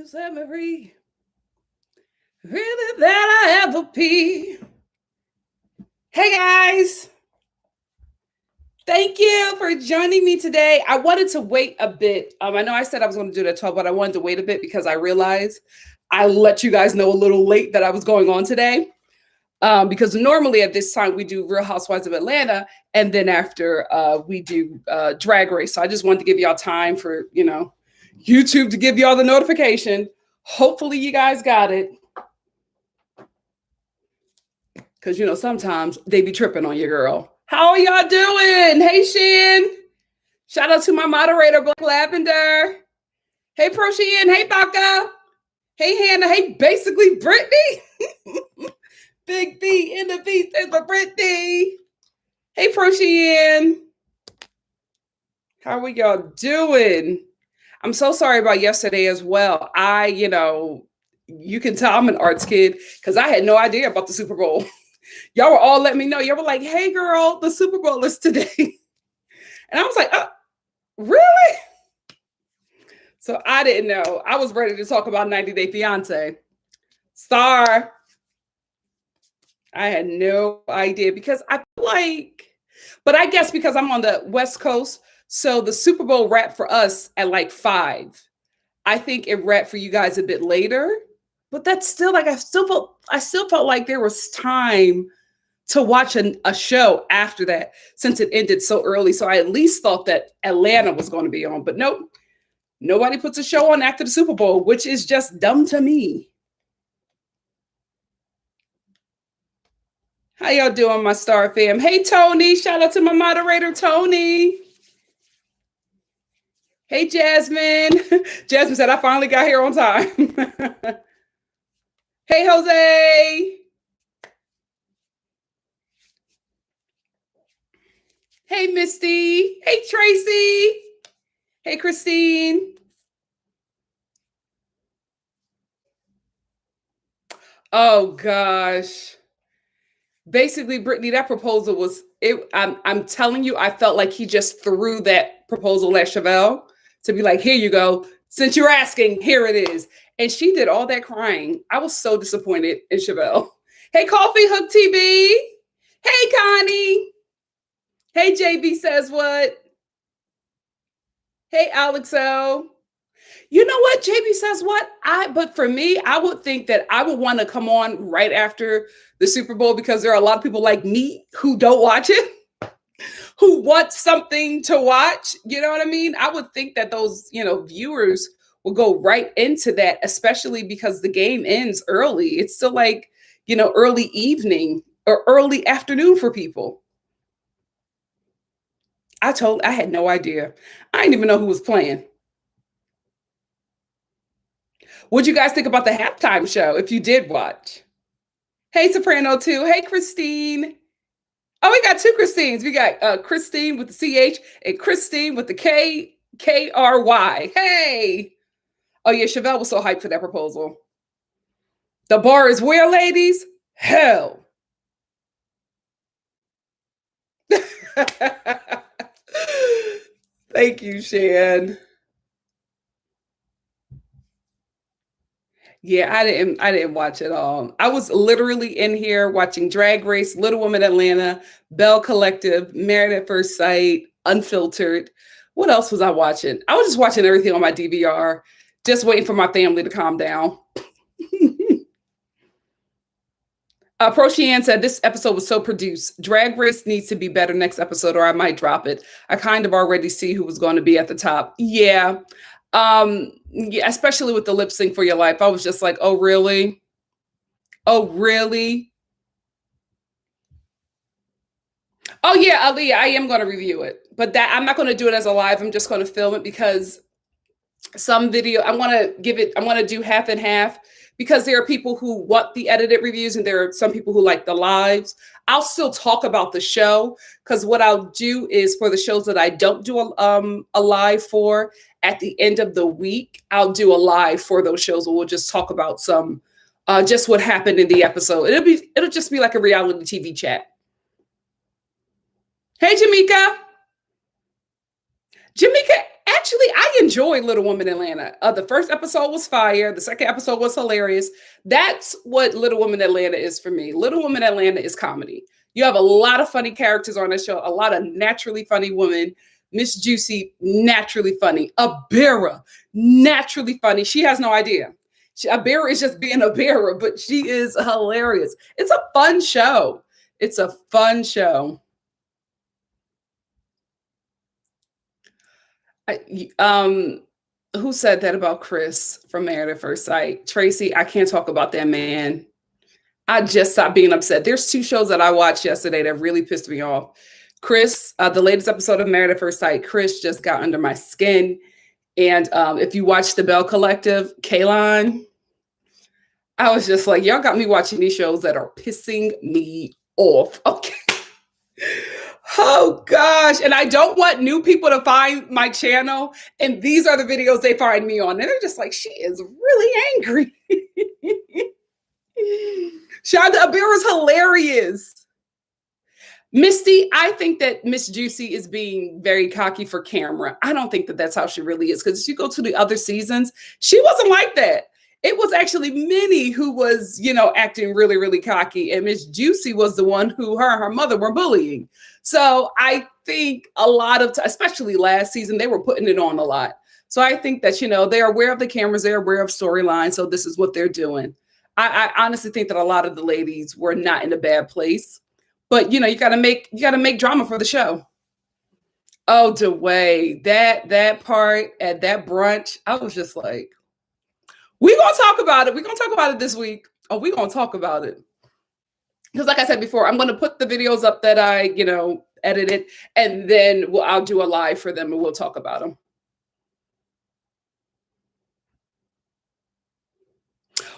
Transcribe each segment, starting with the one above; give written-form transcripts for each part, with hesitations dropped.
set me free. Really that I ever pee. Hey guys. Thank you for joining me today. I wanted to wait a bit. I know I said I was going to do it at 12, but I wanted to wait a bit because I realized I let you guys know a little late that I was going on today. Because normally at this time we do Real Housewives of Atlanta, and then after we do Drag Race. So I just wanted to give y'all time for, YouTube to give y'all the notification. Hopefully you guys got it. Because, sometimes they be tripping on your girl. How are y'all doing? Hey, Shin. Shout out to my moderator, Black Lavender. Hey, Pro Shin. Hey, Baka. Hey, Hannah. Hey, basically Brittany. Big B in the B stands for Brittany. Hey, Pro Shin. How are y'all doing? I'm so sorry about yesterday as well. You can tell I'm an arts kid because I had no idea about the Super Bowl. Y'all were all letting me know. Y'all were like, hey, girl, the Super Bowl is today. And I was like, really? So I didn't know. I was ready to talk about 90 Day Fiance. Star. I had no idea because I feel like, but I guess because I'm on the West Coast, so the Super Bowl wrapped for us at like 5. I think it wrapped for you guys a bit later, but that's still like, I still felt like there was time to watch a show after that since it ended so early. So I at least thought that Atlanta was going to be on, but nope. Nobody puts a show on after the Super Bowl, which is just dumb to me. How y'all doing, my Star fam? Hey, Tony. Shout out to my moderator, Tony. Hey, Jasmine. Jasmine said, I finally got here on time. Hey, Jose. Hey, Misty. Hey, Tracy. Hey, Christine. Oh, gosh. Basically, Brittany, that proposal was it. I'm telling you, I felt like he just threw that proposal at Chevelle to be like, here you go. Since you're asking, here it is. And she did all that crying. I was so disappointed in Chevelle. Hey, Coffee Hook TV. Hey, Connie. Hey, JB says what? Hey, Alexo. You know what? JB says what? But for me, I would think that I would want to come on right after the Super Bowl because there are a lot of people like me who don't watch it, who want something to watch. You know what I mean? I would think that those, viewers will go right into that, especially because the game ends early. It's still like, early evening or early afternoon for people. I had no idea. I didn't even know who was playing. What'd you guys think about the halftime show if you did watch? Hey, Soprano 2. Hey, Christine. Oh, we got 2 Christines. We got Christine with the CH and Christine with the KRY. Hey. Oh, yeah, Chevelle was so hyped for that proposal. The bar is where, ladies? Hell. Thank you, Shan. Yeah, I didn't watch it all. I was literally in here watching Drag Race, Little Women Atlanta, Belle Collective, Married at First Sight, Unfiltered. What else was I watching? I was just watching everything on my DVR, just waiting for my family to calm down. Pro Sheehan said, this episode was so produced. Drag Race needs to be better next episode or I might drop it. I kind of already see who was going to be at the top. Yeah. Yeah, especially with the lip sync for your life. I was just like, oh, really? Oh, really? Oh, yeah, Aaliyah, I am going to review it. But that I'm not going to do it as a live. I'm just going to film it because some video, I want to do half and half because there are people who want the edited reviews and there are some people who like the lives. I'll still talk about the show because what I'll do is for the shows that I don't do a live for, at the end of the week, I'll do a live for those shows where we'll just talk about some, just what happened in the episode. It'll just be like a reality TV chat. Hey, Jamaica. Jamaica, Actually, I enjoyed Little Women Atlanta. The first episode was fire. The second episode was hilarious. That's what Little Women Atlanta is for me. Little Women Atlanta is comedy. You have a lot of funny characters on that show, a lot of naturally funny women. Miss Juicy, naturally funny. Abera, naturally funny. She has no idea. Abera is just being Abera, but she is hilarious. It's a fun show. It's a fun show. Who said that about Chris from Married at First Sight? Tracy, I can't talk about that man. I just stopped being upset. There's two shows that I watched yesterday that really pissed me off. Chris, the latest episode of Married at First Sight, Chris just got under my skin. And if you watch The Bell Collective, Kaylon, I was just like, y'all got me watching these shows that are pissing me off. Okay. Oh gosh. And I don't want new people to find my channel. And these are the videos they find me on. And they're just like, she is really angry. Shonda Abera's hilarious. Misty, I think that Miss Juicy is being very cocky for camera. I don't think that that's how she really is. Because if you go to the other seasons, she wasn't like that. It was actually Minnie who was, acting really, really cocky. And Miss Juicy was the one who her and her mother were bullying. So I think a lot of, especially last season, they were putting it on a lot. So I think that, they're aware of the cameras, they're aware of storylines. So this is what they're doing. I honestly think that a lot of the ladies were not in a bad place. But, you got to make drama for the show. Oh, DeWay, that part at that brunch, I was just like, we're going to talk about it. We're going to talk about it this week. Oh, we're going to talk about it. Because like I said before, I'm going to put the videos up that I, edited, and then I'll do a live for them and we'll talk about them.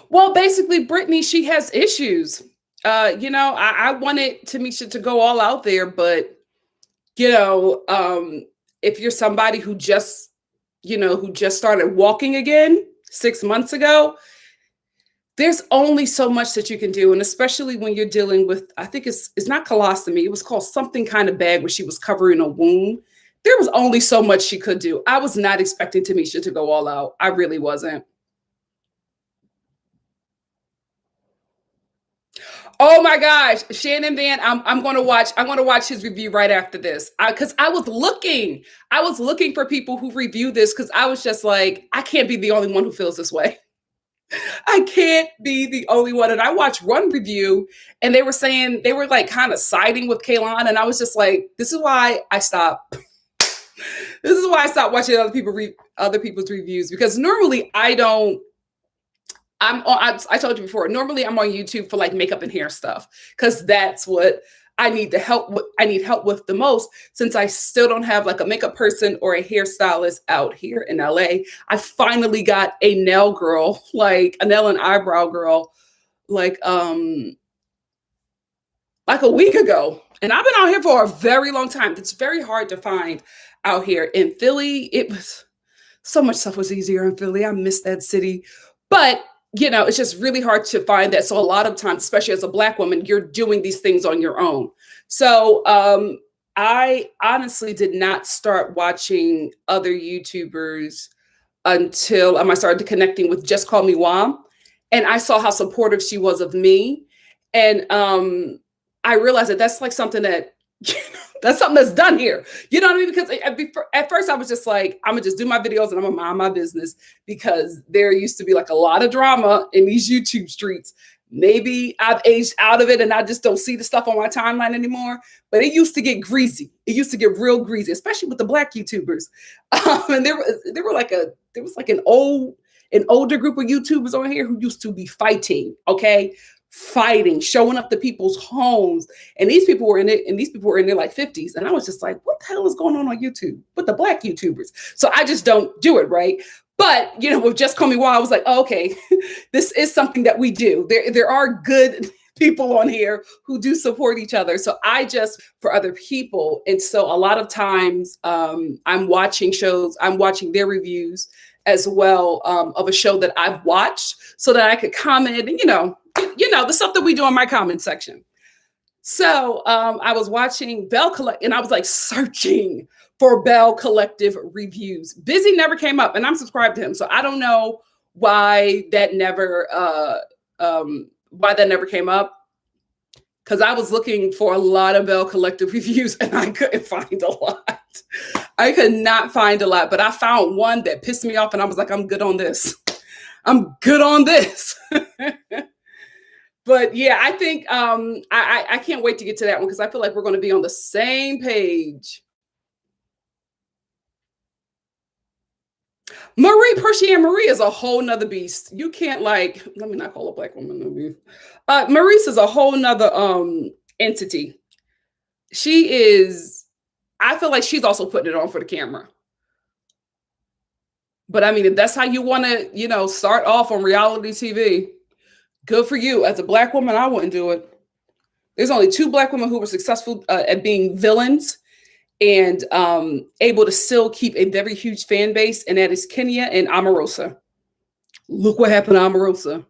Well, basically, Brittany, she has issues. I wanted Tamisha to go all out there, but, if you're somebody who just started walking again 6 months ago, there's only so much that you can do. And especially when you're dealing with, I think it's not colostomy. It was called something kind of bag where she was covering a wound. There was only so much she could do. I was not expecting Tamisha to go all out. I really wasn't. Oh my gosh, Shannon Van, I'm going to watch his review right after this. Cause I was looking for people who review this. Cause I was just like, I can't be the only one who feels this way. I can't be the only one. And I watched one review and they were saying, they were like kind of siding with Kaylon. And I was just like, this is why I stopped. This is why I stopped watching other people's reviews, because normally I told you before, normally I'm on YouTube for like makeup and hair stuff, because that's what I need help with the most, since I still don't have like a makeup person or a hairstylist out here in LA. I finally got a nail girl, like a nail and eyebrow girl, like a week ago. And I've been out here for a very long time. It's very hard to find out here in Philly. It was so much stuff was easier in Philly. I miss that city, but it's just really hard to find that. So a lot of times, especially as a Black woman, you're doing these things on your own. So I honestly did not start watching other YouTubers until I started connecting with Just Call Me Wom. And I saw how supportive she was of me. And I realized that that's like something that, that's something that's done here. You know what I mean? Because at first I was just like, I'm going to just do my videos and I'm going to mind my business, because there used to be like a lot of drama in these YouTube streets. Maybe I've aged out of it and I just don't see the stuff on my timeline anymore. But it used to get greasy. It used to get real greasy, especially with the Black YouTubers. And there was like an older group of YouTubers on here who used to be fighting. Okay. Fighting, showing up to people's homes. And these people were in it, and these people were in their like 50s. And I was just like, what the hell is going on YouTube with the Black YouTubers? So I just don't do it, right? But, with Just Call Me Wom, I was like, oh, okay, this is something that we do. There are good people on here who do support each other. So I just, for other people. And so a lot of times I'm watching shows, I'm watching their reviews as well of a show that I've watched, so that I could comment and, the stuff that we do in my comment section. So I was watching Bell Collect, and I was like searching for Bell Collective reviews. Busy never came up, and I'm subscribed to him, so I don't know why that never came up. Because I was looking for a lot of Bell Collective reviews, and I couldn't find a lot. I could not find a lot, but I found one that pissed me off, and I was like, I'm good on this. I'm good on this. But yeah, I think I can't wait to get to that one because I feel like we're going to be on the same page. Marie is a whole nother beast. You can't let me not call a black woman a beast. Maurice is a whole nother entity. She is, I feel like she's also putting it on for the camera. But I mean, if that's how you want to, start off on reality TV, good for you. As a black woman, I wouldn't do it. There's only 2 black women who were successful at being villains and able to still keep a very huge fan base, and that is Kenya and Omarosa. Look what happened to Omarosa.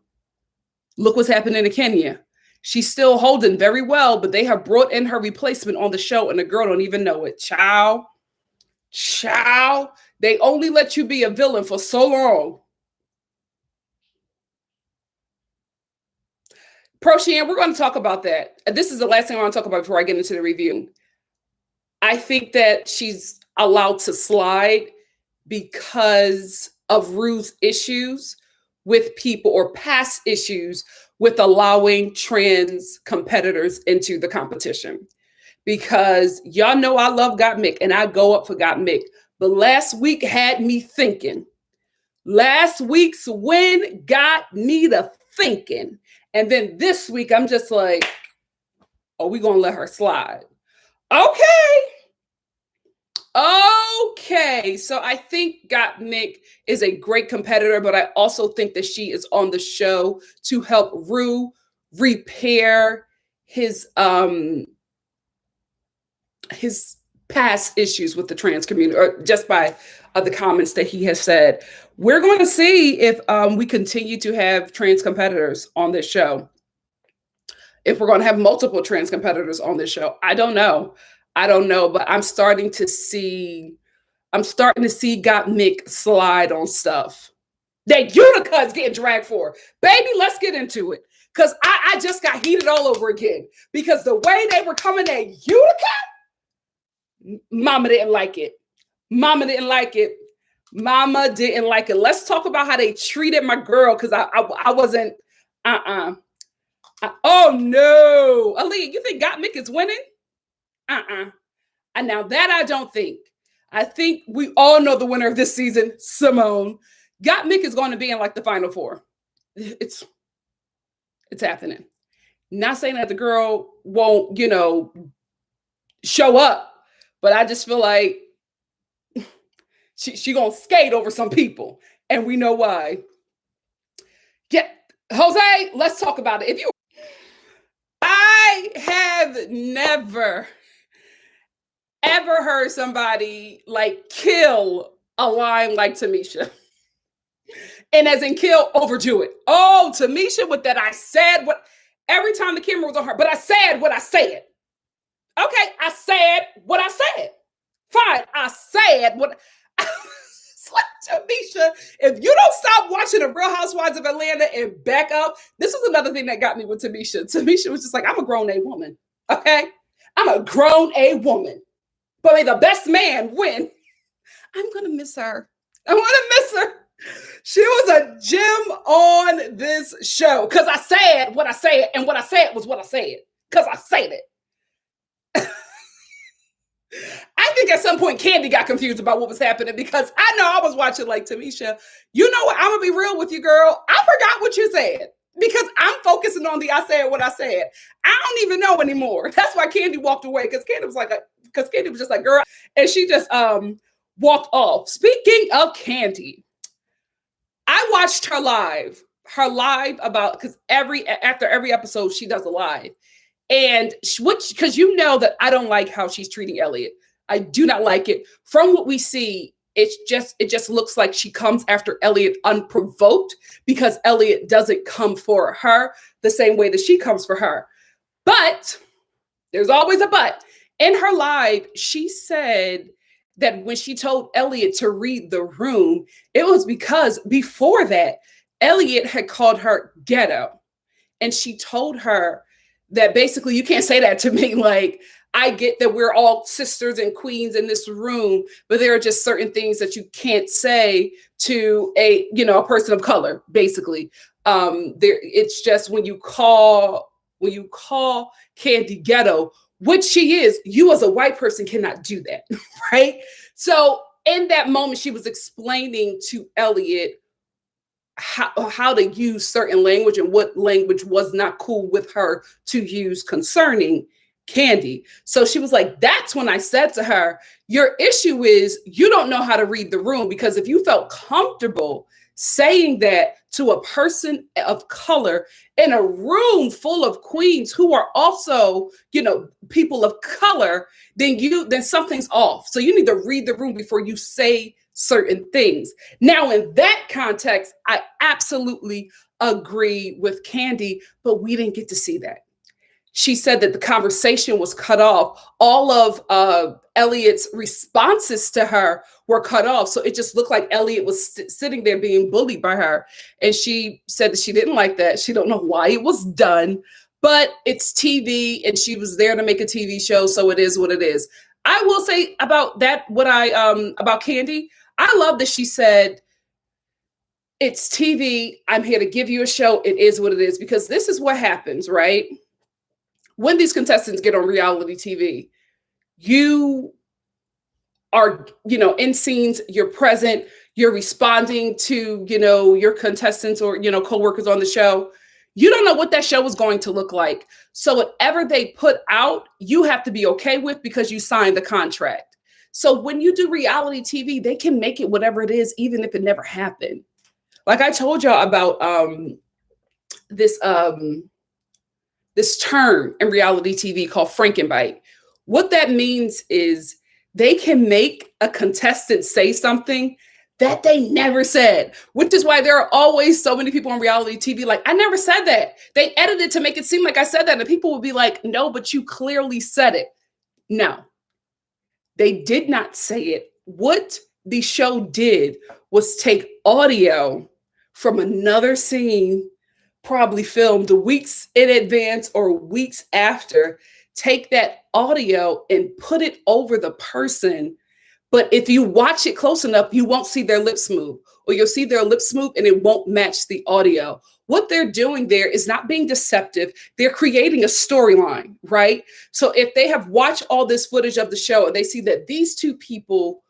Look what's happening to Kenya. She's still holding very well, but they have brought in her replacement on the show, and the girl don't even know it. Ciao. They only let you be a villain for so long. Proshian, we're going to talk about that. This is the last thing I want to talk about before I get into the review. I think that she's allowed to slide because of Ru's issues with people, or past issues with allowing trans competitors into the competition. Because y'all know I love Gottmik and I go up for Gottmik. But last week had me thinking. Last week's win got me to thinking. And then this week, I'm just like, are we going to let her slide? Okay. So I think Gottmik is a great competitor, but I also think that she is on the show to help Ru repair his past issues with the trans community, or just by the comments that he has said. We're going to see if we continue to have trans competitors on this show. If we're going to have multiple trans competitors on this show, I don't know, but I'm starting to see Gottmik slide on stuff that Utica is getting dragged for. Baby, let's get into it. Because I just got heated all over again. Because the way they were coming at Utica, Mama didn't like it. Let's talk about how they treated my girl, because I wasn't, oh no. Aaliyah, you think Gottmik is winning? And now that I don't think. I think we all know the winner of this season, Simone. Gottmik is going to be in like the final 4. It's happening. Not saying that the girl won't, show up, but I just feel like she gonna skate over some people, and we know why. Yeah, Jose, let's talk about it. I have never ever heard somebody like kill a line like Tamisha. And as in kill, overdo it. Oh, Tamisha with that I said what every time the camera was on her, but I said what I said. Okay, I said what I said. Fine, I said what Tamisha, if you don't stop watching the Real Housewives of Atlanta and back up, this is another thing that got me with Tamisha. Tamisha was just like, I'm a grown A woman. Okay? I'm a grown A woman. But may the best man win. I'm going to miss her. I want to miss her. She was a gem on this show because I said what I said, and what I said was what I said because I said it. I think at some point Candy got confused about what was happening because I know I was watching like Tamisha. You know what? I'm going to be real with you, girl. I forgot what you said because I'm focusing on the I said what I said. I don't even know anymore. That's why Candy walked away because Candy was just like, girl, and she just walked off. Speaking of Candy, I watched her live about, because after every episode she does a live, and because you know that I don't like how she's treating Elliot. I do not like it. From what we see, it just looks like she comes after Elliot unprovoked because Elliot doesn't come for her the same way that she comes for her. But There's always a but. In her live, she said that when she told Elliot to read the room, it was because before that, Elliot had called her ghetto. And she told her that basically, you can't say that to me. Like, I get that we're all sisters and queens in this room, but there are just certain things that you can't say to a, you know, a person of color, basically. It's just when you call Candy ghetto, which she is, you as a white person cannot do that, right? So in that moment, she was explaining to Elliot how to use certain language and what language was not cool with her to use concerning Candy. So she was like, that's when I said to her, your issue is you don't know how to read the room, because if you felt comfortable saying that to a person of color in a room full of queens who are also, you know, people of color, then something's off. So you need to read the room before you say certain things. Now, in that context, I absolutely agree with Candy, but we didn't get to see that. She said that the conversation was cut off. All of Elliot's responses to her were cut off. So it just looked like Elliot was sitting there being bullied by her. And she said that she didn't like that. She don't know why it was done, but it's TV and she was there to make a TV show. So it is what it is. I will say about that, about Candy, I love that she said, it's TV. I'm here to give you a show. It is what it is, because this is what happens, right? When these contestants get on reality TV, you are, you know, in scenes, you're present, you're responding to, you know, your contestants or, you know, coworkers on the show. You don't know what that show is going to look like. So whatever they put out, you have to be okay with because you signed the contract. So when you do reality TV, they can make it whatever it is, even if it never happened. Like I told y'all about this term in reality TV called Frankenbite. What that means is they can make a contestant say something that they never said, which is why there are always so many people on reality TV like, I never said that. They edited to make it seem like I said that. And people will be like, no, but you clearly said it. No, they did not say it. What the show did was take audio from another scene, probably filmed weeks in advance or weeks after, take that audio and put it over the person. But if you watch it close enough, you won't see their lips move, or you'll see their lips move and it won't match the audio. What they're doing there is not being deceptive. They're creating a storyline, right? So if they have watched all this footage of the show and they see that these two people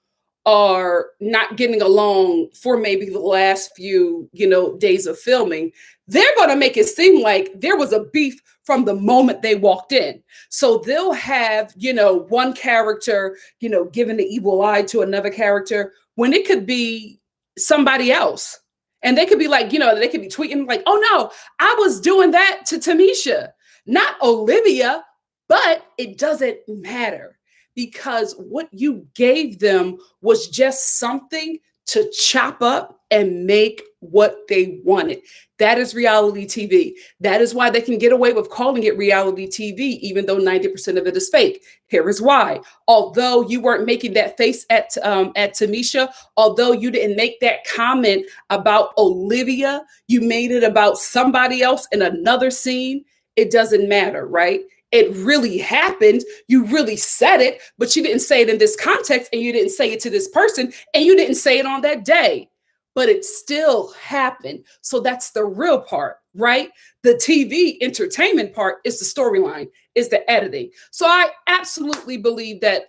are not getting along for maybe the last few, you know, days of filming, they're going to make it seem like there was a beef from the moment they walked in. So they'll have, you know, one character, you know, giving the evil eye to another character when it could be somebody else. And they could be like, you know, they could be tweeting like, oh no, I was doing that to Tamisha, not Olivia, but it doesn't matter, because what you gave them was just something to chop up and make what they wanted. That is reality TV. That is why they can get away with calling it reality TV, even though 90% of it is fake. Here is why. Although you weren't making that face at Tamisha, although you didn't make that comment about Olivia, you made it about somebody else in another scene. It doesn't matter, right? It really happened. You really said it, but you didn't say it in this context, and you didn't say it to this person, and you didn't say it on that day, but it still happened. So that's the real part, right? The TV entertainment part is the storyline, is the editing. So I absolutely believe that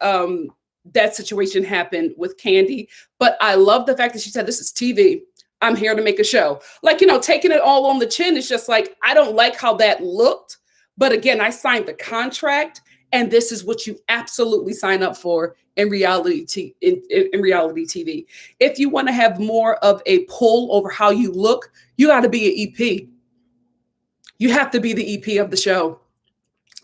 that situation happened with Candy, but I love the fact that she said, this is TV. I'm here to make a show. Like, you know, taking it all on the chin is just like, I don't like how that looked. But again, I signed the contract, and this is what you absolutely sign up for in reality TV. If you want to have more of a pull over how you look, you got to be an EP. You have to be the EP of the show.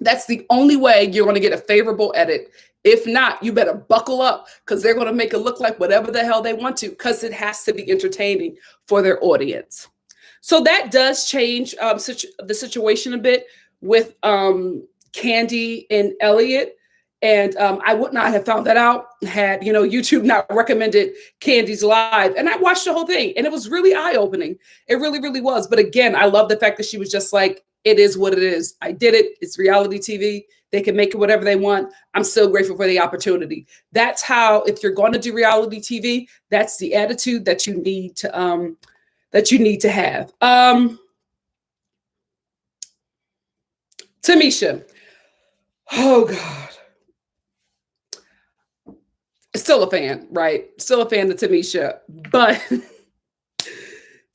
That's the only way you're going to get a favorable edit. If not, you better buckle up, because they're going to make it look like whatever the hell they want to, because it has to be entertaining for their audience. So that does change the situation a bit with Candy and Elliot. And I would not have found that out had, YouTube not recommended Candy's live. And I watched the whole thing and it was really eye-opening. It really, really was. But again, I love the fact that she was just like, it is what it is. I did it. It's reality TV. They can make it whatever they want. I'm so grateful for the opportunity. That's how, if you're going to do reality TV, that's the attitude that you need to have. Tamisha. Oh God. Still a fan, right? Still a fan of Tamisha, but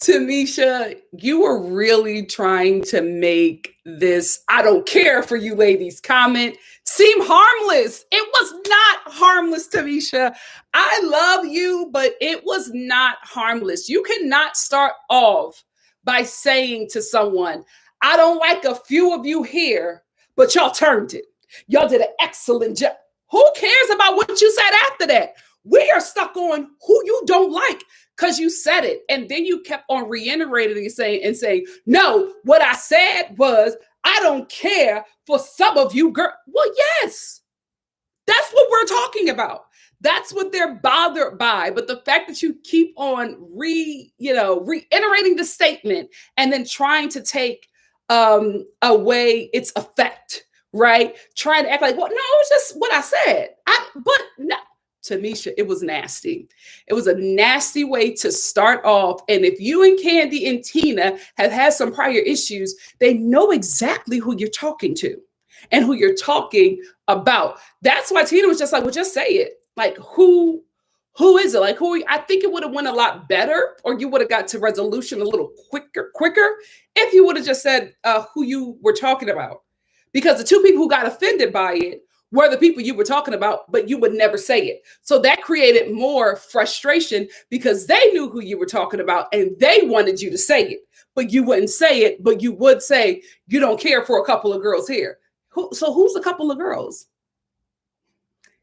Tamisha, you were really trying to make this "I don't care for you ladies" comment seem harmless. It was not harmless, Tamisha. I love you, but it was not harmless. You cannot start off by saying to someone, "I don't like a few of you here, but y'all turned it. Y'all did an excellent job." Who cares about what you said after that? We are stuck on who you don't like because you said it. And then you kept on reiterating and saying, no, what I said was, I don't care for some of you girls. Well, yes, that's what we're talking about. That's what they're bothered by. But the fact that you keep on reiterating the statement and then trying to take away its effect, right? Trying to act like, well, no, it's just what I said. But no, Tamisha, it was nasty. It was a nasty way to start off. And if you and Candy and Tina have had some prior issues, they know exactly who you're talking to and who you're talking about. That's why Tina was just like, well, just say it. Like, who is it? Like, I think it would have went a lot better, or you would have got to resolution a little quicker if you would have just said who you were talking about. Because the two people who got offended by it were the people you were talking about, but you would never say it. So that created more frustration because they knew who you were talking about and they wanted you to say it, but you wouldn't say it, but you would say you don't care for a couple of girls here. So who's a couple of girls?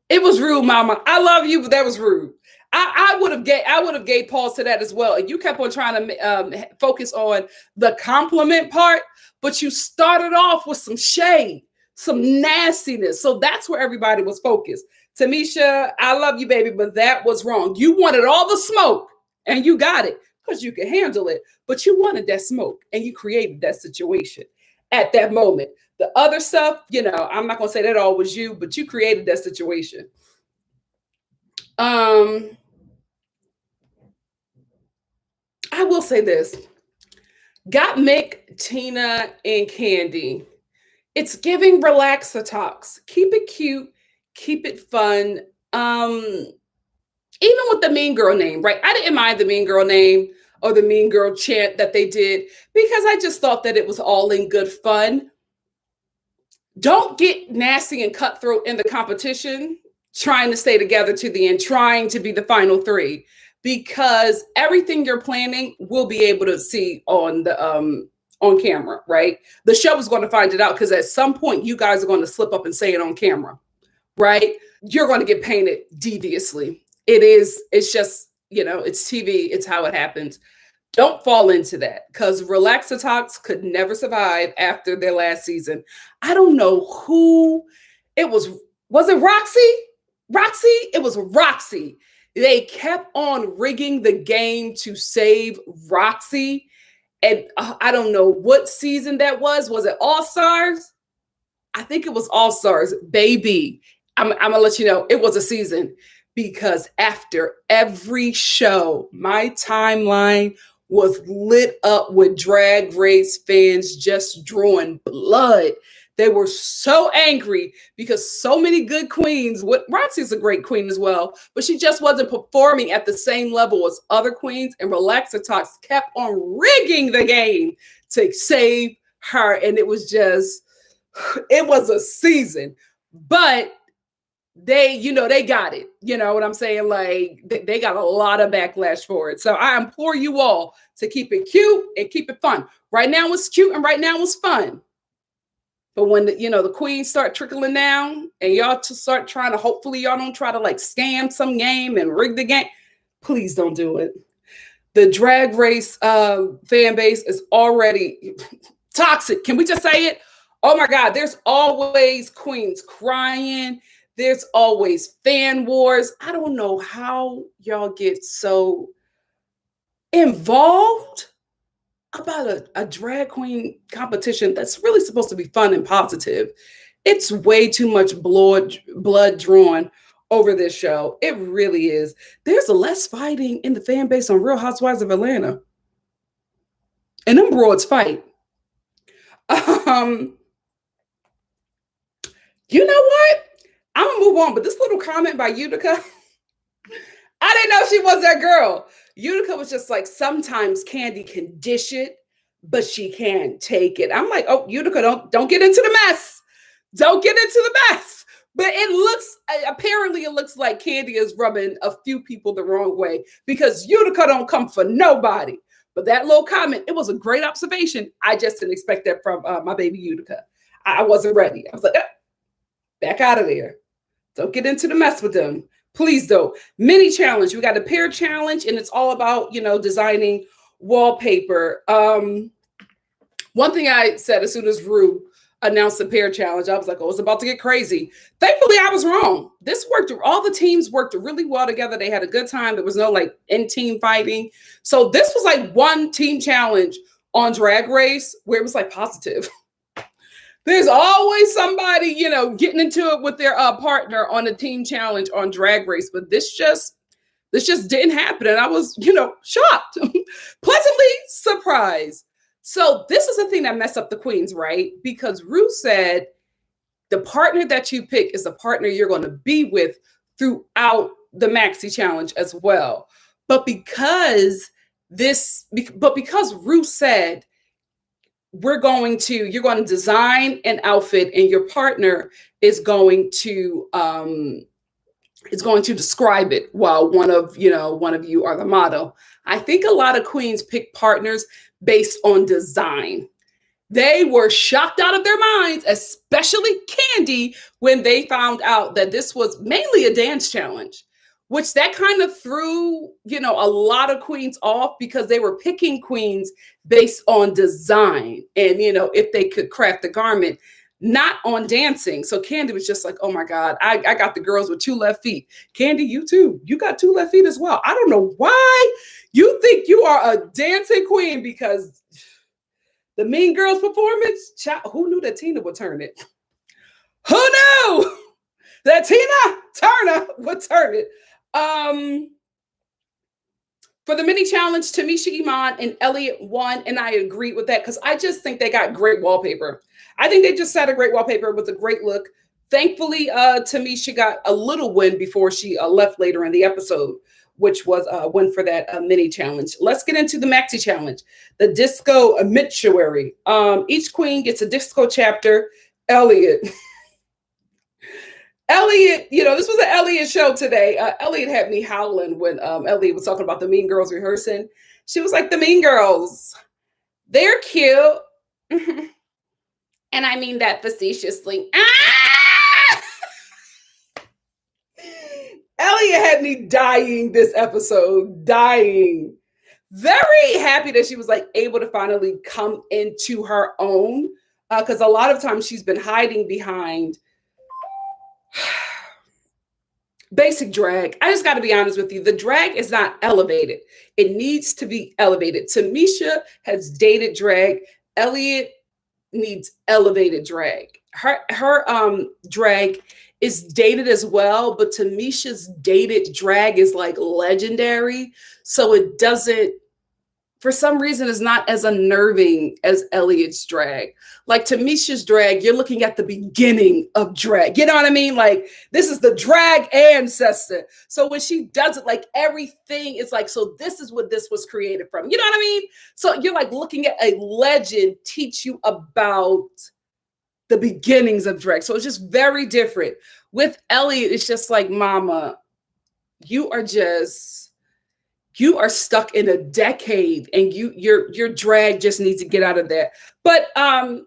It was rude, Mama. I love you, but that was rude. I would have gave pause to that as well. And you kept on trying to focus on the compliment part, but you started off with some shade, some nastiness. So that's where everybody was focused. Tamisha, I love you, baby, but that was wrong. You wanted all the smoke and you got it because you could handle it, but you wanted that smoke and you created that situation at that moment. The other stuff, I'm not going to say that all was you, but you created that situation. I will say this. Got Mick, Tina, and Candy. It's giving relaxer talks. Keep it cute. Keep it fun. Even with the mean girl name, right? I didn't mind the mean girl name or the mean girl chant that they did because I just thought that it was all in good fun. Don't get nasty and cutthroat in the competition, trying to stay together to the end, trying to be the final three, because everything you're planning we'll be able to see on the on camera, right? The show is going to find it out because at some point you guys are going to slip up and say it on camera, right? You're going to get painted deviously. It's just, it's TV. It's how it happens. Don't fall into that because Relaxa Talks could never survive after their last season. I don't know who it was. Was it Roxy? Roxy? It was Roxy. They kept on rigging the game to save Roxy. And I don't know what season that was. Was it All Stars? I think it was All Stars. Baby, I'm going to let you know it was a season because after every show, my timeline was lit up with Drag Race fans just drawing blood. They were so angry because so many good queens, Roxy's a great queen as well, but she just wasn't performing at the same level as other queens, and Relaxa Talks kept on rigging the game to save her. And it was a season, but they got it. You know what I'm saying? Like they got a lot of backlash for it. So I implore you all to keep it cute and keep it fun. Right now it's cute and right now it's fun. But when the queens start trickling down and y'all start trying to, hopefully y'all don't try to like scam some game and rig the game. Please don't do it. The Drag Race fan base is already toxic. Can we just say it? Oh my God, there's always queens crying. There's always fan wars. I don't know how y'all get so involved about a drag queen competition that's really supposed to be fun and positive. It's way too much blood drawn over this show. It really is. There's less fighting in the fan base on Real Housewives of Atlanta. And them broads fight. You know what? I'm gonna move on, but this little comment by Utica, I didn't know she was that girl. Utica was just like, sometimes Kandi can dish it, but she can't take it. I'm like, oh, Utica, don't get into the mess. Don't get into the mess. But apparently it looks like Kandi is rubbing a few people the wrong way because Utica don't come for nobody. But that little comment, it was a great observation. I just didn't expect that from my baby Utica. I wasn't ready. I was like, back out of there. Don't get into the mess with them. Please don't. Mini challenge. We got a pair challenge, and it's all about, designing wallpaper. One thing I said as soon as Ru announced the pair challenge, I was like, oh, it's about to get crazy. Thankfully, I was wrong. This worked. All the teams worked really well together. They had a good time. There was no in-team fighting. So this was like one team challenge on Drag Race where it was like positive. There's always somebody, getting into it with their partner on a team challenge on Drag Race. But this just didn't happen. And I was, shocked, pleasantly surprised. So this is the thing that messed up the queens, right? Because Ru said the partner that you pick is the partner you're going to be with throughout the maxi challenge as well. But because Ru said, you're going to design an outfit and your partner is going to describe it while one of you are the model. I think a lot of queens pick partners based on design. They were shocked out of their minds, especially Kandi, when they found out that this was mainly a dance challenge, which that kind of threw, a lot of queens off because they were picking queens based on design and, if they could craft the garment, not on dancing. So Kandi was just like, oh my God, I got the girls with 2 left feet. Kandi, you too. You got 2 left feet as well. I don't know why you think you are a dancing queen, because the Mean Girls performance, who knew that Tina would turn it? Who knew that Tina Turner would turn it? For the mini challenge, Tamisha Iman and Elliott won, and I agree with that because I just think they got great wallpaper. I think they just set a great wallpaper with a great look. Thankfully, Tamisha got a little win before she left later in the episode, which was a win for that mini challenge. Let's get into the maxi challenge, the Disco-Mentary. Each queen gets a disco chapter. Elliott, this was an Elliott show today. Elliott had me howling when Elliott was talking about the Mean Girls rehearsing. She was like, the Mean Girls, they're cute. And I mean that facetiously. Elliott had me dying this episode, dying. Very happy that she was able to finally come into her own, because a lot of times she's been hiding behind basic drag. I just got to be honest with you. The drag is not elevated. It needs to be elevated. Tamisha has dated drag. Elliott needs elevated drag. Her drag is dated as well, but Tamisha's dated drag is legendary. So it doesn't, for some reason, is not as unnerving as Elliott's drag. Tamisha's drag, you're looking at the beginning of drag. You know what I mean? This is the drag ancestor. So when she does it, everything is so this is what this was created from. You know what I mean? So you're looking at a legend teach you about the beginnings of drag. So it's just very different. With Elliott, it's just mama, you are stuck in a decade, and your drag just needs to get out of there. But I'm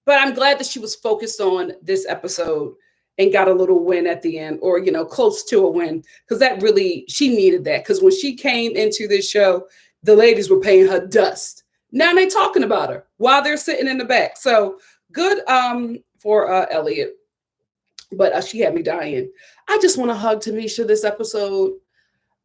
glad that she was focused on this episode and got a little win at the end, or close to a win, because that really, she needed that. Because when she came into this show, the ladies were paying her dust. Now they're talking about her while they're sitting in the back. So Good for Elliot, but she had me dying. I just want to hug Tamisha this episode.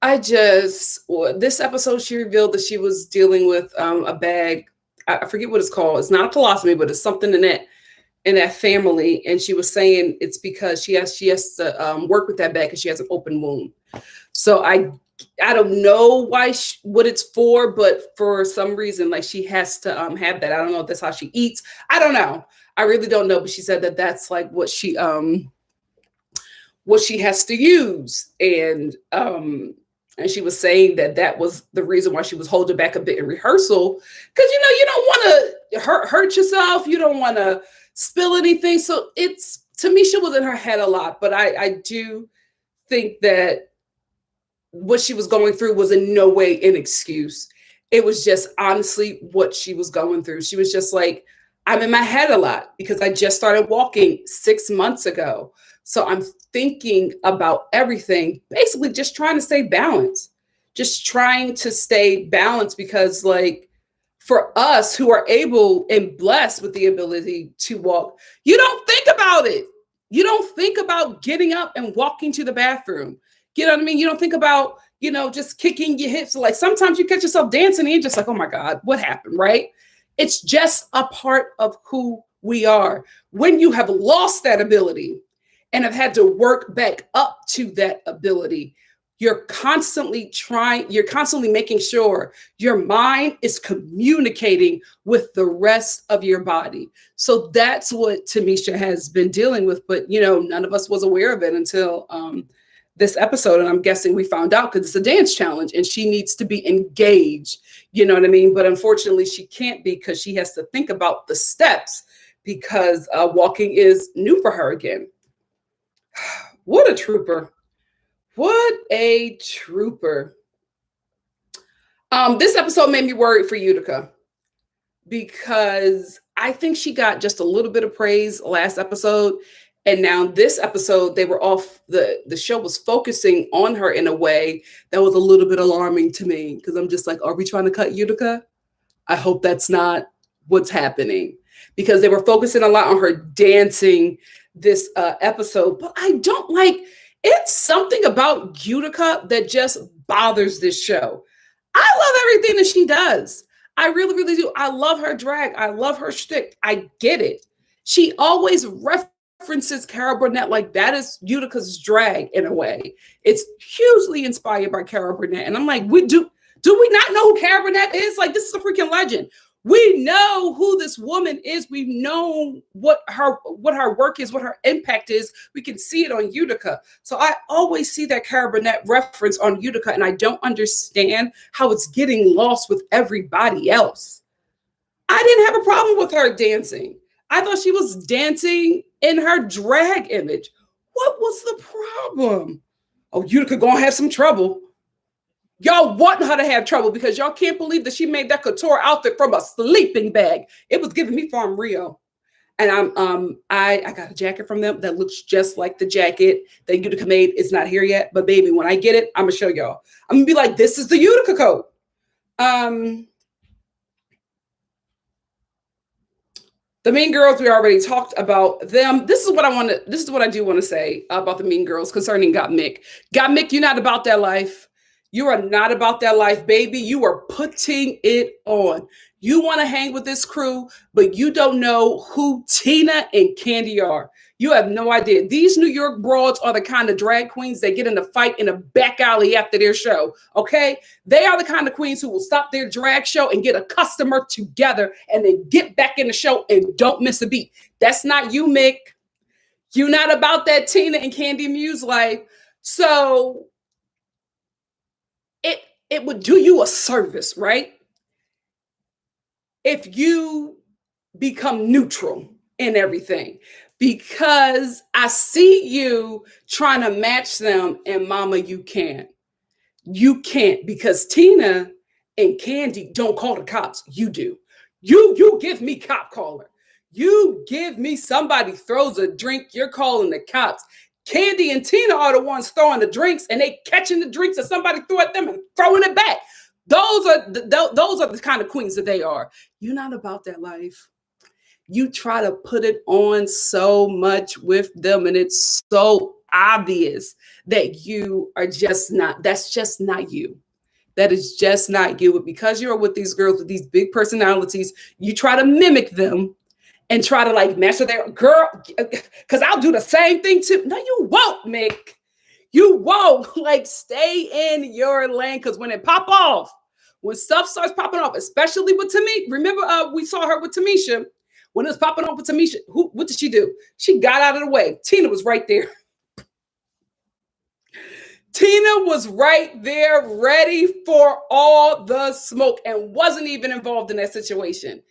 This episode, she revealed that she was dealing with a bag. I forget what it's called. It's not a colostomy, but it's something in that family. And she was saying it's because she has to work with that bag because she has an open wound. So I don't know what it's for, but for some reason, like she has to have that. I don't know if that's how she eats. I don't know. I really don't know. But she said that that's like what she has to use, and she was saying that was the reason why she was holding back a bit in rehearsal, because you don't want to hurt yourself, you don't want to spill anything. So Tamisha was in her head a lot, but I do think that what she was going through was in no way an excuse. It was just honestly what she was going through. She was just like, I'm in my head a lot because I just started walking 6 months ago. So I'm thinking about everything, basically just trying to stay balanced, because like for us who are able and blessed with the ability to walk, you don't think about it. You don't think about getting up and walking to the bathroom. You know what I mean? You don't think about, just kicking your hips. Like sometimes you catch yourself dancing and you're just like, oh my God, what happened, right? It's just a part of who we are. When you have lost that ability and have had to work back up to that ability, you're constantly making sure your mind is communicating with the rest of your body. So that's what Tamisha has been dealing with. But, none of us was aware of it until this episode. And I'm guessing we found out because it's a dance challenge and she needs to be engaged. You know what I mean? But unfortunately, she can't be because she has to think about the steps because walking is new for her again. What a trooper. What a trooper. This episode made me worried for Utica because I think she got just a little bit of praise last episode. And now this episode, they were off, the show was focusing on her in a way that was a little bit alarming to me because I'm just like, are we trying to cut Utica? I hope that's not what's happening because they were focusing a lot on her dancing this episode. But I don't like, it's something about Utica that just bothers this show. I love everything that she does. I really, really do. I love her drag. I love her shtick. I get it. She always references Cara Burnett like that is Utica's drag in a way. It's hugely inspired by Cara Burnett. And I'm like, do we not know who Cara Burnett is? Like, this is a freaking legend. We know who this woman is. We know what her work is, what her impact is. We can see it on Utica. So I always see that Cara Burnett reference on Utica, and I don't understand how it's getting lost with everybody else. I didn't have a problem with her dancing. I thought she was dancing in her drag image. What was the problem? Oh, Utica gonna have some trouble. Y'all want her to have trouble because y'all can't believe that she made that couture outfit from a sleeping bag. It was giving me Farm Rio. And I got a jacket from them that looks just like the jacket that Utica made. It's not here yet, but baby, when I get it, I'm gonna show y'all. I'm gonna be like, this is the Utica coat. The Mean Girls, we already talked about them. This is what I do want to say about the Mean Girls concerning Gottmik. Gottmik, you're not about that life. You are not about that life, baby. You are putting it on. You want to hang with this crew, but you don't know who Tina and Candy are. You have no idea. These New York broads are the kind of drag queens that get in a fight in a back alley after their show, okay? They are the kind of queens who will stop their drag show and get a customer together and then get back in the show and don't miss a beat. That's not you, Mick. You're not about that Tina and Candy Muse life. So it would do you a service, right? If you become neutral in everything, because I see you trying to match them, and mama, you can't. You can't, because Tina and Candy don't call the cops. You do. You give me cop caller. You give me somebody throws a drink, you're calling the cops. Candy and Tina are the ones throwing the drinks, and they catching the drinks that somebody threw at them and throwing it back. Those are the kind of queens that they are. You're not about that life. You try to put it on so much with them, and it's so obvious that you are just not, that's just not you. That is just not you. But because you're with these girls with these big personalities, you try to mimic them and try to like master their girl. Because I'll do the same thing too. No, you won't, Mick. You won't. Like, stay in your lane. Because when it pop off, when stuff starts popping off, especially with Tamisha, remember we saw her with Tamisha. When it was popping off with Tamisha, what did she do? She got out of the way. Tina was right there. Tina was right there ready for all the smoke and wasn't even involved in that situation.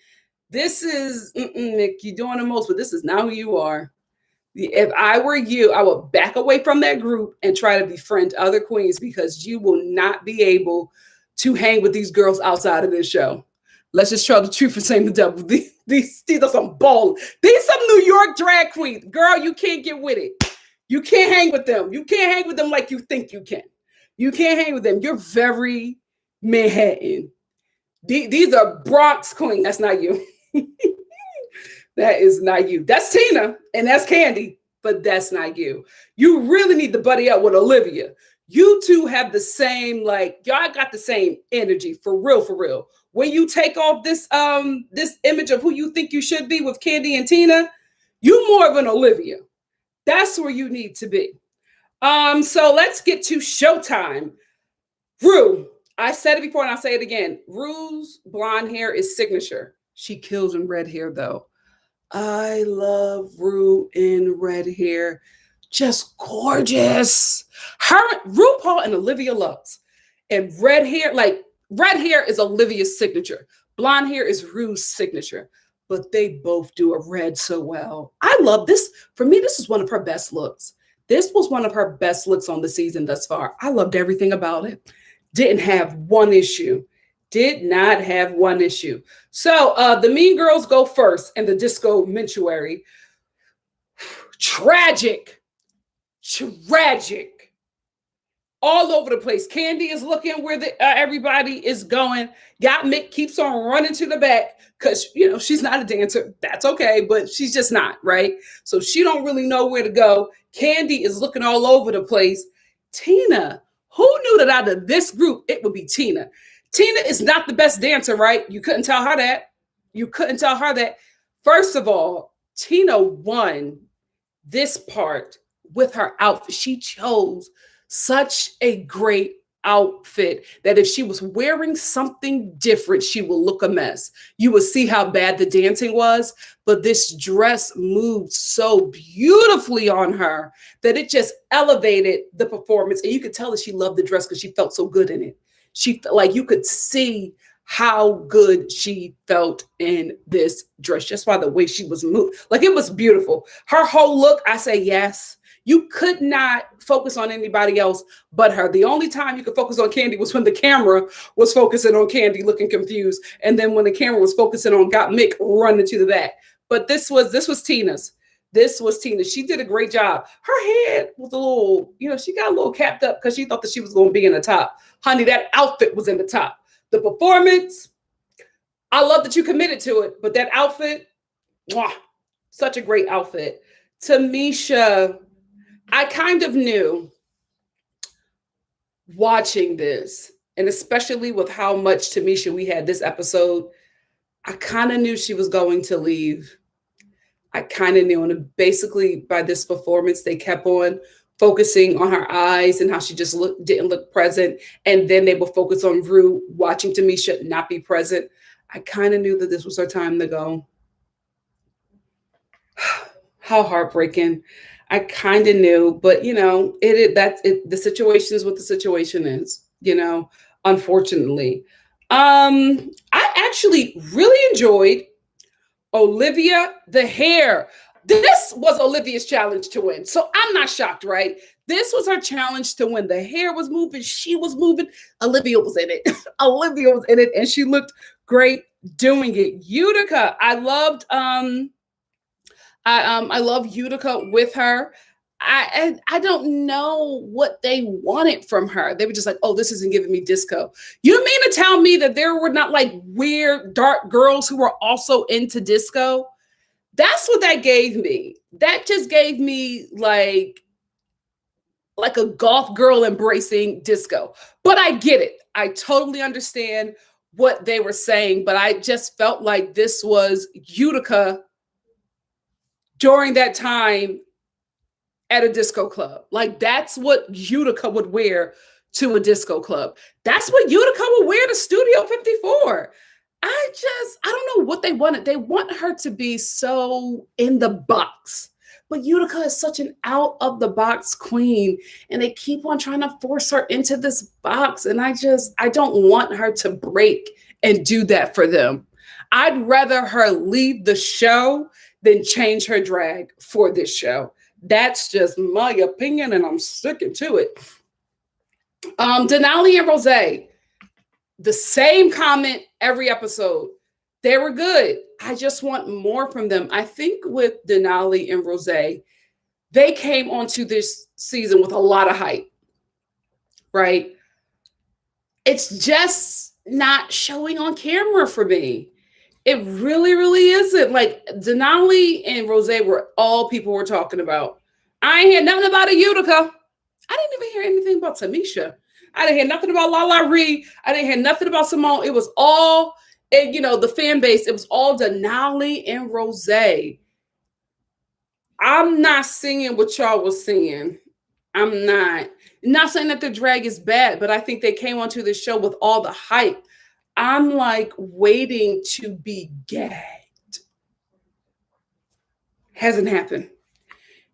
This is, Nick, you're doing the most, but this is not who you are. If I were you, I would back away from that group and try to befriend other queens, because you will not be able to hang with these girls outside of this show. Let's just tell the truth and say the devil. These are some bold. These some New York drag queens. Girl, you can't get with it. You can't hang with them. You can't hang with them like you think you can. You can't hang with them. You're very Manhattan. These are Bronx queens. That's not you. That is not you. That's Tina and that's Candy, but that's not you. You really need to buddy up with Olivia. You two have the same, like, y'all got the same energy, for real, for real. When you take off this image of who you think you should be with Candy and Tina, you more of an Olivia. That's where you need to be. So let's get to showtime. Ru, I said it before and I'll say it again. Ru's blonde hair is signature. She kills in red hair though. I love Ru in red hair. Just gorgeous. Her, RuPaul and Olivia Lux. And red hair, like red hair is Olivia's signature. Blonde hair is Ru's signature. But they both do a red so well. I love this. For me, this is one of her best looks. This was one of her best looks on the season thus far. I loved everything about it. Didn't have one issue. Did not have one issue. So the Mean Girls go first in the Disco-Mentary. Tragic. All over the place. Candy is looking where everybody is going. Got Mick keeps on running to the back because, you know, she's not a dancer. That's okay, but she's just not, right? So she don't really know where to go. Candy is looking all over the place. Tina, who knew that out of this group, it would be Tina? Tina is not the best dancer, right? You couldn't tell her that. You couldn't tell her that. First of all, Tina won this part with her outfit. She chose such a great outfit that if she was wearing something different, she will look a mess. You will see how bad the dancing was, but this dress moved so beautifully on her that it just elevated the performance. And you could tell that she loved the dress because she felt so good in it. She felt like you could see how good she felt in this dress just by the way she was moved. Like, it was beautiful. Her whole look, I say yes. You could not focus on anybody else but her. The only time you could focus on Candy was when the camera was focusing on Candy looking confused. And then when the camera was focusing on got Mick running to the back. But this was Tina's. This was Tina. She did a great job. Her head was a little, you know, she got a little capped up because she thought that she was going to be in the top. Honey, that outfit was in the top. The performance, I love that you committed to it. But that outfit, mwah, such a great outfit. Tamisha, I kind of knew watching this, and especially with how much Tamisha we had this episode, I kind of knew she was going to leave. I kind of knew. And basically by this performance, they kept on focusing on her eyes and how she just didn't look present. And then they would focus on Ru watching Tamisha not be present. I kind of knew that this was her time to go. How heartbreaking. I kind of knew, but you know, the situation is what the situation is, you know, unfortunately. I actually really enjoyed Olivia, the hair. This was Olivia's challenge to win. So I'm not shocked, right? This was her challenge to win. The hair was moving. She was moving. Olivia was in it. Olivia was in it. And she looked great doing it. Utica, I loved I love Utica with her. I don't know what they wanted from her. They were just like, oh, this isn't giving me disco. You mean to tell me that there were not like weird dark girls who were also into disco? That's what that gave me. That just gave me like a goth girl embracing disco. But I get it. I totally understand what they were saying, but I just felt like this was Utica during that time at a disco club. Like that's what Utica would wear to a disco club. That's what Utica would wear to Studio 54. I don't know what they wanted. They want her to be so in the box. But Utica is such an out of the box queen, and they keep on trying to force her into this box. And I don't want her to break and do that for them. I'd rather her leave the show than change her drag for this show. That's just my opinion, and I'm sticking to it. Denali and Rose, the same comment every episode. They were good. I just want more from them. I think with Denali and Rose, they came onto this season with a lot of hype, right? It's just not showing on camera for me. It really, really isn't. Like Denali and Rose were all people were talking about. I ain't hear nothing about a Utica. I didn't even hear anything about Tamisha. I didn't hear nothing about Lala Ree. I didn't hear nothing about Simone. It was all, the fan base. It was all Denali and Rose. I'm not singing what y'all was singing. I'm not saying that the drag is bad, but I think they came onto the show with all the hype. I'm like waiting to be gagged. Hasn't happened.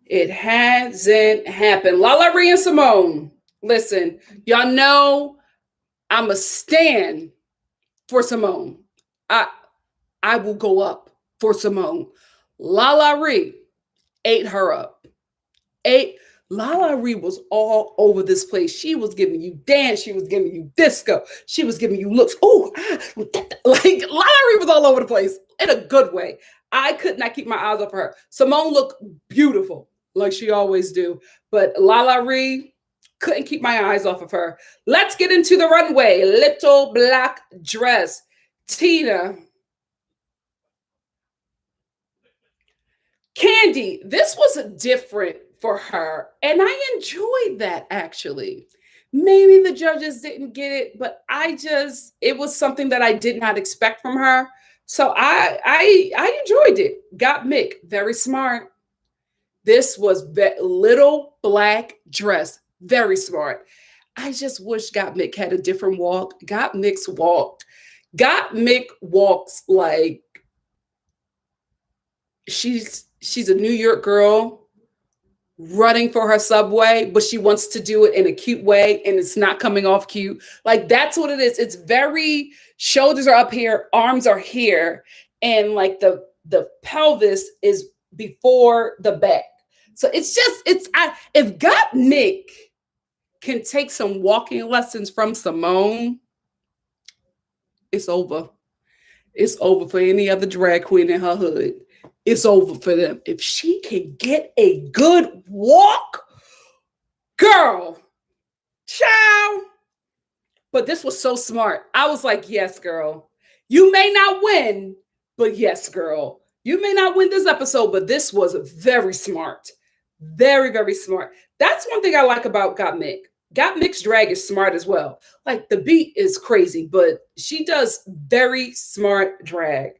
It hasn't happened. Lala Ree and Simone. Listen, y'all know I'm a stan for Simone. I will go up for Simone. Lala Ree ate her up. Lala Ree was all over this place. She was giving you dance. She was giving you disco. She was giving you looks. Oh, like Lala Ree was all over the place in a good way. I could not keep my eyes off her. Simone looked beautiful, like she always do. But Lala Ree, couldn't keep my eyes off of her. Let's get into the runway. Little black dress. Tina. Candy, this was different for her. And I enjoyed that actually. Maybe the judges didn't get it, but it was something that I did not expect from her. So I enjoyed it. Got Mick, very smart. This was little black dress, very smart. I just wish Got Mick had a different walk. Got Mick walks like she's a New York girl running for her subway, but she wants to do it in a cute way and it's not coming off cute. Like that's what it is. It's very, shoulders are up here, arms are here, and like the pelvis is before the back. So if Got Mick can take some walking lessons from Simone, it's over. It's over for any other drag queen in her hood. It's over for them. If she can get a good walk, girl, ciao. But this was so smart. I was like, yes, girl. You may not win, but yes, girl. You may not win this episode, but this was very smart. Very, very smart. That's one thing I like about Got Mick. Got Mick's drag is smart as well. Like the beat is crazy, but she does very smart drag.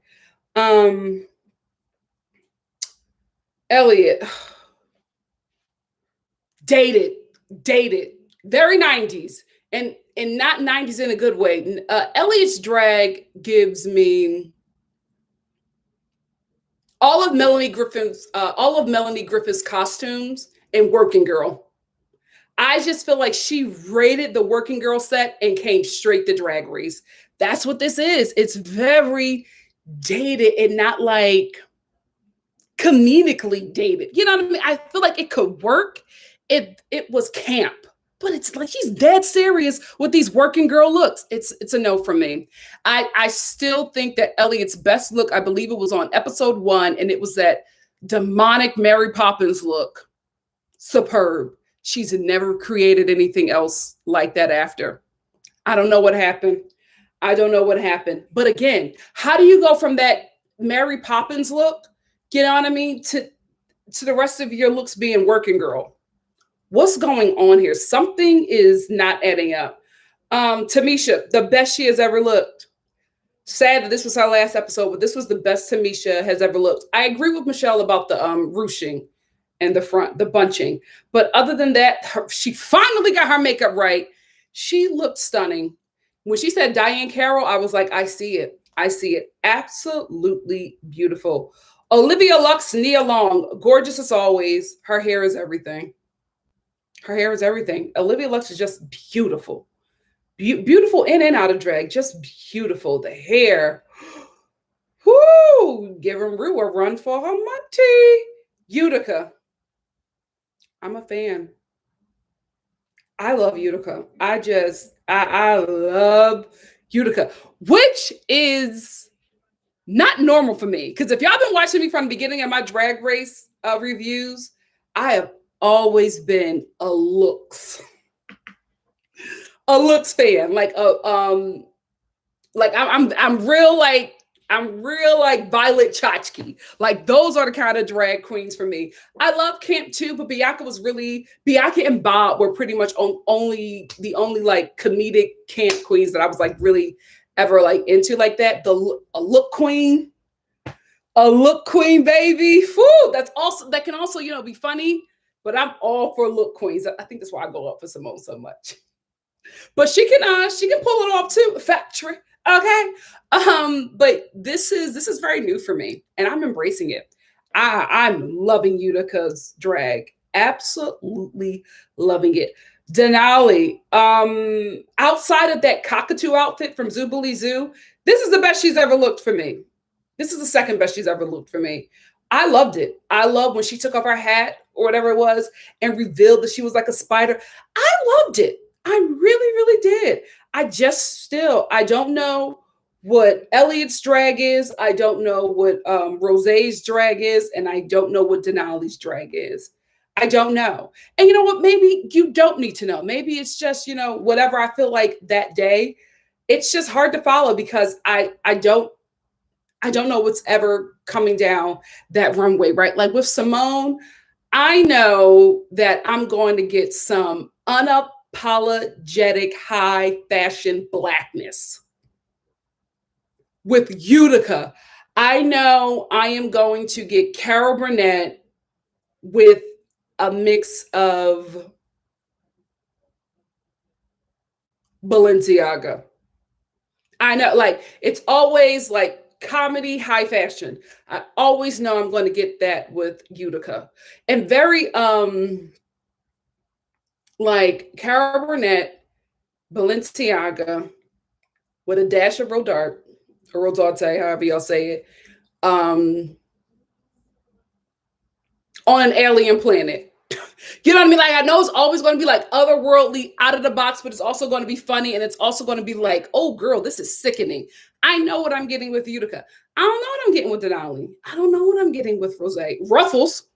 Elliot, dated, very 90s, and not 90s in a good way. Elliot's drag gives me all of Melanie Griffith's costumes and Working Girl. I just feel like she rated the Working Girl set and came straight to Drag Race. That's what this is. It's very dated and not like comedically dated. You know what I mean? I feel like it could work if it was camp, but it's like she's dead serious with these Working Girl looks. It's a no from me. I still think that Elliot's best look, I believe it was on episode 1, and it was that demonic Mary Poppins look. Superb. She's never created anything else like that after. I don't know what happened. But again, how do you go from that Mary Poppins look you know what I mean, to the rest of your looks being working girl. What's going on here? Something is not adding up. Tamisha, the best she has ever looked. Sad that this was her last episode, but this was the best Tamisha has ever looked. I agree with Michelle about the ruching and the front, the bunching. But other than that, she finally got her makeup right. She looked stunning. When she said Diane Carroll, I was like, I see it. I see it. Absolutely beautiful. Olivia Lux, Nia Long, gorgeous as always. Her hair is everything. Her hair is everything. Olivia Lux is just beautiful. Beautiful in and out of drag, just beautiful. The hair, whoo, giving Rue a run for her money. Utica, I'm a fan. I love Utica. I love Utica, which is not normal for me. Because if y'all been watching me from the beginning of my drag race reviews, I have always been a looks fan. I'm real like Violet Chachki. Like those are the kind of drag queens for me. I love camp too, but Bianca and Bob were pretty much the only like comedic camp queens that I was like really ever like into like that. A look queen, baby. Whew, that can also, you know, be funny, but I'm all for look queens. I think that's why I go up for Simone so much. But she can pull it off too. Factory. Okay. But this is very new for me and I'm embracing it. I'm loving Utica's drag. Absolutely loving it. Denali, outside of that cockatoo outfit from Zoobilee Zoo, this is the best she's ever looked for me. This is the second best she's ever looked for me. I loved it. I love when she took off her hat or whatever it was and revealed that she was like a spider. I loved it. I really, really did. I don't know what Elliot's drag is. I don't know what Rosé's drag is. And I don't know what Denali's drag is. I don't know. And you know what? Maybe you don't need to know. Maybe it's just, you know, whatever I feel like that day. It's just hard to follow because I don't know what's ever coming down that runway, right? Like with Simone, I know that I'm going to get some unapologetic high fashion blackness. With Utica, I know I am going to get Carol Burnett with a mix of Balenciaga. I know, like, it's always like comedy, high fashion. I always know I'm going to get that with Utica. And very, like Carol Burnett, Balenciaga, with a dash of Rodarte, or Rodarte, however y'all say it, on an alien planet. You know what I mean? Like, I know it's always going to be like otherworldly, out of the box, but it's also going to be funny. And it's also going to be like, oh, girl, this is sickening. I know what I'm getting with Utica. I don't know what I'm getting with Denali. I don't know what I'm getting with Rosé. Ruffles.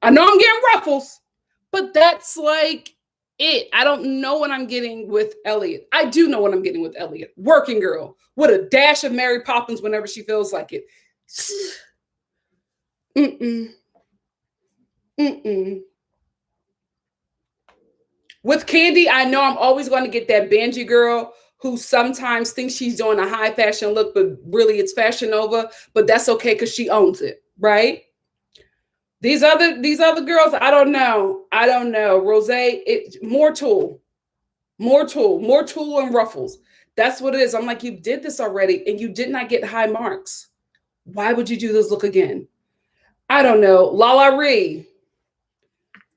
I know I'm getting ruffles, but that's like it. I don't know what I'm getting with Elliot. I do know what I'm getting with Elliot. Working girl with a dash of Mary Poppins whenever she feels like it. With Candy, I know I'm always going to get that Benji girl who sometimes thinks she's doing a high fashion look, but really it's Fashion Nova. But that's okay because she owns it, right? These other girls, I don't know. Rosé, more tulle and ruffles. That's what it is. I'm like, you did this already and you did not get high marks. Why would you do this look again? I don't know. Lala Ree.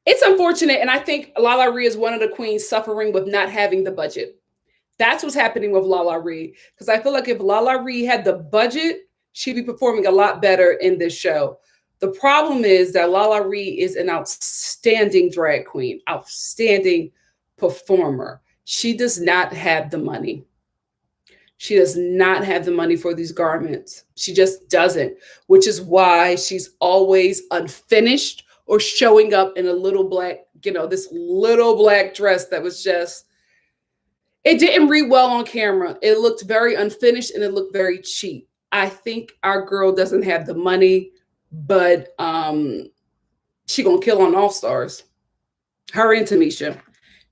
It's unfortunate. And I think Lala Ree is one of the queens suffering with not having the budget. That's what's happening with Lala Ree. Because I feel like if Lala Ree had the budget, she'd be performing a lot better in this show. The problem is that Lala Ree is an outstanding drag queen, outstanding performer. She does not have the money. She does not have the money for these garments. She just doesn't, which is why she's always unfinished or showing up in a little black, this little black dress that was just, it didn't read well on camera. It looked very unfinished and it looked very cheap. I think our girl doesn't have the money, but she gonna kill on All Stars. Her and Tamisha,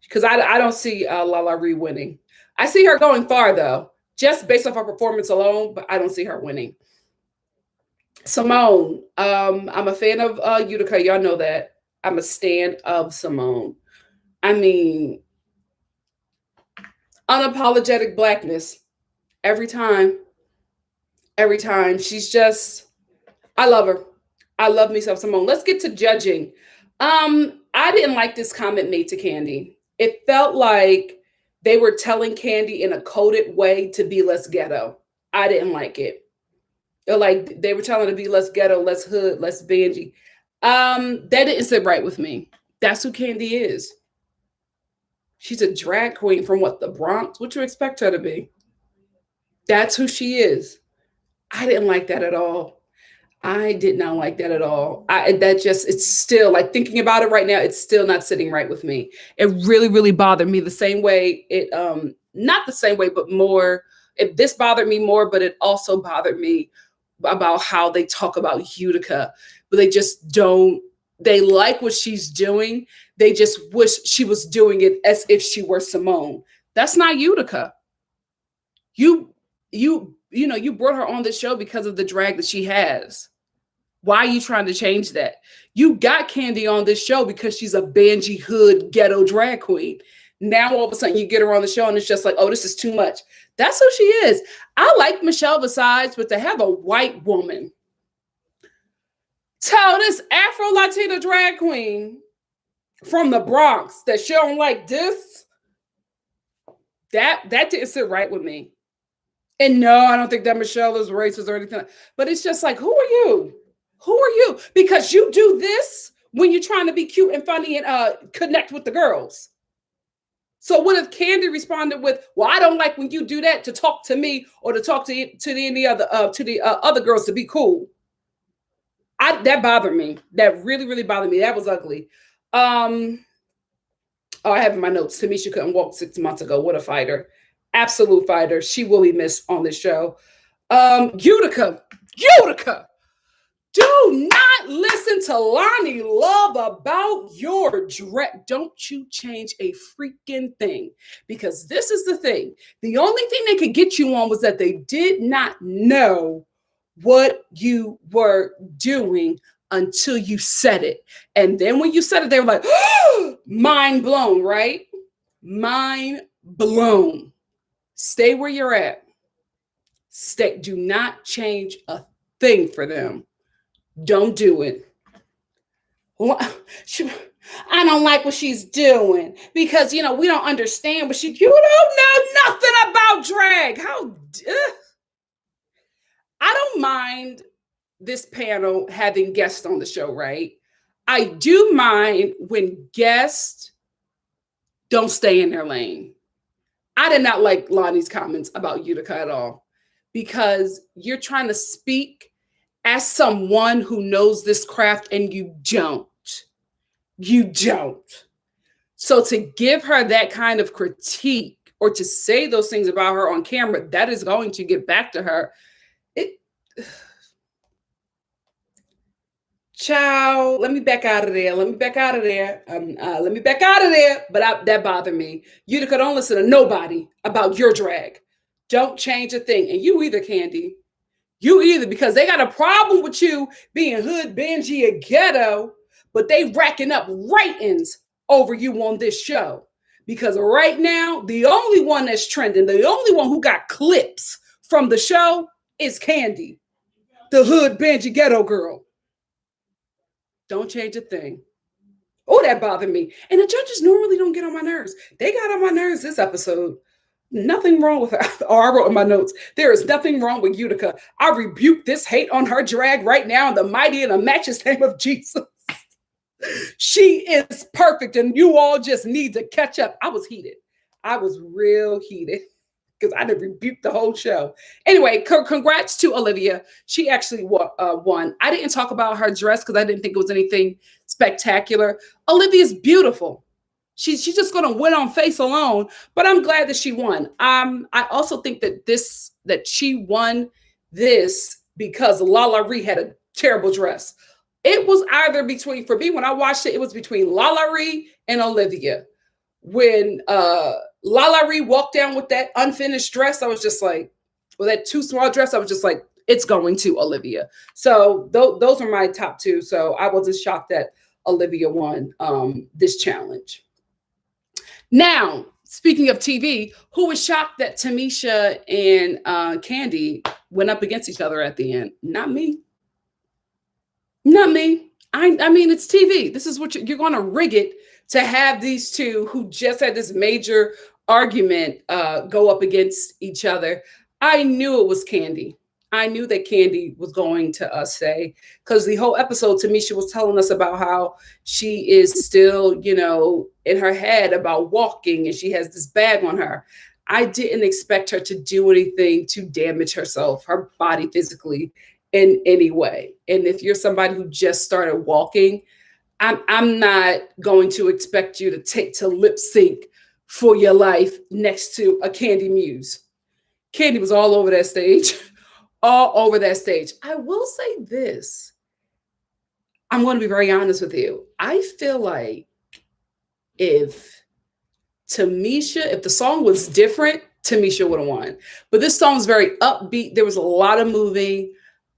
because I don't see Lala Ree winning. I see her going far though, just based off her performance alone, but I don't see her winning. Simone, I'm a fan of Utica. Y'all know that. I'm a stan of Simone. I mean, unapologetic blackness every time. Every time. She's just, I love her. I love me some Simone. Let's get to judging. I didn't like this comment made to Candy. It felt like they were telling Candy in a coded way to be less ghetto. I didn't like it. Like they were telling her to be less ghetto, less hood, less bangy. That didn't sit right with me. That's who Candy is. She's a drag queen from what, the Bronx? What you expect her to be? That's who she is. I didn't like that at all. I did not like that at all. It's still like thinking about it right now, it's still not sitting right with me. It really, really bothered me the same way not the same way, but more, this bothered me more, but it also bothered me about how they talk about Utica, but they just don't, they like what she's doing. They just wish she was doing it as if she were Simone. That's not Utica. You brought her on the show because of the drag that she has. Why are you trying to change that? You got Candy on this show because she's a bangy hood ghetto drag queen. Now all of a sudden you get her on the show and it's just like, oh, this is too much. That's who she is. I like Michelle besides, but to have a white woman tell this Afro-Latina drag queen from the Bronx that she don't like this, that didn't sit right with me. And no, I don't think that Michelle is racist or anything. But it's just like, who are you? Who are you? Because you do this when you're trying to be cute and funny and connect with the girls. So what if Candy responded with, well, I don't like when you do that to talk to me or to talk to any other other girls to be cool. That bothered me. That really, really bothered me. That was ugly. Oh, I have in my notes, Tamisha couldn't walk 6 months ago. What a fighter. Absolute fighter. She will be missed on this show. Utica. Do not listen to Lonnie Love about your dress. Don't you change a freaking thing. Because this is the thing. The only thing they could get you on was that they did not know what you were doing until you said it. And then when you said it, they were like, oh, mind blown, right? Mind blown. Stay where you're at. Do not change a thing for them. Don't do it. I don't like what she's doing because, we don't understand what you don't know nothing about drag. I don't mind this panel having guests on the show, right? I do mind when guests don't stay in their lane. I did not like Lonnie's comments about Utica at all because you're trying to speak as someone who knows this craft and you don't. You don't. So to give her that kind of critique or to say those things about her on camera, that is going to get back to her. Ciao. Let me back out of there. But that bothered me. Utica, don't listen to nobody about your drag. Don't change a thing. And you either, Candy. You either, because they got a problem with you being hood, bangy, and ghetto, but they racking up ratings over you on this show. Because right now, the only one that's trending, the only one who got clips from the show is Candy, the hood, bangy, ghetto girl. Don't change a thing. Oh, that bothered me. And the judges normally don't get on my nerves. They got on my nerves this episode. Nothing wrong with her. Oh, I wrote in my notes, there is nothing wrong with Utica. I rebuke this hate on her drag right now in the mighty and the matchless name of Jesus. She is perfect and you all just need to catch up. I was heated. I was real heated because I did rebuke the whole show. Anyway, congrats to Olivia. She actually won. I didn't talk about her dress because I didn't think it was anything spectacular. Olivia's beautiful. She's just going to win on face alone, but I'm glad that she won. I also think that she won this because Lala Ree had a terrible dress. It was either between, for me, when I watched it, it was between Lala Ree and Olivia. When Lala Ree walked down with that unfinished dress, I was just like, with that too small dress, I was just like, it's going to Olivia. So those are my top two. So I wasn't shocked that Olivia won this challenge. Now, speaking of TV, who was shocked that Tamisha and Kandi went up against each other at the end? Not me. Not me. I mean, it's TV. This is what you're going to rig it to have these two who just had this major argument go up against each other. I knew it was Kandi. I knew that Kandi was going to stay, because the whole episode, Tamisha was telling us about how she is still, you know, in her head about walking, and she has this bag on her. I didn't expect her to do anything to damage herself, her body physically in any way. And if you're somebody who just started walking, I'm not going to expect you to lip sync for your life next to a Kandi Muse. Kandi was all over that stage. All over that stage. I will say this. I'm going to be very honest with you. I feel like if the song was different, Tamisha would have won. But this song is very upbeat. There was a lot of moving.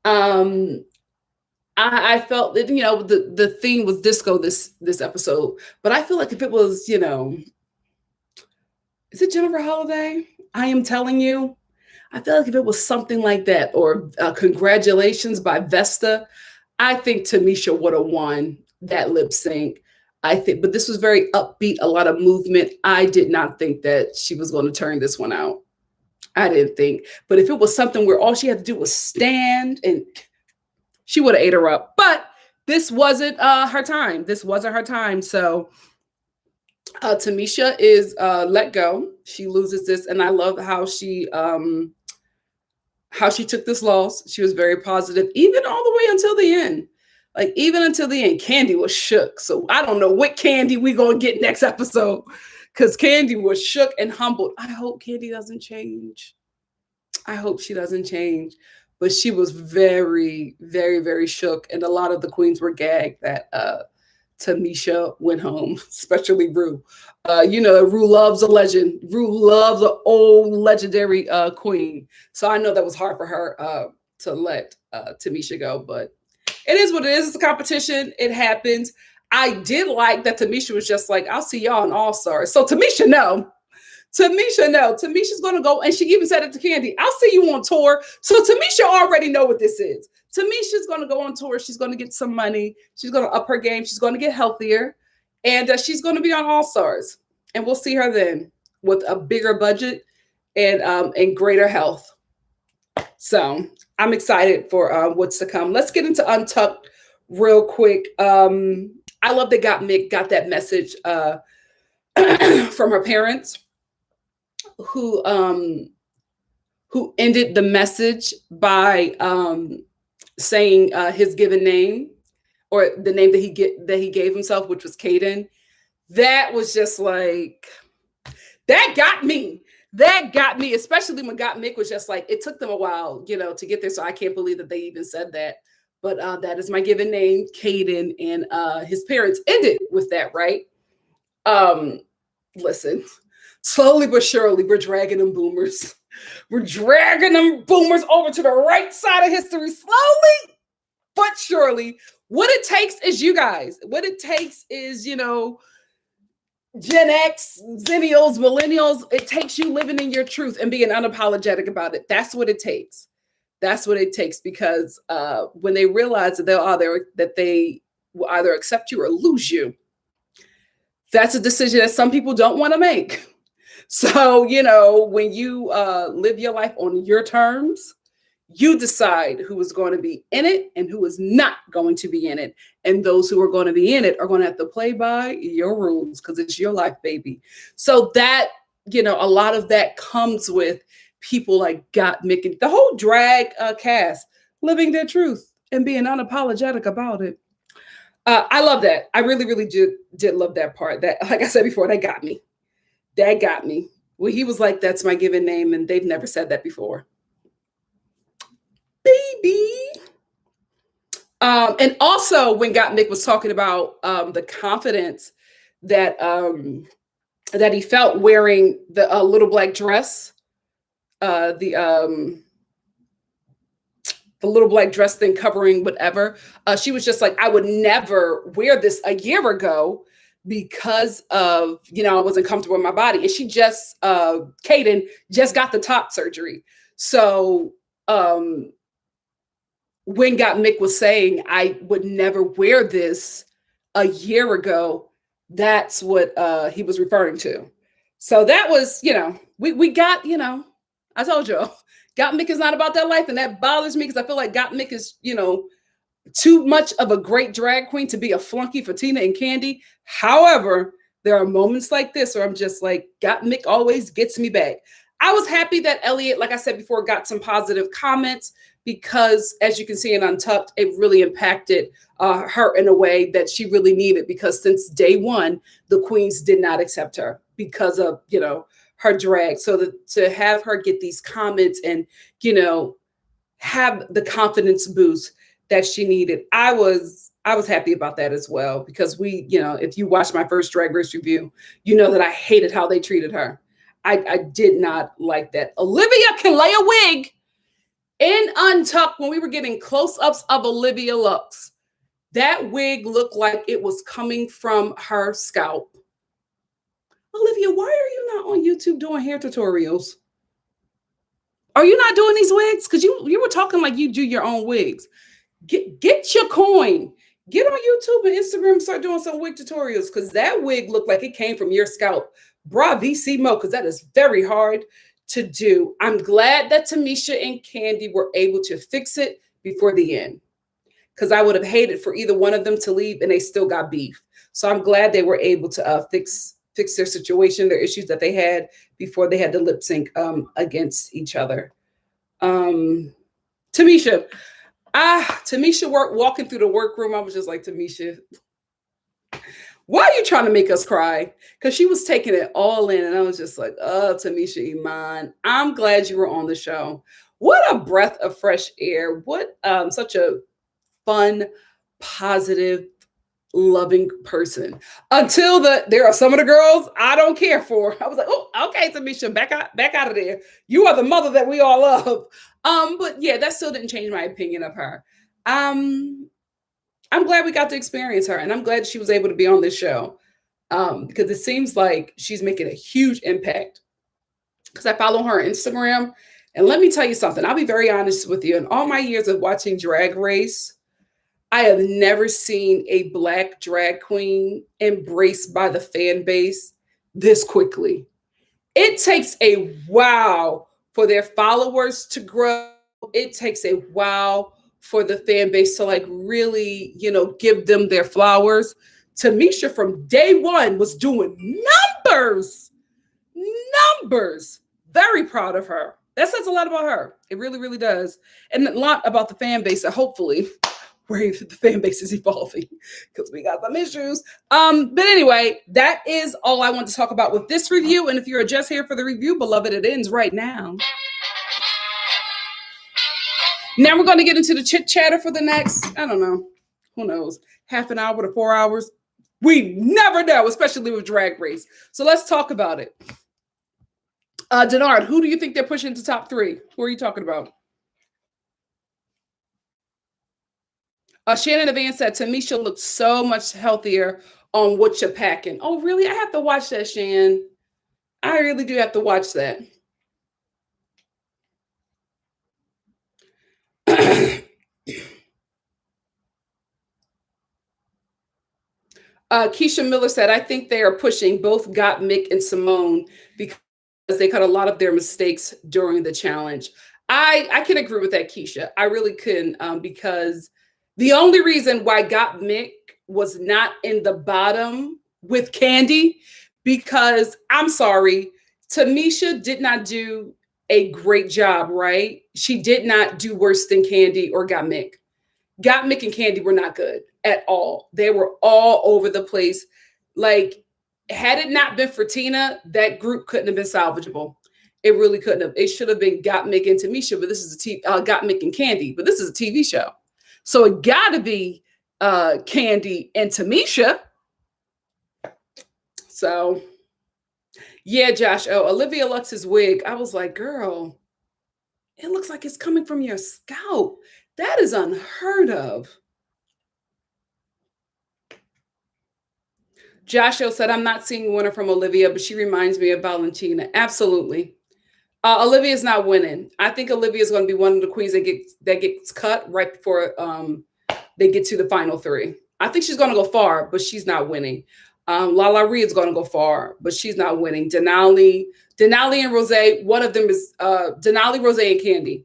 I felt that, you know, the theme was disco this episode. But I feel like if it was, you know, is it Jennifer Holiday? I Am Telling You. I feel like if it was something like that, or Congratulations by Vesta, I think Tamisha would have won that lip sync. I think, but this was very upbeat, a lot of movement. I did not think that she was going to turn this one out. I didn't think. But if it was something where all she had to do was stand, and she would have ate her up. But this wasn't her time. This wasn't her time. So Tamisha is let go. She loses this, and I love how she took this loss. She was very positive, even all the way until the end. Like, even until the end, Kandi was shook. So I don't know what Kandi we gonna get next episode, because Kandi was shook and humbled. I hope Kandi doesn't change. I hope she doesn't change. But she was very, very, very shook, and a lot of the queens were gagged that Tamisha went home, especially Ru. You know, Ru loves a legend. Ru loves an old legendary queen. So I know that was hard for her to let Tamisha go, but it is what it is. It's a competition. It happens. I did like that Tamisha was just like, I'll see y'all in All-Stars. So Tamisha, no. Tamisha's going to go, and she even said it to Kandi, I'll see you on tour. So Tamisha already know what this is. Tamisha's going to go on tour. She's going to get some money. She's going to up her game. She's going to get healthier. And she's going to be on All-Stars. And we'll see her then with a bigger budget and greater health. So I'm excited for what's to come. Let's get into Untucked real quick. I love that Mick got that message from her parents, who ended the message by saying his given name, or the name that he gave himself, which was Caden. That was just like, that got me. That got me, especially when Mick was just like, it took them a while, you know, to get there. So I can't believe that they even said that. But that is my given name, Caden, and his parents ended with that, right? Listen, slowly but surely, we're dragging them boomers. We're dragging them boomers over to the right side of history, slowly but surely. What it takes is you guys. What it takes is, you know, Gen X, Zennials, Millennials. It takes you living in your truth and being unapologetic about it. That's what it takes. That's what it takes, because when they realize that they will either accept you or lose you, that's a decision that some people don't want to make. So, you know, when you live your life on your terms, you decide who is going to be in it and who is not going to be in it. And those who are going to be in it are going to have to play by your rules, because it's your life, baby. So that, you know, a lot of that comes with people like Mick, the whole drag cast, living their truth and being unapologetic about it. I love that. I really, really did love that part. That, like I said before, that got me. That got me. Well, he was like, that's my given name, and they've never said that before. baby. And also when Got Mick was talking about the confidence that that he felt wearing the little black dress, the little black dress thing covering whatever. She was just like, I would never wear this a year ago because of, I wasn't comfortable in my body. And she just, Kaden just got the top surgery. So when Got Mick was saying, I would never wear this a year ago, that's what he was referring to. So that was, we got, I told you, Got Mick is not about that life. And that bothers me because I feel like Got Mick is, too much of a great drag queen to be a flunky for Tina and Candy. However, there are moments like this where I'm just like, Got Mick always gets me back. I was happy that Elliot, like I said before, got some positive comments because, as you can see in Untucked, it really impacted her in a way that she really needed, because since day one, the queens did not accept her because of, her drag. So to have her get these comments and, have the confidence boost that she needed, I was happy about that as well, because we, if you watch my first Drag Race review, you know that I hated how they treated her. I did not like that. Olivia can lay a wig. In Untucked, when we were getting close-ups of Olivia looks, that wig looked like it was coming from her scalp. Olivia, why are you not on YouTube doing hair tutorials? Are you not doing these wigs? Because you were talking like you do your own wigs. Get your coin. Get on YouTube and Instagram and start doing some wig tutorials, because that wig looked like it came from your scalp. Bravissimo, because that is very hard to do. I'm glad that Tamisha and Candy were able to fix it before the end, because I would have hated for either one of them to leave and they still got beef. So I'm glad they were able to fix their situation, their issues that they had before they had to lip sync against each other. Tamisha walking through the workroom. I was just like, Tamisha, why are you trying to make us cry? Because she was taking it all in. And I was just like, oh, Tamisha Iman, I'm glad you were on the show. What a breath of fresh air. What such a fun, positive, loving person. Until there are some of the girls I don't care for. I was like, oh, okay, Tamisha, back out of there. You are the mother that we all love. But yeah, that still didn't change my opinion of her. I'm glad we got to experience her, and I'm glad she was able to be on this show, because it seems like she's making a huge impact. Because I follow her on Instagram, and let me tell you something. I'll be very honest with you. In all my years of watching Drag Race, I have never seen a Black drag queen embraced by the fan base this quickly. It takes a while for their followers to grow. It takes a while for the fan base to like really, give them their flowers. Tamisha from day one was doing numbers. Very proud of her. That says a lot about her. It really, really does. And a lot about the fan base that hopefully where the fan base is evolving, because we got some issues. But anyway, that is all I want to talk about with this review. And if you're just here for the review, beloved, it ends right now. Now we're going to get into the chit chatter for the next, I don't know, who knows, half an hour to 4 hours. We never know, especially with Drag Race. So let's talk about it. Denard, who do you think they're pushing to top 3? Who are you talking about? Shannon Evans said, Tamisha looks so much healthier on What You're Packing. Oh, really? I have to watch that, Shan. I really do have to watch that. Keisha Miller said, I think they are pushing both Got Mick and Simone because they cut a lot of their mistakes during the challenge. I can agree with that, Keisha. I really can, because the only reason why Got Mick was not in the bottom with Candy, because I'm sorry, Tamisha did not do a great job, right? She did not do worse than Candy or Got Mick. Got Mick and Candy were not good at all. They were all over the place. Like, had it not been for Tina, that group couldn't have been salvageable. It really couldn't have. It should have been Gottmik and Tamisha, but this is Gottmik and Candy, but this is a TV show. So it got to be Candy and Tamisha. So, yeah, Josh. Oh, Olivia Lux's wig. I was like, girl, it looks like it's coming from your scalp. That is unheard of. Joshua said, I'm not seeing a winner from Olivia, but she reminds me of Valentina. Absolutely. Olivia is not winning. I think Olivia is going to be one of the queens that gets cut right before they get to the final three. I think she's going to go far, but she's not winning. Lala Rhea is going to go far, but she's not winning. Denali and Rose, one of them is Denali, Rose, and Candy.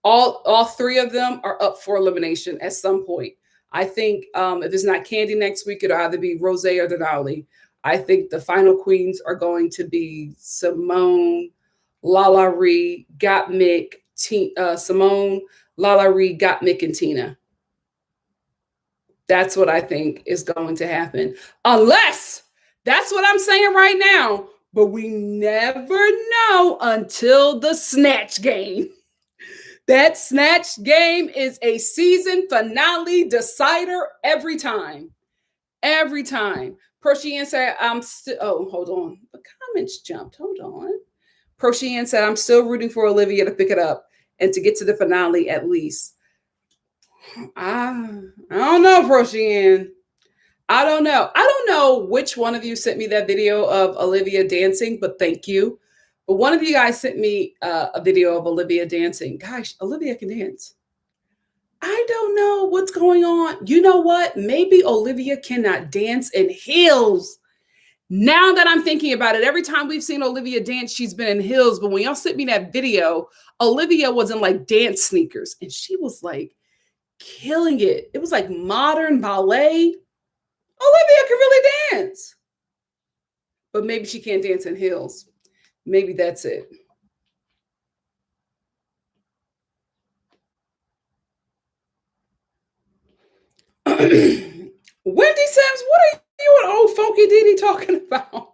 All three of them are up for elimination at some point. I think if it's not Candy next week, it'll either be Rose or Denali. I think the final queens are going to be Simone, Lala Rhea, Gottmik, Simone, Lala Rhea, Gottmik, and Tina. That's what I think is going to happen. Unless, that's what I'm saying right now, but we never know until the Snatch Game. That Snatch Game is a season finale decider every time. Every time. Persian said, I'm still, oh, hold on. The comments jumped. Hold on. Persian said, I'm still rooting for Olivia to pick it up and to get to the finale at least. I don't know, Persian. I don't know. I don't know which one of you sent me that video of Olivia dancing, but thank you. But one of you guys sent me a video of Olivia dancing. Gosh, Olivia can dance. I don't know what's going on. You know what? Maybe Olivia cannot dance in heels. Now that I'm thinking about it, every time we've seen Olivia dance, she's been in heels. But when y'all sent me that video, Olivia was in like dance sneakers. And she was like killing it. It was like modern ballet. Olivia can really dance. But maybe she can't dance in heels. Maybe that's it. Wendy Sims, what are you and old Funky Diddy talking about?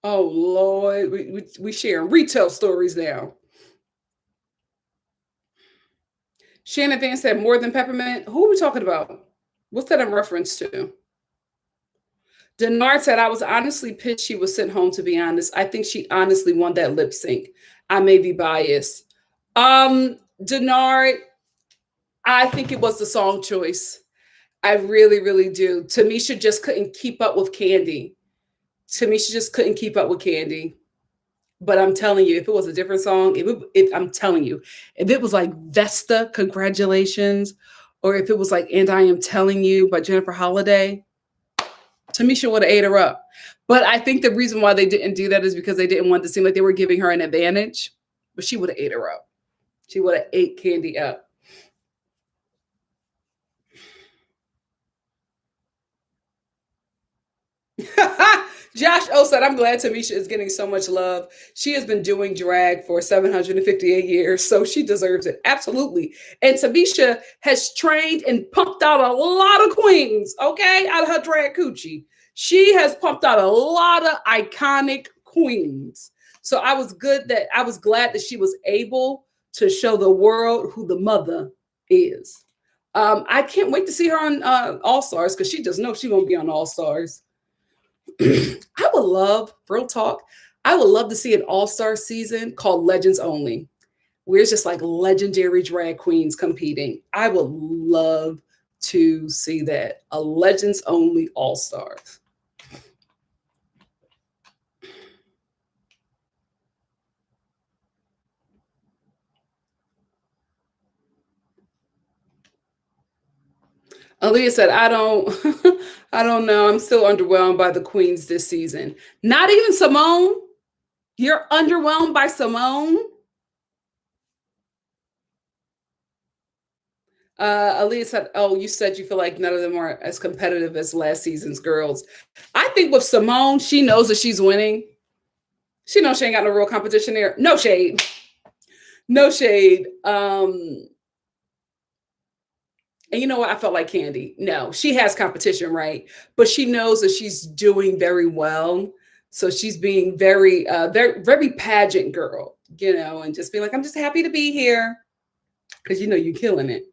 Oh, Lord. We sharing retail stories now. Shannon Van said more than peppermint. Who are we talking about? What's that in reference to? Denard said, I was honestly pissed she was sent home, to be honest. I think she honestly won that lip sync. I may be biased. Denard, I think it was the song choice. I really, really do. Tamisha just couldn't keep up with Candy. Tamisha just couldn't keep up with Candy. But I'm telling you, if it was a different song, I'm telling you, if it was like Vesta, Congratulations, or if it was like And I Am Telling You by Jennifer Holliday, Tamisha would have ate her up. But I think the reason why they didn't do that is because they didn't want to seem like they were giving her an advantage. But she would have ate her up. She would have ate Candy up. Josh O said, I'm glad Tamisha is getting so much love. She has been doing drag for 758 years, so she deserves it. Absolutely. And Tamisha has trained and pumped out a lot of queens, okay, out of her drag coochie. She has pumped out a lot of iconic queens. So I was glad that she was able to show the world who the mother is. I can't wait to see her on All Stars because she just knows she won't be on All Stars. I would love, real talk, I would love to see an all-star season called Legends Only, where it's just like legendary drag queens competing. I would love to see that. A Legends Only All-Stars. Aaliyah said, I don't know. I'm still underwhelmed by the queens this season. Not even Simone. You're underwhelmed by Simone? Aaliyah said, oh, you said you feel like none of them are as competitive as last season's girls. I think with Simone, she knows that she's winning. She knows she ain't got no real competition there. No shade. No shade. And you know what? I felt like Candy. No, she has competition, right? But she knows that she's doing very well. So she's being very, very pageant girl, and just being like, I'm just happy to be here. Because you're killing it.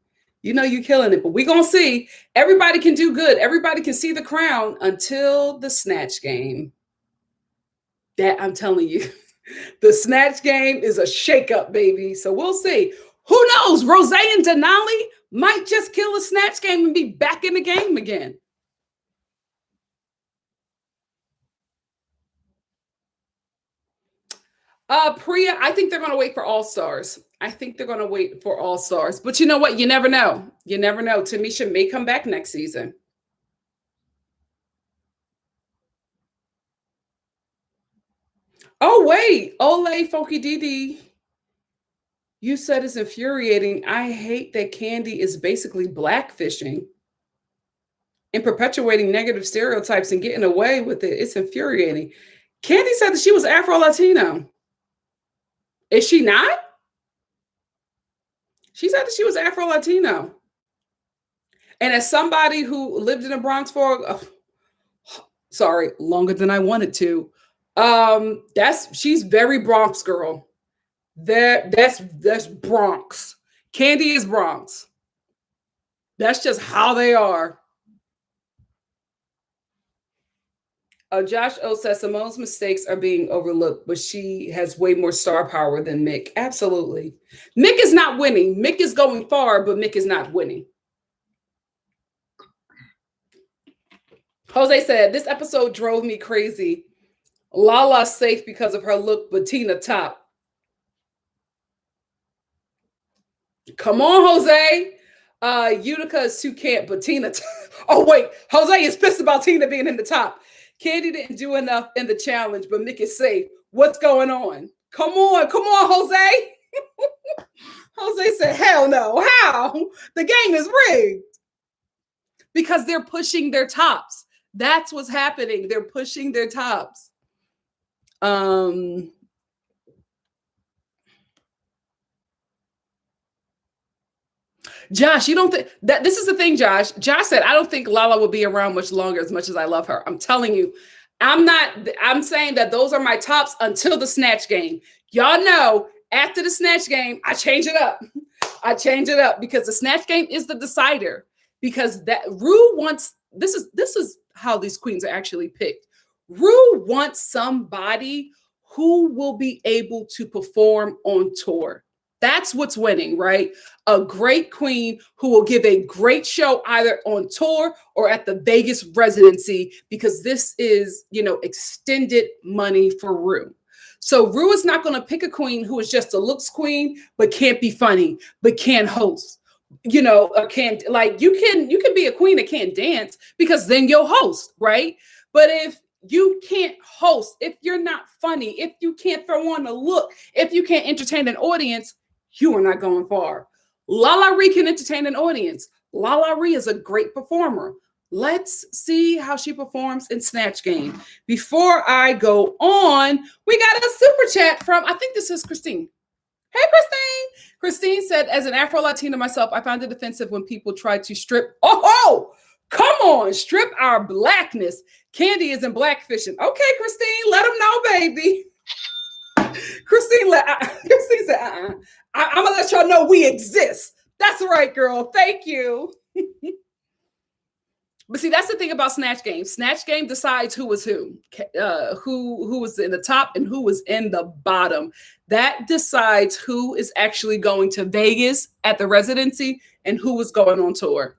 You're killing it. But we're going to see. Everybody can do good. Everybody can see the crown until the Snatch Game. That I'm telling you, the Snatch Game is a shakeup, baby. So we'll see. Who knows? Rose and Denali might just kill the Snatch Game and be back in the game again. Priya, I think they're going to wait for All Stars. But you know what? You never know. Tamisha may come back next season. Oh, wait. Ole Funky Didi. You said it's infuriating. I hate that Kandi is basically blackfishing and perpetuating negative stereotypes and getting away with it. It's infuriating. Kandi said that she was Afro-Latino. Is she not? She said that she was Afro-Latino. And as somebody who lived in the Bronx for, longer than I wanted to, she's very Bronx girl. That's Bronx. Kandi is Bronx. That's just how they are. Josh O says Simone's mistakes are being overlooked, but she has way more star power than Mick. Absolutely. Mick is not winning. Mick is going far, but Mick is not winning. Jose said, this episode drove me crazy. Lala's safe because of her look, but Tina top. Come on, Jose. Utica is too camp, but Tina. Oh, wait. Jose is pissed about Tina being in the top. Kandi didn't do enough in the challenge, but Mick is safe. What's going on? Come on, Jose. Jose said, hell no. How? The game is rigged. Because they're pushing their tops. That's what's happening. They're pushing their tops. Josh, you don't think that this is the thing, Josh. Josh said, I don't think Lala will be around much longer as much as I love her. I'm telling you, I'm saying that those are my tops until the Snatch Game. Y'all know after the Snatch Game, I change it up. Because the Snatch Game is the decider. Because that Ru wants, this is how these queens are actually picked. Ru wants somebody who will be able to perform on tour. That's what's winning, right? A great queen who will give a great show either on tour or at the Vegas residency, because this is, extended money for Ru. So Ru is not going to pick a queen who is just a looks queen, but can't be funny, but can't host. You can be a queen that can't dance, because then you'll host, right? But if you can't host, if you're not funny, if you can't throw on a look, if you can't entertain an audience, you are not going far. Lala Ree can entertain an audience. Lala Ree is a great performer. Let's see how she performs in Snatch Game. Before I go on, we got a super chat from, I think this is Christine. Hey, Christine. Christine said, as an Afro-Latina myself, I find it offensive when people try to strip. Oh, come on, strip our blackness. Kandi isn't blackfishing. Okay, Christine, let them know, baby. Christine said, I'm going to let y'all know we exist. That's right, girl. Thank you. But see, that's the thing about Snatch Game. Snatch Game decides who was who was in the top and who was in the bottom. That decides who is actually going to Vegas at the residency and who is going on tour.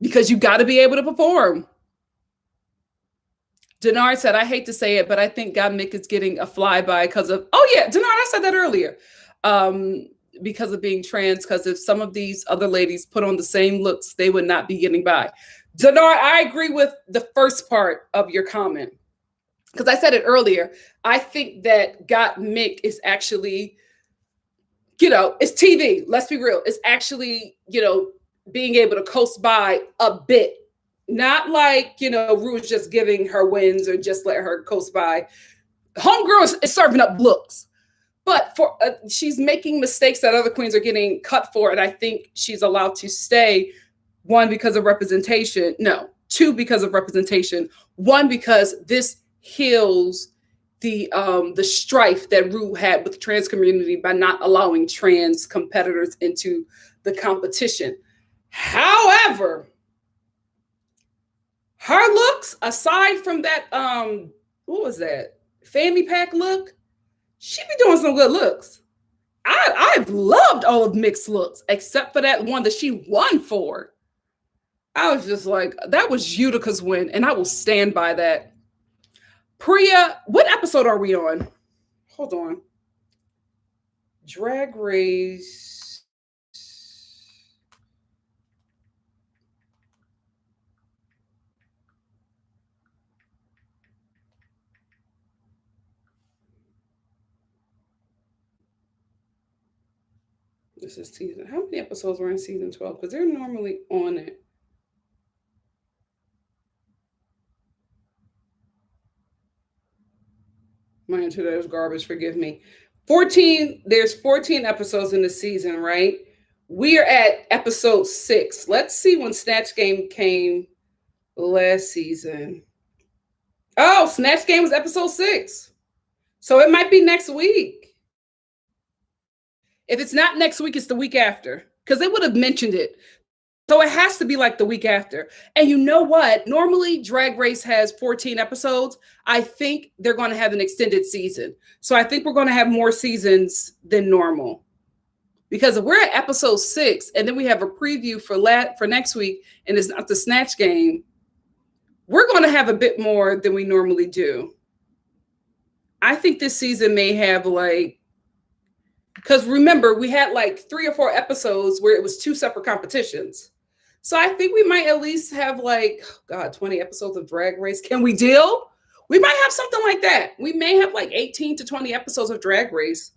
Because you got to be able to perform. Denard said, I hate to say it, but I think God Mick is getting a flyby because of, oh yeah, Denard, I said that earlier. Because of being trans, because if some of these other ladies put on the same looks, they would not be getting by. Denard, I agree with the first part of your comment. Because I said it earlier, I think that Got Mick is actually, it's TV. Let's be real. It's actually, being able to coast by a bit. Not like, Ru is just giving her wins or just let her coast by. Homegirl is serving up looks. But for she's making mistakes that other queens are getting cut for. And I think she's allowed to stay, one, because of representation. No, 2, because of representation. 1, because this heals the strife that Ru had with the trans community by not allowing trans competitors into the competition. However, her looks, aside from that, what was that? Fanny pack look, she be doing some good looks. I've loved all of Mick's looks, except for that one that she won for. I was just like, that was Utica's win, and I will stand by that. Priya, what episode are we on? Hold on. Drag Race. This is season. How many episodes were in season 12? Because they're normally on it. My internet is garbage, forgive me. 14, there's 14 episodes in the season, right? We are at episode 6. Let's see when Snatch Game came last season. Oh, Snatch Game was episode 6. So it might be next week. If it's not next week, it's the week after. Because they would have mentioned it. So it has to be like the week after. And you know what? Normally, Drag Race has 14 episodes. I think they're going to have an extended season. So I think we're going to have more seasons than normal. Because if we're at episode 6, and then we have a preview for next week, and it's not the Snatch Game, we're going to have a bit more than we normally do. I think this season may have because remember, we had 3 or 4 episodes where it was 2 separate competitions. So I think we might at least have 20 episodes of Drag Race. Can we deal? We might have something like that. We may have 18 to 20 episodes of Drag Race,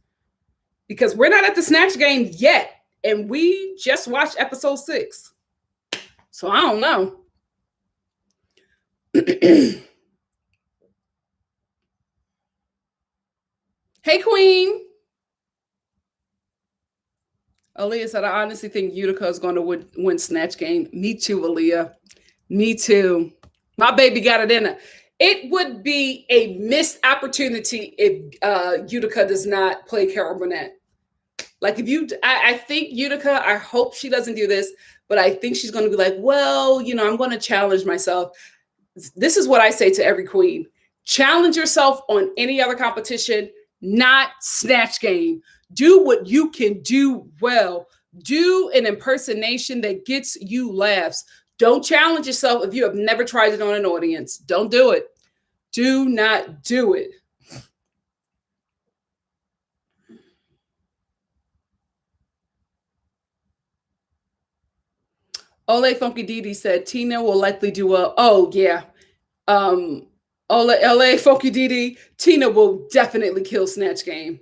because we're not at the Snatch Game yet. And we just watched episode 6. So I don't know. Hey, Queen. Aaliyah said, I honestly think Utica is going to win Snatch Game. Me too, Aaliyah. Me too. My baby got it in her. It would be a missed opportunity if Utica does not play Carol Burnett. I think Utica, I hope she doesn't do this, but I think she's going to be like, well, I'm going to challenge myself. This is what I say to every queen. Challenge yourself on any other competition, not Snatch Game. Do what you can do well. Do an impersonation that gets you laughs. Don't challenge yourself if you have never tried it on an audience. Don't do it. Do not do it. Ole Funky Didi said Tina will likely do well. Oh, yeah. Ole Funky Didi, Tina will definitely kill Snatch Game.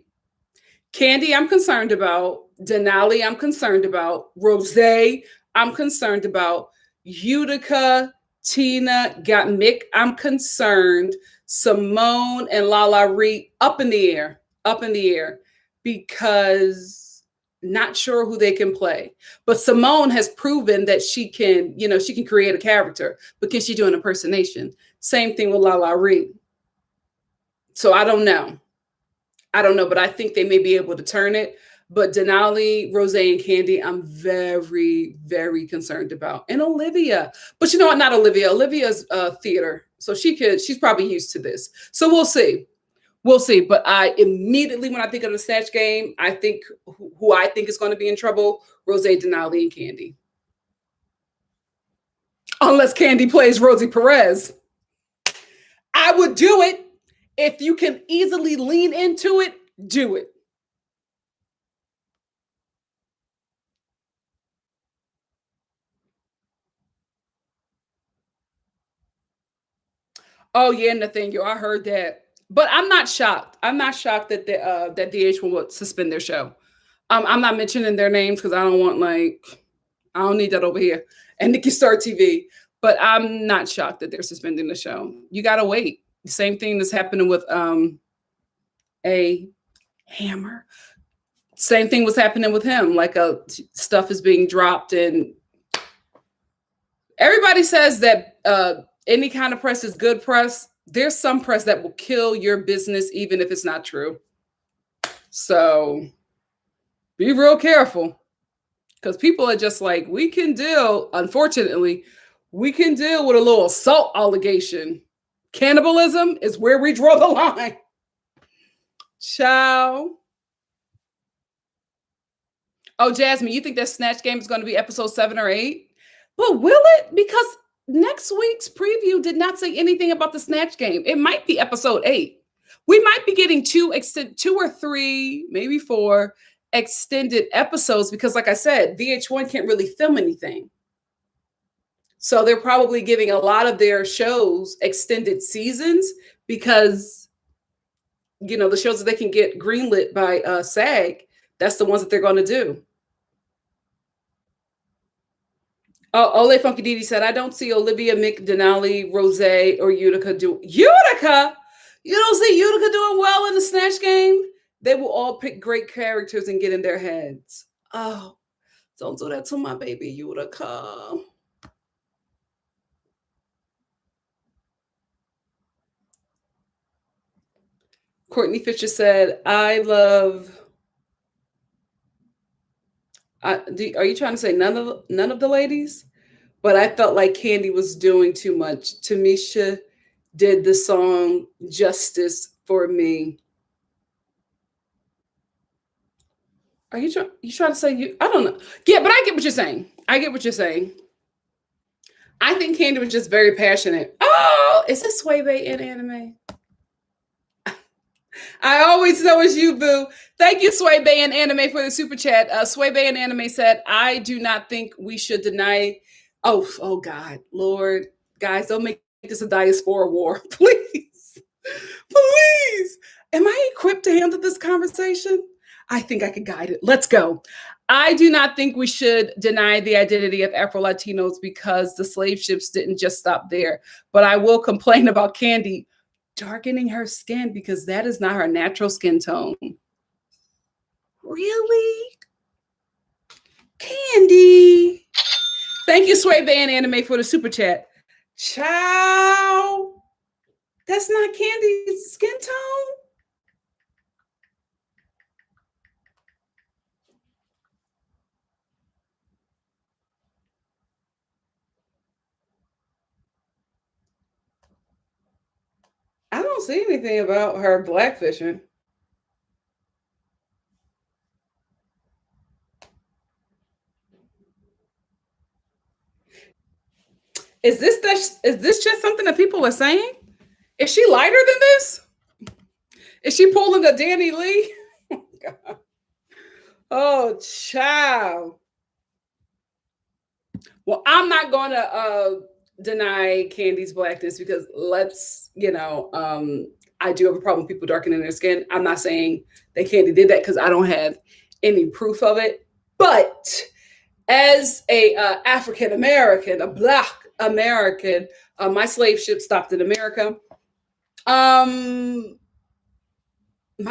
Candy, I'm concerned about. Denali, I'm concerned about. Rosé, I'm concerned about. Utica, Tina, got Mick, I'm concerned. Simone and Lala Ree, up in the air, because not sure who they can play. But Simone has proven that she can create a character, but can she do an impersonation? Same thing with Lala Ree. So I don't know, but I think they may be able to turn it. But Denali, Rosé, and Candy, I'm very, very concerned about. And Olivia. But you know what? Not Olivia. Olivia's theater. So she's probably used to this. So we'll see. But I immediately, when I think of the Snatch Game, I think who I think is going to be in trouble, Rosé, Denali, and Candy. Unless Candy plays Rosie Perez. I would do it. If you can easily lean into it, do it. Oh yeah, Nathaniel, I heard that, but I'm not shocked. I'm not shocked that that DH will suspend their show. I'm not mentioning their names because I don't want I don't need that over here. And NikkiStar TV, but I'm not shocked that they're suspending the show. You gotta wait. The same thing that's happening with a Hammer. Same thing was happening with him. Stuff is being dropped, and everybody says that any kind of press is good press. There's some press that will kill your business, even if it's not true. So be real careful, because people are just like, we can deal, unfortunately, we can deal with a little assault allegation. Cannibalism is where we draw the line. Ciao. Oh, Jasmine, you think that Snatch Game is going to be episode 7 or 8? But will it? Because next week's preview did not say anything about the Snatch Game. It might be episode 8. We might be getting 2 or 3, maybe 4 extended episodes because, like I said, VH1 can't really film anything. So they're probably giving a lot of their shows extended seasons because, you know, the shows that they can get greenlit by SAG, that's the ones that they're going to do. Oh, Ole Funky Didi said, I don't see Olivia, Mick, Denali, Rose, or Utica do. Utica? You don't see Utica doing well in the Snatch Game? They will all pick great characters and get in their heads. Oh, don't do that to my baby Utica. Courtney Fisher said, I love... are you trying to say none of the ladies? But I felt like Candy was doing too much. Tamisha did the song justice for me. Are you trying to say you? I don't know. Yeah, but I get what you're saying. I think Candy was just very passionate. Oh, is this Sway Bay in anime? I always know it's you, boo. Thank you, Sway Bay and Anime, for the super chat. Sway Bay and Anime said, I do not think we should deny. Oh God, Lord. Guys, don't make this a diaspora war. Please. Please. Am I equipped to handle this conversation? I think I could guide it. Let's go. I do not think we should deny the identity of Afro-Latinos because the slave ships didn't just stop there. But I will complain about Candy darkening her skin because that is not her natural skin tone. Really? Candy. Thank you, Sway Band Anime, for the super chat. Ciao. That's not Candy's skin tone? I don't see anything about her blackfishing. Is this just something that people are saying? Is she lighter than this? Is she pulling a Danny Lee? Oh, God. Oh, child. Well, I'm not going to deny Candy's blackness because I do have a problem with people darkening their skin. I'm not saying that Candy did that because I don't have any proof of it. But as a African American, a Black American, my slave ship stopped in America. My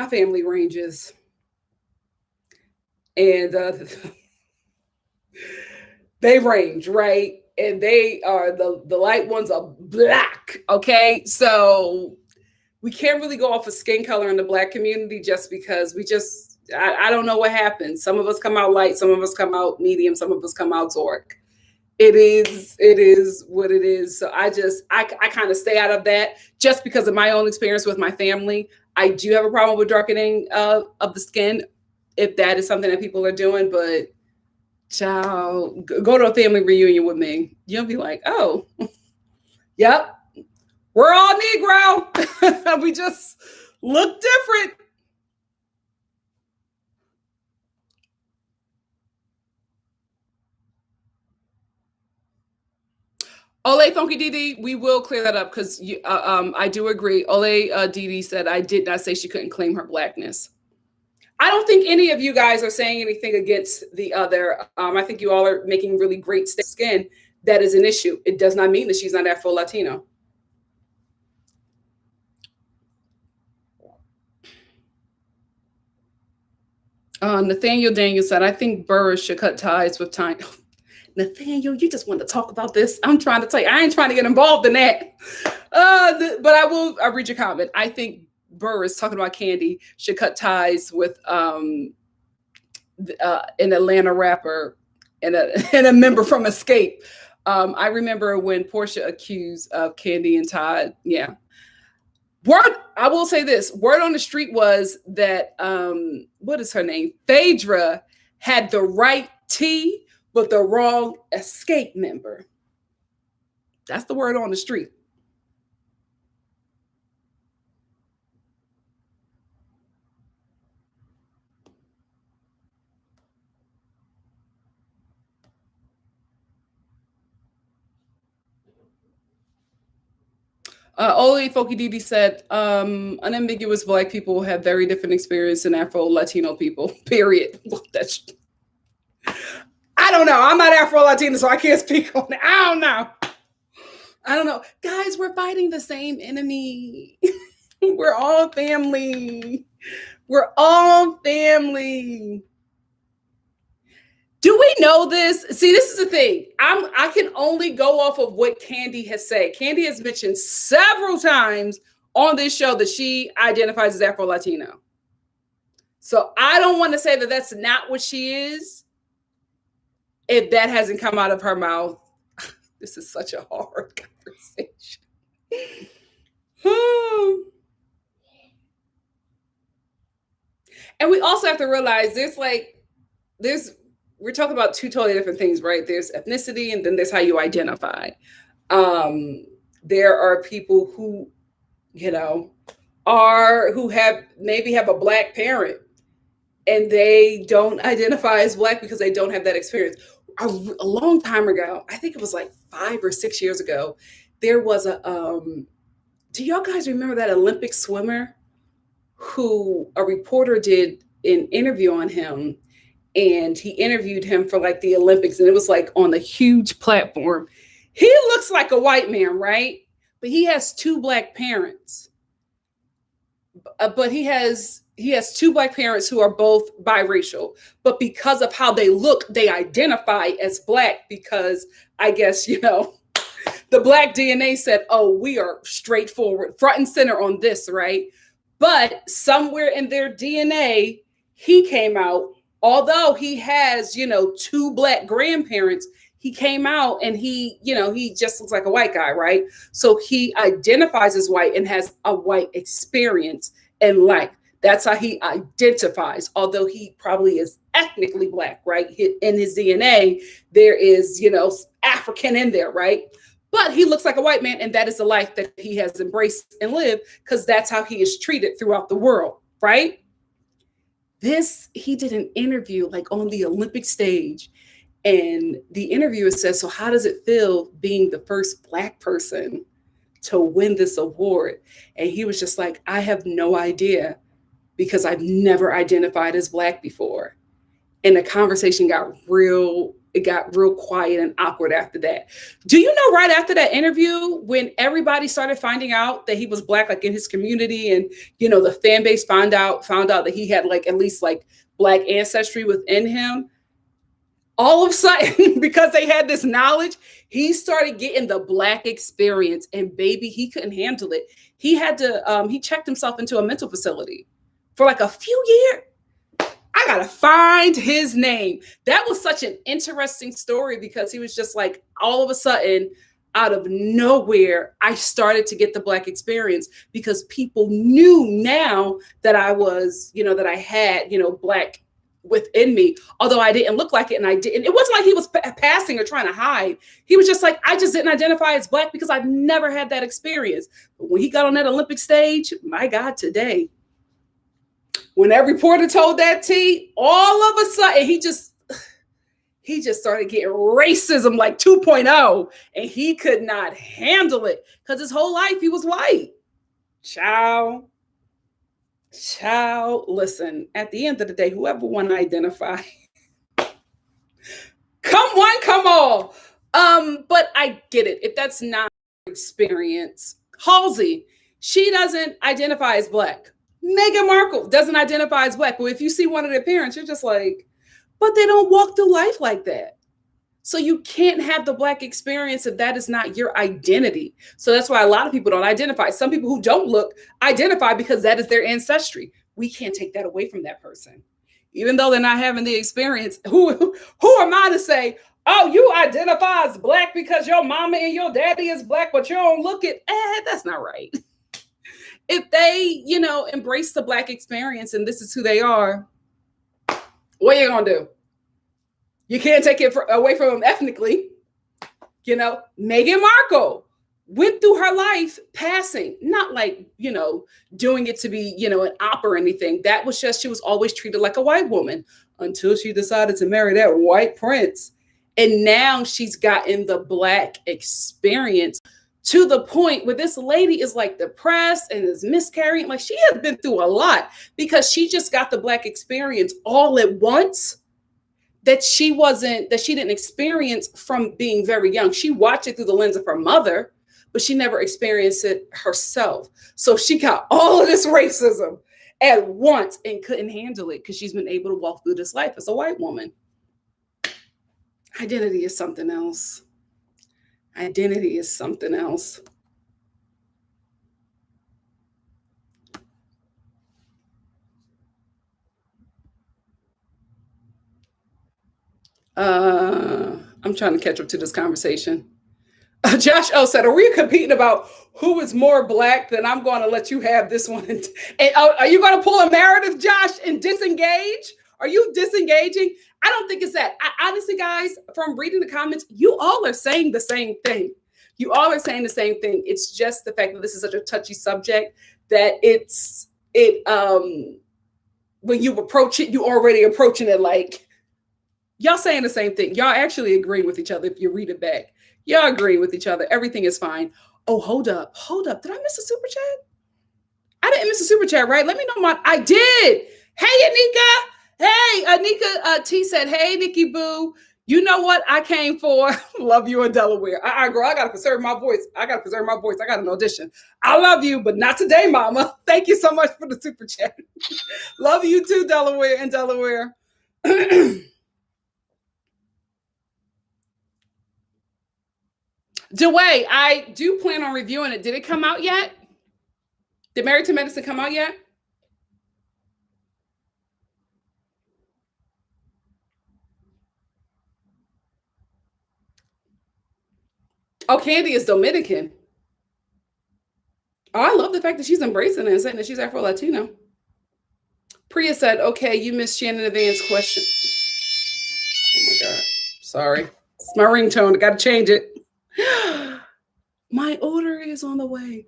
family ranges, and they range, right? And they are the light ones are black. Okay, so we can't really go off of skin color in the Black community just because I don't know what happens. Some of us come out light, some of us come out medium, some of us come out dark. It is what it is. So I kind of stay out of that just because of my own experience with my family. I do have a problem with darkening of the skin if that is something that people are doing, but child, go to a family reunion with me. You'll be like, oh, yep, we're all Negro. We just look different. Ole Funky Didi, we will clear that up because I do agree. Ole Didi said I did not say she couldn't claim her blackness. I don't think any of you guys are saying anything against the other. I think you all are making really great skin. That is an issue. It does not mean that she's not Afro-Latino. Nathaniel Daniel said, I think Burris should cut ties with Tiny. Nathaniel, you just want to talk about this. I'm trying to tell you, I ain't trying to get involved in that. But I'll read your comment. I think Burris, talking about Candy, should cut ties with an Atlanta rapper and a member from Escape. I remember when Portia accused of Candy and Todd. Yeah. I will say this. Word on the street was that, what is her name? Phaedra had the right T, but the wrong Escape member. That's the word on the street. Oli Folky Didi said, unambiguous Black people have very different experience than Afro-Latino people, period. That's, I don't know. I'm not Afro-Latino, so I can't speak on it. I don't know. Guys, we're fighting the same enemy. We're all family. We're all family. Do we know this? See, this is the thing. I can only go off of what Candy has said. Candy has mentioned several times on this show that she identifies as Afro-Latino. So I don't want to say that that's not what she is if that hasn't come out of her mouth. This is such a hard conversation. And we also have to realize we're talking about two totally different things, right? There's ethnicity and then there's how you identify. There are people who, maybe have a Black parent and they don't identify as Black because they don't have that experience. A long time ago, I think it was like 5 or 6 years ago, there was do y'all guys remember that Olympic swimmer who a reporter did an interview on him? And he interviewed him for like the Olympics, and it was like on a huge platform. He looks like a white man, right? But he has 2 Black parents. But he has 2 Black parents who are both biracial. But because of how they look, they identify as Black because I guess, the Black DNA said, oh, we are straightforward, front and center on this, right? But somewhere in their DNA, he came out. Although he has, 2 Black grandparents, he came out and he just looks like a white guy, right? So he identifies as white and has a white experience in life. That's how he identifies, although he probably is ethnically Black, right? In his DNA, there is, African in there, right? But he looks like a white man, and that is the life that he has embraced and lived because that's how he is treated throughout the world, right? He did an interview like on the Olympic stage, and the interviewer says, so how does it feel being the first Black person to win this award? And he was just like, I have no idea because I've never identified as Black before. And the conversation got real quiet and awkward after that. Do you know right after that interview, when everybody started finding out that he was Black, like in his community, and the fan base found out that he had like at least like Black ancestry within him, all of a sudden, because they had this knowledge, he started getting the Black experience, and baby, he couldn't handle it. He had to he checked himself into a mental facility for like a few years. I gotta find his name. That was such an interesting story because he was just like, all of a sudden, out of nowhere, I started to get the Black experience because people knew now that I was, that I had, Black within me, although I didn't look like it. And I didn't, it wasn't like he was passing or trying to hide. He was just like, I just didn't identify as Black because I've never had that experience. But when he got on that Olympic stage, my God, today, when that reporter told that T, all of a sudden he just started getting racism like 2.0, and he could not handle it because his whole life he was white. Child, listen, at the end of the day, whoever want to identify, come one, come all. But I get it. If that's not experience, Halsey, she doesn't identify as Black. Meghan Markle doesn't identify as Black. But if you see one of their parents, you're just like, but they don't walk through life like that. So you can't have the Black experience if that is not your identity. So that's why a lot of people don't identify. Some people who don't look identify because that is their ancestry. We can't take that away from that person. Even though they're not having the experience, who am I to say, oh, you identify as Black because your mama and your daddy is Black, but you don't look it? That's not right. If they, embrace the Black experience and this is who they are, what are you going to do? You can't take it away from them ethnically. Meghan Markle went through her life passing, not like, doing it to be, an op or anything. That was just, she was always treated like a white woman until she decided to marry that white prince. And now she's gotten the Black experience to the point where this lady is like depressed and is miscarrying. Like, she has been through a lot because she just got the Black experience all at once that she didn't experience from being very young. She watched it through the lens of her mother, but she never experienced it herself. So she got all of this racism at once and couldn't handle it because she's been able to walk through this life as a white woman. Identity is something else. Identity is something else. I'm trying to catch up to this conversation. Josh O said, are we competing about who is more Black? Then I'm going to let you have this one. And are you going to pull a Meredith, Josh, and disengage? Are you disengaging? I don't think it's that. Honestly, guys, from reading the comments, you all are saying the same thing. You all are saying the same thing. It's just the fact that this is such a touchy subject that when you approach it, you already approaching it like, y'all saying the same thing. Y'all actually agreeing with each other if you read it back. Y'all agree with each other. Everything is fine. Oh, hold up. Did I miss a super chat? I didn't miss a super chat, right? Let me know I did. Hey, Anika. Hey, Anika T said, hey, Nikki Boo. You know what I came for? Love you in Delaware. Girl, I got to preserve my voice. I got an audition. I love you, but not today, mama. Thank you so much for the super chat. Love you too, Delaware. DeWay, I do plan on reviewing it. Did it come out yet? Did Married to Medicine come out yet? Oh, Candy is Dominican. Oh, I love the fact that she's embracing it and saying that she's Afro-Latino. Priya said, okay, you missed Shannon Advance question. Oh my God. Sorry. It's my ringtone. I got to change it. My order is on the way.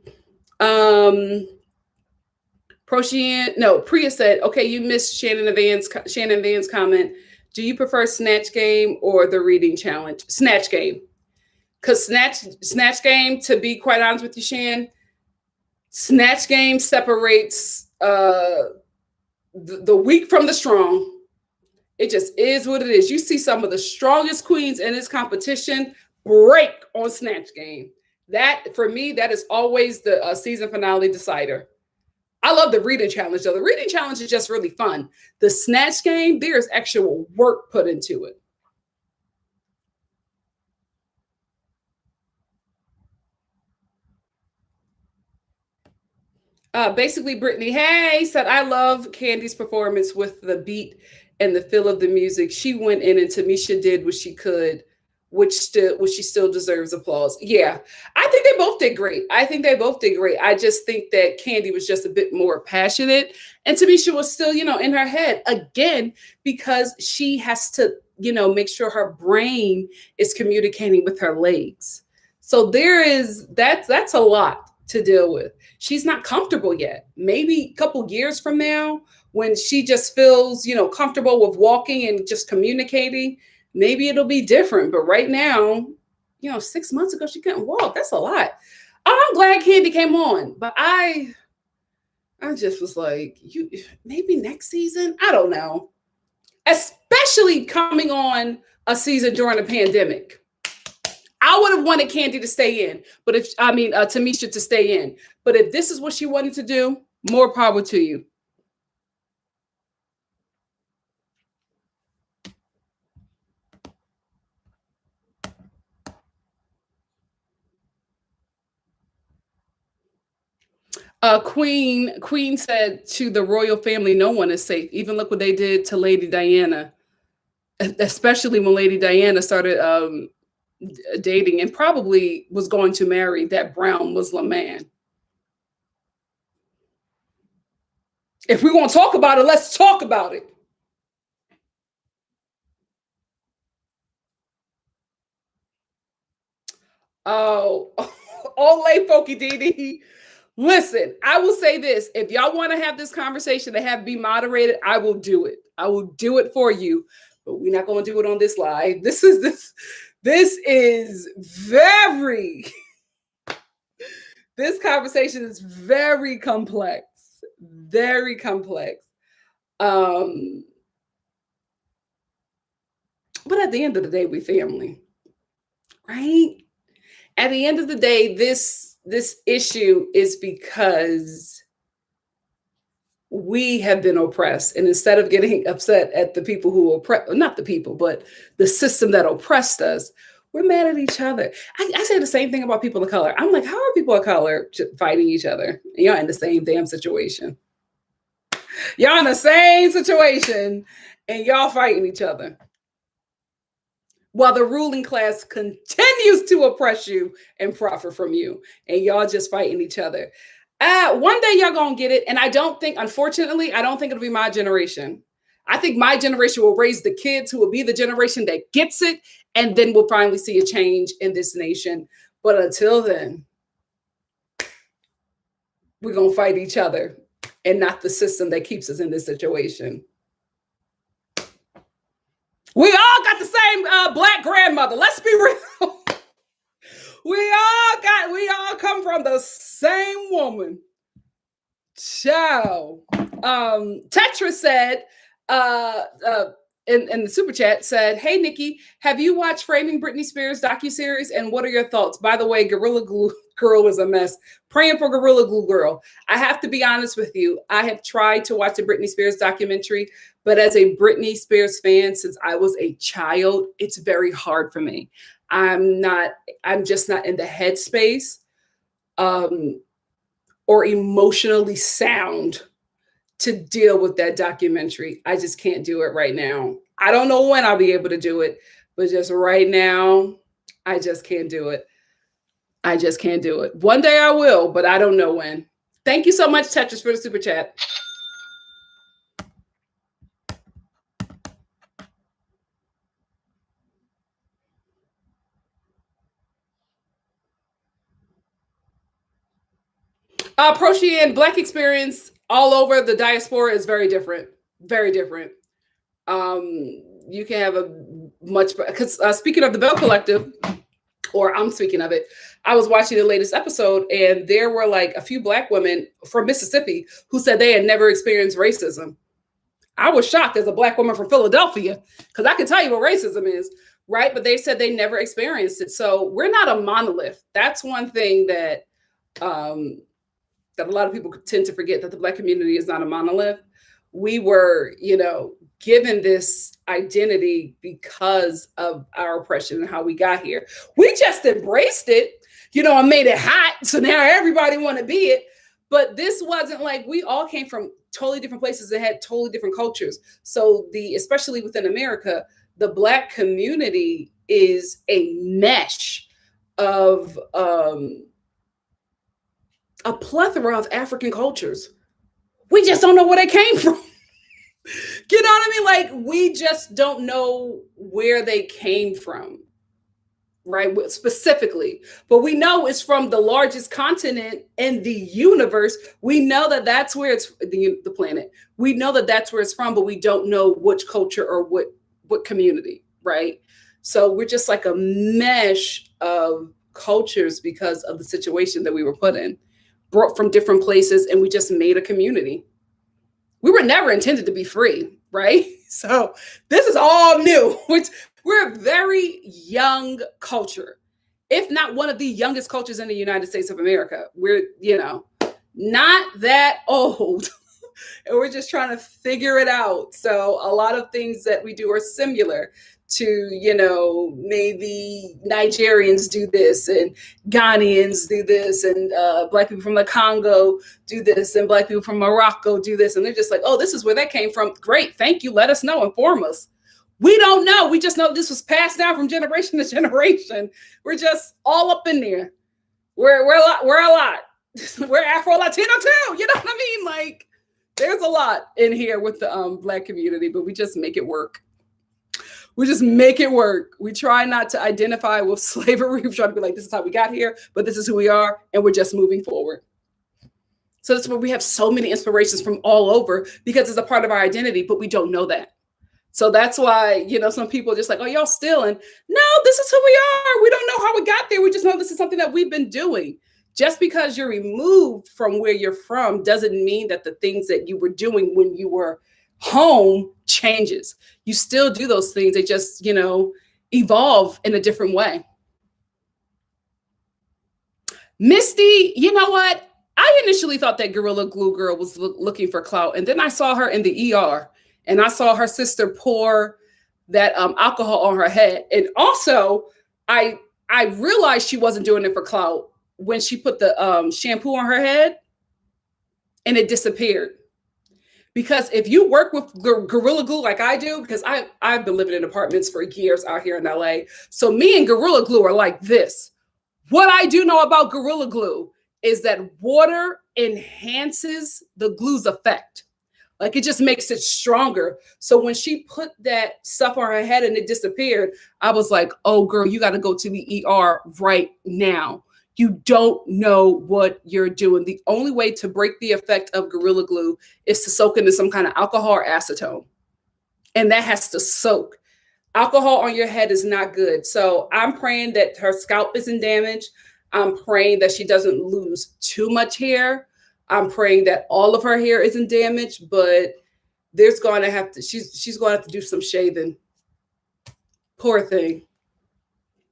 Priya said, okay, you missed Shannon Van's comment. Do you prefer Snatch Game or the reading challenge? Snatch Game. Because Snatch Game, to be quite honest with you, Shan, Snatch Game separates the weak from the strong. It just is what it is. You see some of the strongest queens in this competition break on Snatch Game. That, for me, that is always the season finale decider. I love the reading challenge, though. The reading challenge is just really fun. The Snatch Game, there's actual work put into it. Basically, Brittany Hay said, I love Candy's performance with the beat and the feel of the music. She went in and Tamisha did what she could, which she still deserves applause. Yeah, I think they both did great. I just think that Candy was just a bit more passionate and Tamisha was still, in her head again, because she has to, make sure her brain is communicating with her legs. So that's a lot to deal with. She's not comfortable yet. Maybe a couple years from now, when she just feels, comfortable with walking and just communicating, maybe it'll be different. But right now, 6 months ago, she couldn't walk. That's a lot. I'm glad Candy came on, but I just was like, maybe next season? I don't know. Especially coming on a season during a pandemic. I would have wanted Candy to stay in, but Tamisha to stay in. But if this is what she wanted to do, more power to you. Queen said to the royal family, no one is safe. Even look what they did to Lady Diana, especially when Lady Diana started dating and probably was going to marry that brown Muslim man. If we want to talk about it, let's talk about it. Oh, old late folky Dee. Listen, I will say this. If y'all want to have this conversation to have be moderated, I will do it. I will do it for you. But we're not going to do it on this live. This is very this conversation is very complex. Very complex. But at the end of the day, we family. Right? At the end of the day, this issue is because we have been oppressed. And instead of getting upset at the people who oppress, not the people, but the system that oppressed us, we're mad at each other. I say the same thing about people of color. I'm like, how are people of color fighting each other? Y'all in the same damn situation. Y'all in the same situation and y'all fighting each other. While the ruling class continues to oppress you and profit from you. And y'all just fighting each other. One day y'all gonna get it. And I don't think, unfortunately, I don't think it'll be my generation. I think my generation will raise the kids who will be the generation that gets it. And then we'll finally see a change in this nation. But until then, we're gonna fight each other and not the system that keeps us in this situation. We all got the same black grandmother. Let's be real. we all come from the same woman. Ciao. Tetra said in the super chat said, "Hey Nikki, have you watched Framing Britney Spears docuseries? And what are your thoughts? By the way, Gorilla Glue Girl is a mess. Praying for Gorilla Glue Girl. I have to be honest with you. I have tried to watch the Britney Spears documentary, but as a Britney Spears fan since I was a child, it's very hard for me. I'm just not in the headspace or emotionally sound to deal with that documentary. I just can't do it right now. I don't know when I'll be able to do it, but just right now, I just can't do it. I just can't do it. One day I will, but I don't know when. Thank you so much, Tetris, for the super chat. Proscian, Black experience all over the diaspora is very different. Very different. You can have a much, because speaking of the Bell Collective, or I'm speaking of it, I was watching the latest episode and there were like a few Black women from Mississippi who said they had never experienced racism. I was shocked as a Black woman from Philadelphia because I can tell you what racism is, right? But they said they never experienced it. So we're not a monolith. That's one thing that that a lot of people tend to forget, that the Black community is not a monolith. We were, given this identity because of our oppression and how we got here. We just embraced it, and made it hot. So now everybody want to be it. But this wasn't like, we all came from totally different places and had totally different cultures. So especially within America, the Black community is a mesh of a plethora of African cultures. We just don't know where they came from. You know what I mean? Like, we just don't know where they came from, right? Specifically. But we know it's from the largest continent in the universe. We know that that's where it's the planet. We know that that's where it's from, but we don't know which culture or what community, right? So we're just like a mesh of cultures because of the situation that we were put in, brought from different places, and we just made a community. We were never intended to be free, right? So this is all new, which we're a very young culture, if not one of the youngest cultures in the United States of America. We're, not that old, and we're just trying to figure it out. So a lot of things that we do are similar to, you know, maybe Nigerians do this and Ghanaians do this and Black people from the Congo do this and Black people from Morocco do this. And they're just like, oh, this is where that came from. Great. Thank you. Let us know. Inform us. We don't know. We just know this was passed down from generation to generation. We're just all up in there. We're a lot. We're Afro-Latino too. You know what I mean? Like, there's a lot in here with the Black community, but we just make it work. We just make it work. We try not to identify with slavery. We try to be like, this is how we got here, but this is who we are, and we're just moving forward. So that's where we have so many inspirations from all over, because it's a part of our identity, but we don't know that. So that's why, you know, some people are just like, oh, y'all stealing. No, this is who we are. We don't know how we got there. We just know this is something that we've been doing. Just because you're removed from where you're from doesn't mean that the things that you were doing when you were home changes. You still do those things. They just, you know, evolve in a different way. Misty, you know what? I initially thought that Gorilla Glue Girl was looking for clout. And then I saw her in the ER and I saw her sister pour that alcohol on her head. And also I realized she wasn't doing it for clout when she put the shampoo on her head and it disappeared. Because if you work with Gorilla Glue like I do, because I've been living in apartments for years out here in LA. So me and Gorilla Glue are like this. What I do know about Gorilla Glue is that water enhances the glue's effect. Like, it just makes it stronger. So when she put that stuff on her head and it disappeared, I was like, oh girl, you got to go to the ER right now. You don't know what you're doing. The only way to break the effect of Gorilla Glue is to soak into some kind of alcohol or acetone. And that has to soak. Alcohol on your head is not good. So I'm praying that her scalp isn't damaged. I'm praying that she doesn't lose too much hair. I'm praying that all of her hair isn't damaged, but she's going to have to do some shaving. Poor thing.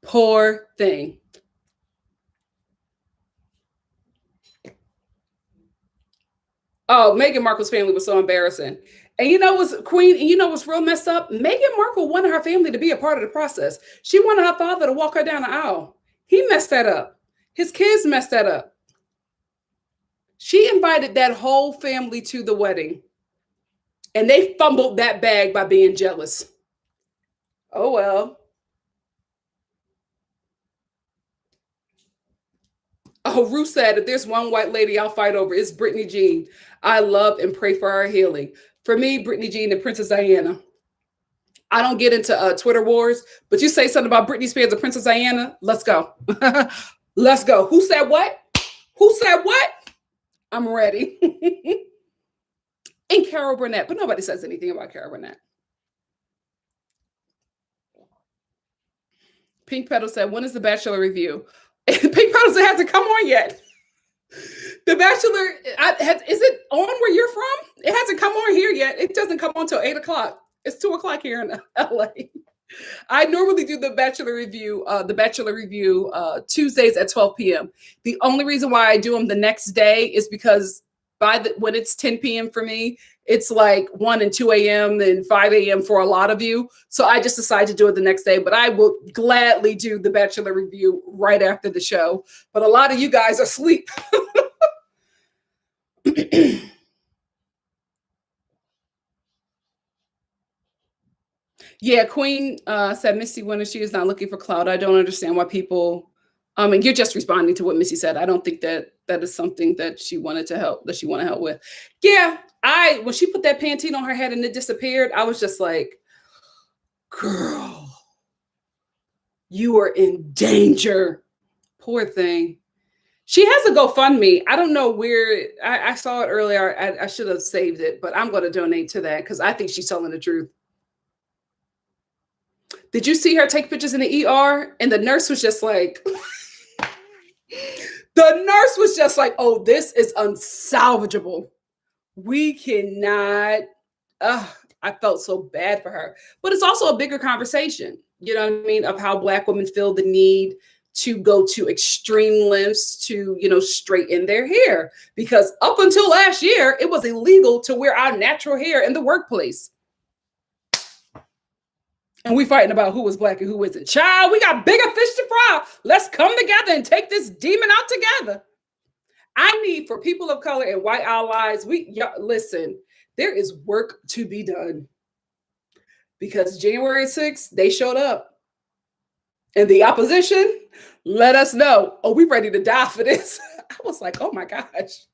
Poor thing. Oh, Meghan Markle's family was so embarrassing. And you know what's Queen, and you know what's real messed up? Meghan Markle wanted her family to be a part of the process. She wanted her father to walk her down the aisle. He messed that up. His kids messed that up. She invited that whole family to the wedding, and they fumbled that bag by being jealous. Oh, well. Oh, Ruth said, if there's one white lady I'll fight over, it's Brittany Jean. I love and pray for her healing. For me, Brittany Jean and Princess Diana. I don't get into Twitter wars, but you say something about Britney Spears and Princess Diana, let's go. Let's go. Who said what? Who said what? I'm ready. And Carol Burnett, but nobody says anything about Carol Burnett. Pink Petal said, when is the Bachelor review? Pink Petal said, hasn't come on yet. The Bachelor, is it on where you're from? It hasn't come on here yet. It doesn't come on until 8 o'clock. It's 2 o'clock here in LA. I normally do the Bachelor review Tuesdays at 12 p.m. The only reason why I do them the next day is because when it's 10 p.m. for me, it's like 1 and 2 a.m. and 5 a.m. for a lot of you. So I just decided to do it the next day, but I will gladly do the Bachelor review right after the show. But a lot of you guys are asleep. Yeah, Queen said, Missy Winter, she is not looking for clout. I don't understand why people, and you're just responding to what Missy said. I don't think that is something that she wanted to help, that she want to help with. Yeah, when she put that Pantene on her head and it disappeared, I was just like, girl, you are in danger. Poor thing. She has a GoFundMe. I don't know where, I saw it earlier. I should have saved it, but I'm going to donate to that because I think she's telling the truth. Did you see her take pictures in the ER? And the nurse was just like, oh, this is unsalvageable. We cannot. I felt so bad for her. But it's also a bigger conversation, you know what I mean, of how Black women feel the need to go to extreme lengths to, straighten their hair. Because up until last year, it was illegal to wear our natural hair in the workplace. And we fighting about who was black and who isn't. Child, we got bigger fish to fry. Let's come together and take this demon out together. I need for people of color and white allies, listen, there is work to be done. Because January 6th, they showed up. And the opposition let us know, oh, we ready to die for this. I was like, oh my gosh.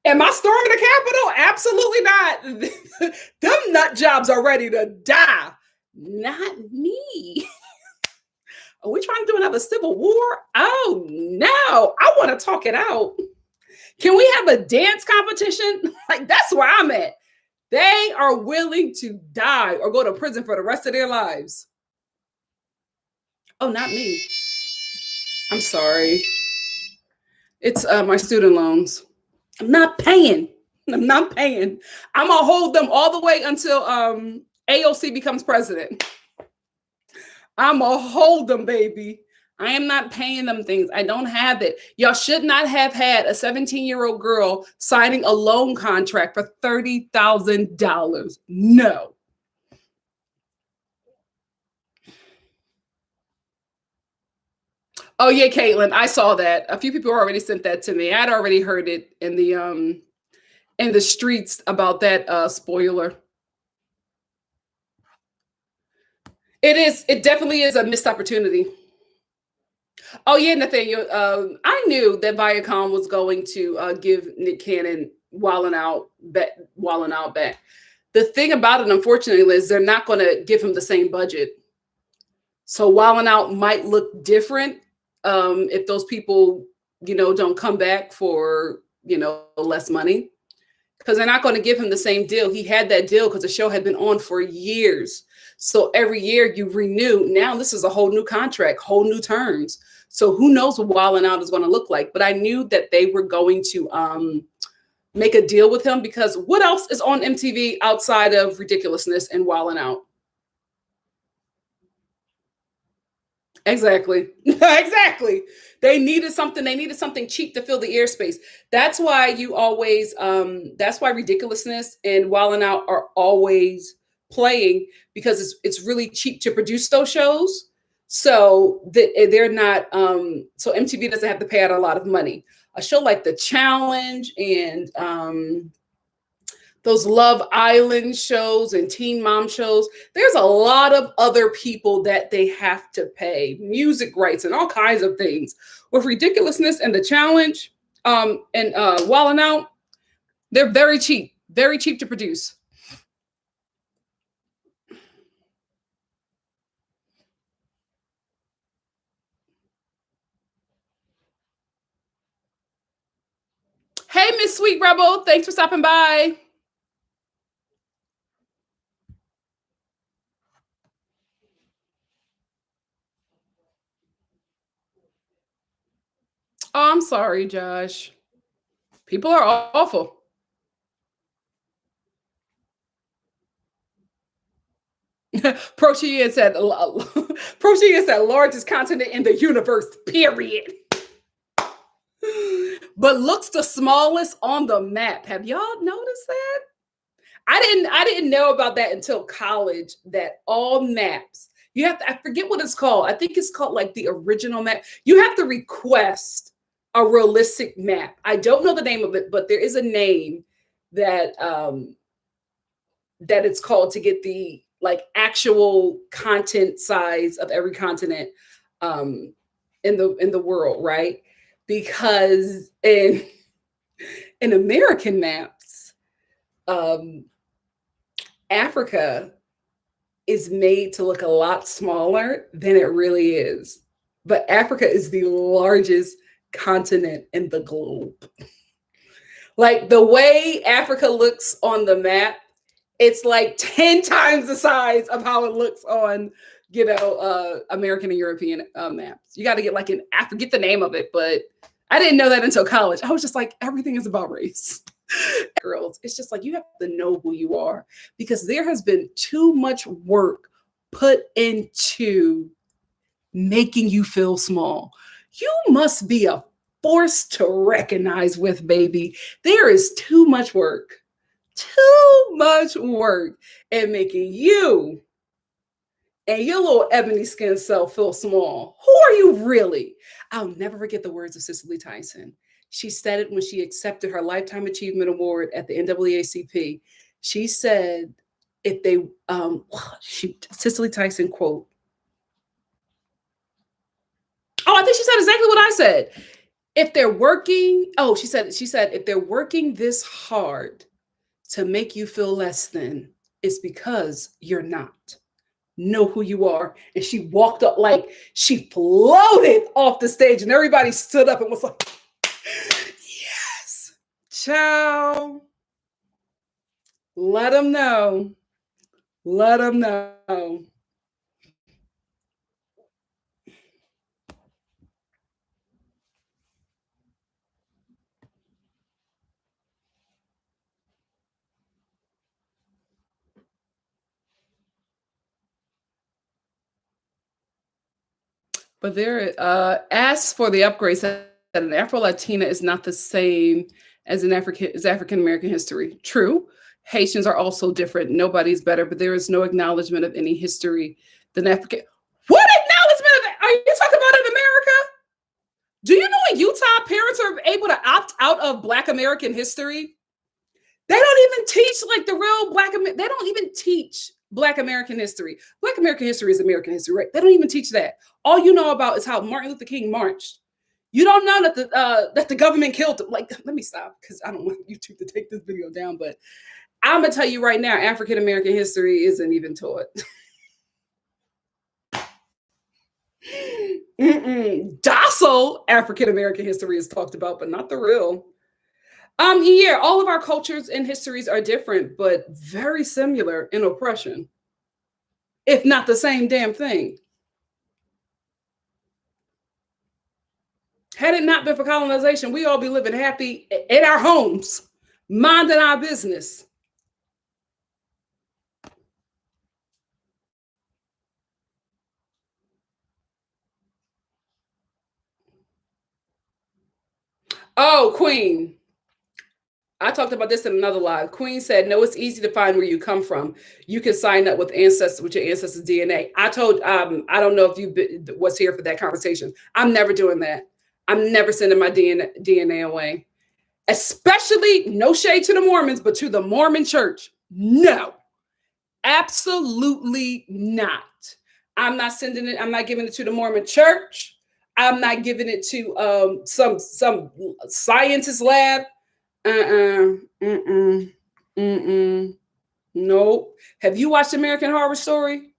Am I storming the Capitol? Absolutely not. Them nut jobs are ready to die. Not me. Are we trying to do another civil war? Oh no, I want to talk it out. Can we have a dance competition? Like, that's where I'm at. They are willing to die or go to prison for the rest of their lives. Oh, not me. I'm sorry. It's my student loans. I'm not paying. I'm not paying. I'm going to hold them all the way until AOC becomes president. I'm going to hold them, baby. I am not paying them things. I don't have it. Y'all should not have had a 17-year-old girl signing a loan contract for $30,000. No. Oh yeah, Caitlin, I saw that. A few people already sent that to me. I'd already heard it in the streets about that spoiler. It definitely is a missed opportunity. Oh yeah, Nathaniel. I knew that Viacom was going to give Nick Cannon Wildin' Out back. The thing about it, unfortunately, is they're not going to give him the same budget. So Wildin' Out might look different if those people, don't come back for, less money. Because they're not going to give him the same deal. He had that deal because the show had been on for years. So every year you renew. Now this is a whole new contract, whole new terms. So who knows what Wildin' Out is going to look like. But I knew that they were going to make a deal with him, because what else is on MTV outside of ridiculousness and Wildin' Out? Exactly. Exactly. They needed something cheap to fill the airspace. That's why that's why ridiculousness and Wildin' Out are always playing, because it's really cheap to produce those shows. So they're not, so MTV doesn't have to pay out a lot of money. A show like The Challenge and those Love Island shows and Teen Mom shows, there's a lot of other people that they have to pay, music rights and all kinds of things. With ridiculousness and The Challenge and Wildin' Out, they're very cheap to produce. Hey, Miss Sweet Rebel, thanks for stopping by. Oh, I'm sorry, Josh. People are awful. Protein said largest continent in the universe, period. But looks the smallest on the map. Have y'all noticed that? I didn't know about that until college, that all maps, you have to, I forget what it's called. I think it's called like the original map. You have to request a realistic map. I don't know the name of it, but there is a name that that it's called to get the like actual content size of every continent in the world, right? Because in American maps, Africa is made to look a lot smaller than it really is. But Africa is the largest continent in the globe. Like the way Africa looks on the map, it's like 10 times the size of how it looks on, American and European maps. You got to get like get the name of it, but I didn't know that until college. I was just like, everything is about race. Girls, it's just like, you have to know who you are, because there has been too much work put into making you feel small. You must be a force to recognize with, baby. There is too much work in making you and your little ebony skin self feels small. Who are you really? I'll never forget the words of Cicely Tyson. She said it when she accepted her Lifetime Achievement Award at the NAACP. She said, if they, Cicely Tyson quote. Oh, I think she said exactly what I said. If they're working, she said, if they're working this hard to make you feel less than, it's because you're not. Know who you are. And she walked up like she floated off the stage, and everybody stood up and was like, yes, ciao. Let them know. Let them know. But there, asks for the upgrade, said that an Afro-Latina is not the same as African American history. True. Haitians are also different. Nobody's better, but there is no acknowledgement of any history than African. What acknowledgement of that? Are you talking about in America? Do you know in Utah, parents are able to opt out of Black American history? They don't even teach like the real they don't even teach Black American history. Black American history is American history, right? They don't even teach that. All you know about is how Martin Luther King marched. You don't know that the government killed him. Like, let me stop because I don't want YouTube to take this video down. But I'm gonna tell you right now, African American history isn't even taught. Docile African American history is talked about, but not the real. Yeah, all of our cultures and histories are different, but very similar in oppression, if not the same damn thing. Had it not been for colonization, we all be living happy in our homes, minding our business. Oh, Queen. I talked about this in another live. Queen said, no, it's easy to find where you come from. You can sign up with your ancestors' DNA. I told, I don't know if you was here for that conversation. I'm never doing that. I'm never sending my DNA away. Especially, no shade to the Mormons, but to the Mormon church. No, absolutely not. I'm not sending it. I'm not giving it to the Mormon church. I'm not giving it to some scientist lab. Nope. Have you watched American Horror Story?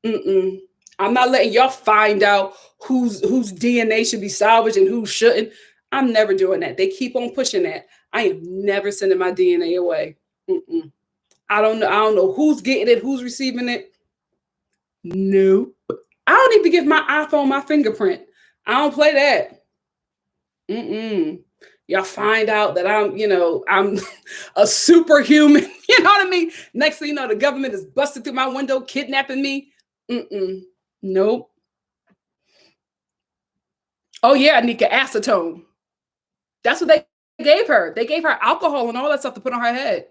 I'm not letting y'all find out whose DNA should be salvaged and who shouldn't. I'm never doing that. They keep on pushing that. I am never sending my DNA away. I don't know. I don't know who's getting it, who's receiving it. Nope. I don't even give my iPhone my fingerprint. I don't play that. Y'all find out that I'm a superhuman. You know what I mean? Next thing you know, the government is busted through my window, kidnapping me. Nope. Oh yeah, Nika, acetone. That's what they gave her. They gave her alcohol and all that stuff to put on her head.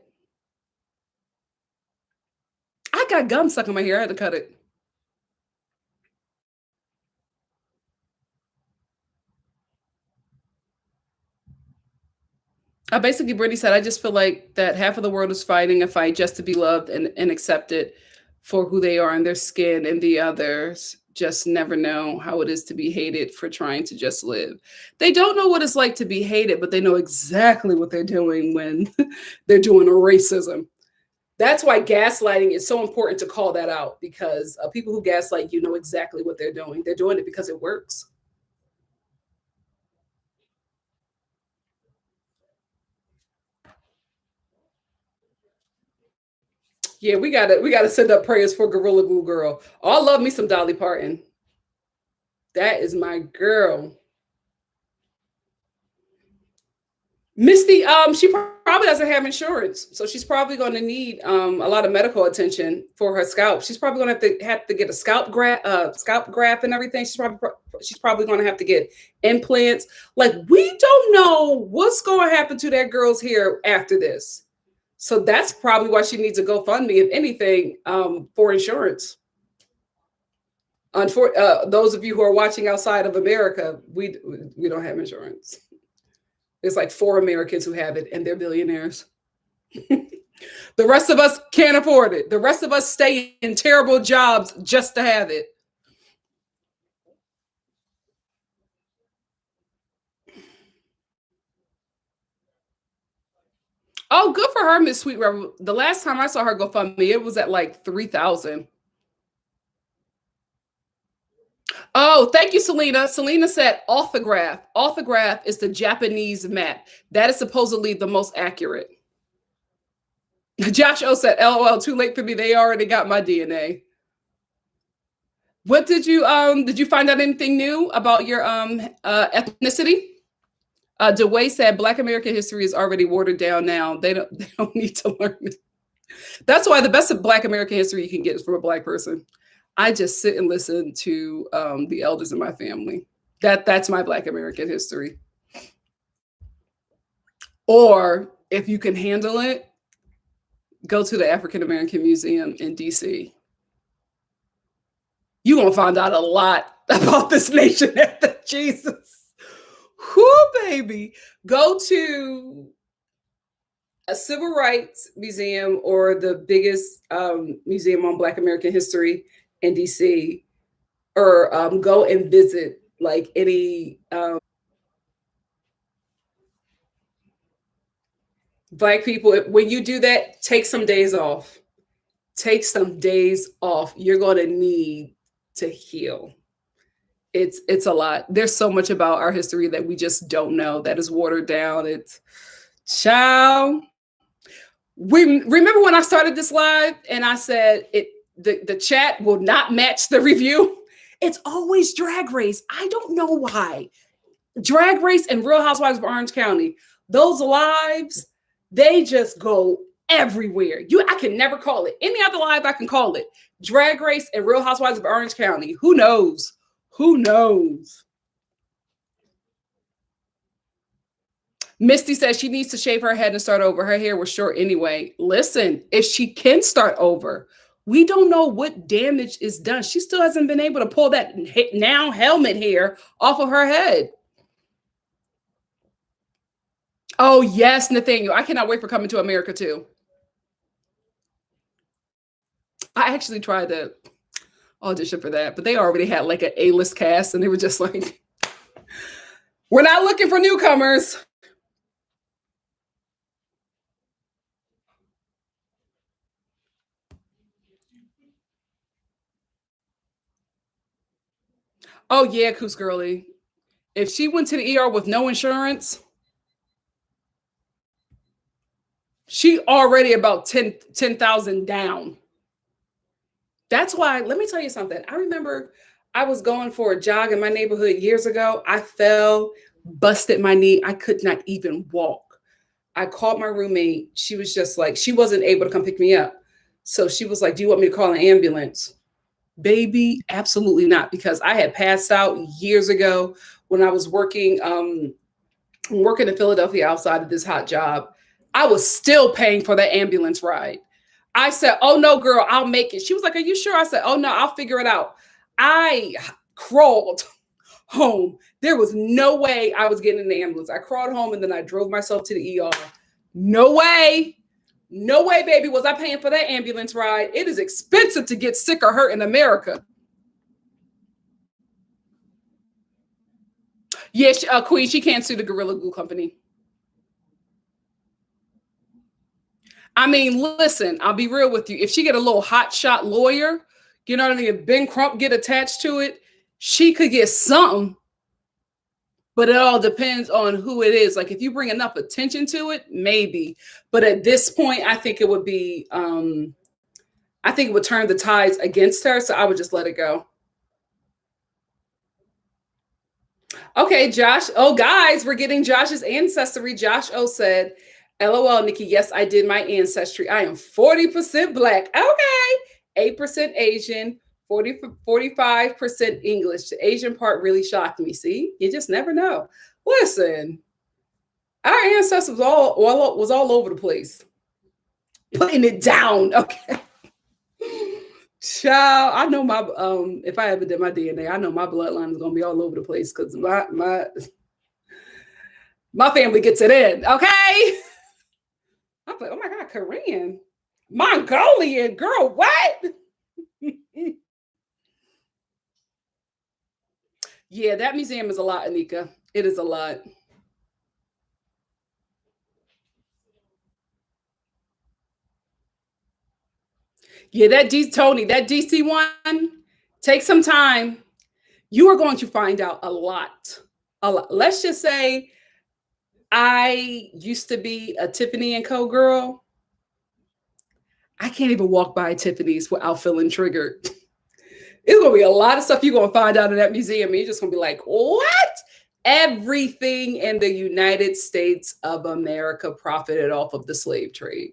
I got gum stuck in my hair. I had to cut it. Basically, Brittany said, I just feel like that half of the world is fighting a fight just to be loved and accepted for who they are and their skin, and the others just never know how it is to be hated for trying to just live. They don't know what it's like to be hated, but they know exactly what they're doing when they're doing a racism. That's why gaslighting is so important to call that out, because people who gaslight you know exactly what they're doing. They're doing it because it works. Yeah, we gotta send up prayers for Gorilla Glue Girl. Oh, I love me some Dolly Parton. That is my girl. Misty, she probably doesn't have insurance, so she's probably going to need a lot of medical attention for her scalp. She's probably going to have to get a scalp graft and everything. She's probably going to have to get implants. Like, we don't know what's going to happen to that girl's hair after this. So that's probably why she needs a GoFundMe, if anything, for insurance. Those of you who are watching outside of America, we don't have insurance. There's like 4 Americans who have it, and they're billionaires. The rest of us can't afford it. The rest of us stay in terrible jobs just to have it. Oh, good for her, Miss Sweet Rebel. The last time I saw her GoFundMe, it was at like 3,000. Oh, thank you, Selena. Selena said orthograph. Orthograph is the Japanese map. That is supposedly the most accurate. Josh O said, LOL, too late for me. They already got my DNA. What did you find out anything new about your ethnicity? DeWay said Black American history is already watered down now. They don't need to learn it. That's why the best of Black American history you can get is from a Black person. I just sit and listen to the elders in my family. That's my Black American history. Or if you can handle it, go to the African American Museum in DC. You're going to find out a lot about this nation after Jesus. Whoo, baby. Go to a civil rights museum or the biggest museum on Black American history in DC, or go and visit like any Black people. When you do that, take some days off. Take some days off. You're going to need to heal. It's a lot. There's so much about our history that we just don't know, that is watered down. It's child. Remember when I started this live and I said the chat will not match the review? It's always Drag Race. I don't know why. Drag Race and Real Housewives of Orange County, those lives, they just go everywhere. I can never call it. Any other live I can call it. Drag Race and Real Housewives of Orange County. Who knows? Who knows? Misty says she needs to shave her head and start over. Her hair was short anyway. Listen, if she can start over, we don't know what damage is done. She still hasn't been able to pull that now helmet hair off of her head. Oh, yes, Nathaniel. I cannot wait for Coming to America, too. I actually tried to audition for that, but they already had like an A-list cast, and they were just like, we're not looking for newcomers. Oh, yeah, Coos Girly. If she went to the ER with no insurance, she already about 10,000 down. That's why, let me tell you something. I remember I was going for a jog in my neighborhood years ago. I fell, busted my knee. I could not even walk. I called my roommate. She was just like, she wasn't able to come pick me up. So she was like, do you want me to call an ambulance? Baby, absolutely not, because I had passed out years ago when I was working in Philadelphia outside of this hot job. I was still paying for the ambulance ride. I said, oh, no, girl, I'll make it. She was like, are you sure? I said, oh, no, I'll figure it out. I crawled home. There was no way I was getting in the ambulance. I crawled home and then I drove myself to the ER. No way. No way, baby, was I paying for that ambulance ride. It is expensive to get sick or hurt in America. Yes, Queen, she can't sue the Gorilla Glue Company. I mean, listen, I'll be real with you. If she get a little hot shot lawyer, you know what I mean? If Ben Crump get attached to it, she could get something. But it all depends on who it is. Like if you bring enough attention to it, maybe. But at this point, I think it would be, I think it would turn the tides against her. So I would just let it go. Okay, Josh. Oh, guys, we're getting Josh's ancestry. Josh O said, LOL, Nikki, yes, I did my ancestry. I am 40% Black. Okay. 8% Asian, 45% English. The Asian part really shocked me. See, you just never know. Listen, our ancestors was all over the place. Putting it down. Okay. Child, I know my if I ever did my DNA, I know my bloodline is gonna be all over the place because my family gets it in. Okay. I'm like, oh my God, Korean, Mongolian, girl, what? Yeah, that museum is a lot, Anika. It is a lot. Yeah, Tony, that DC one, take some time. You are going to find out a lot. A lot. Let's just say I used to be a Tiffany and Co girl. I can't even walk by Tiffany's without feeling triggered. It's gonna be a lot of stuff you're gonna find out in that museum. You're just gonna be like, what? Everything in the United States of America profited off of the slave trade.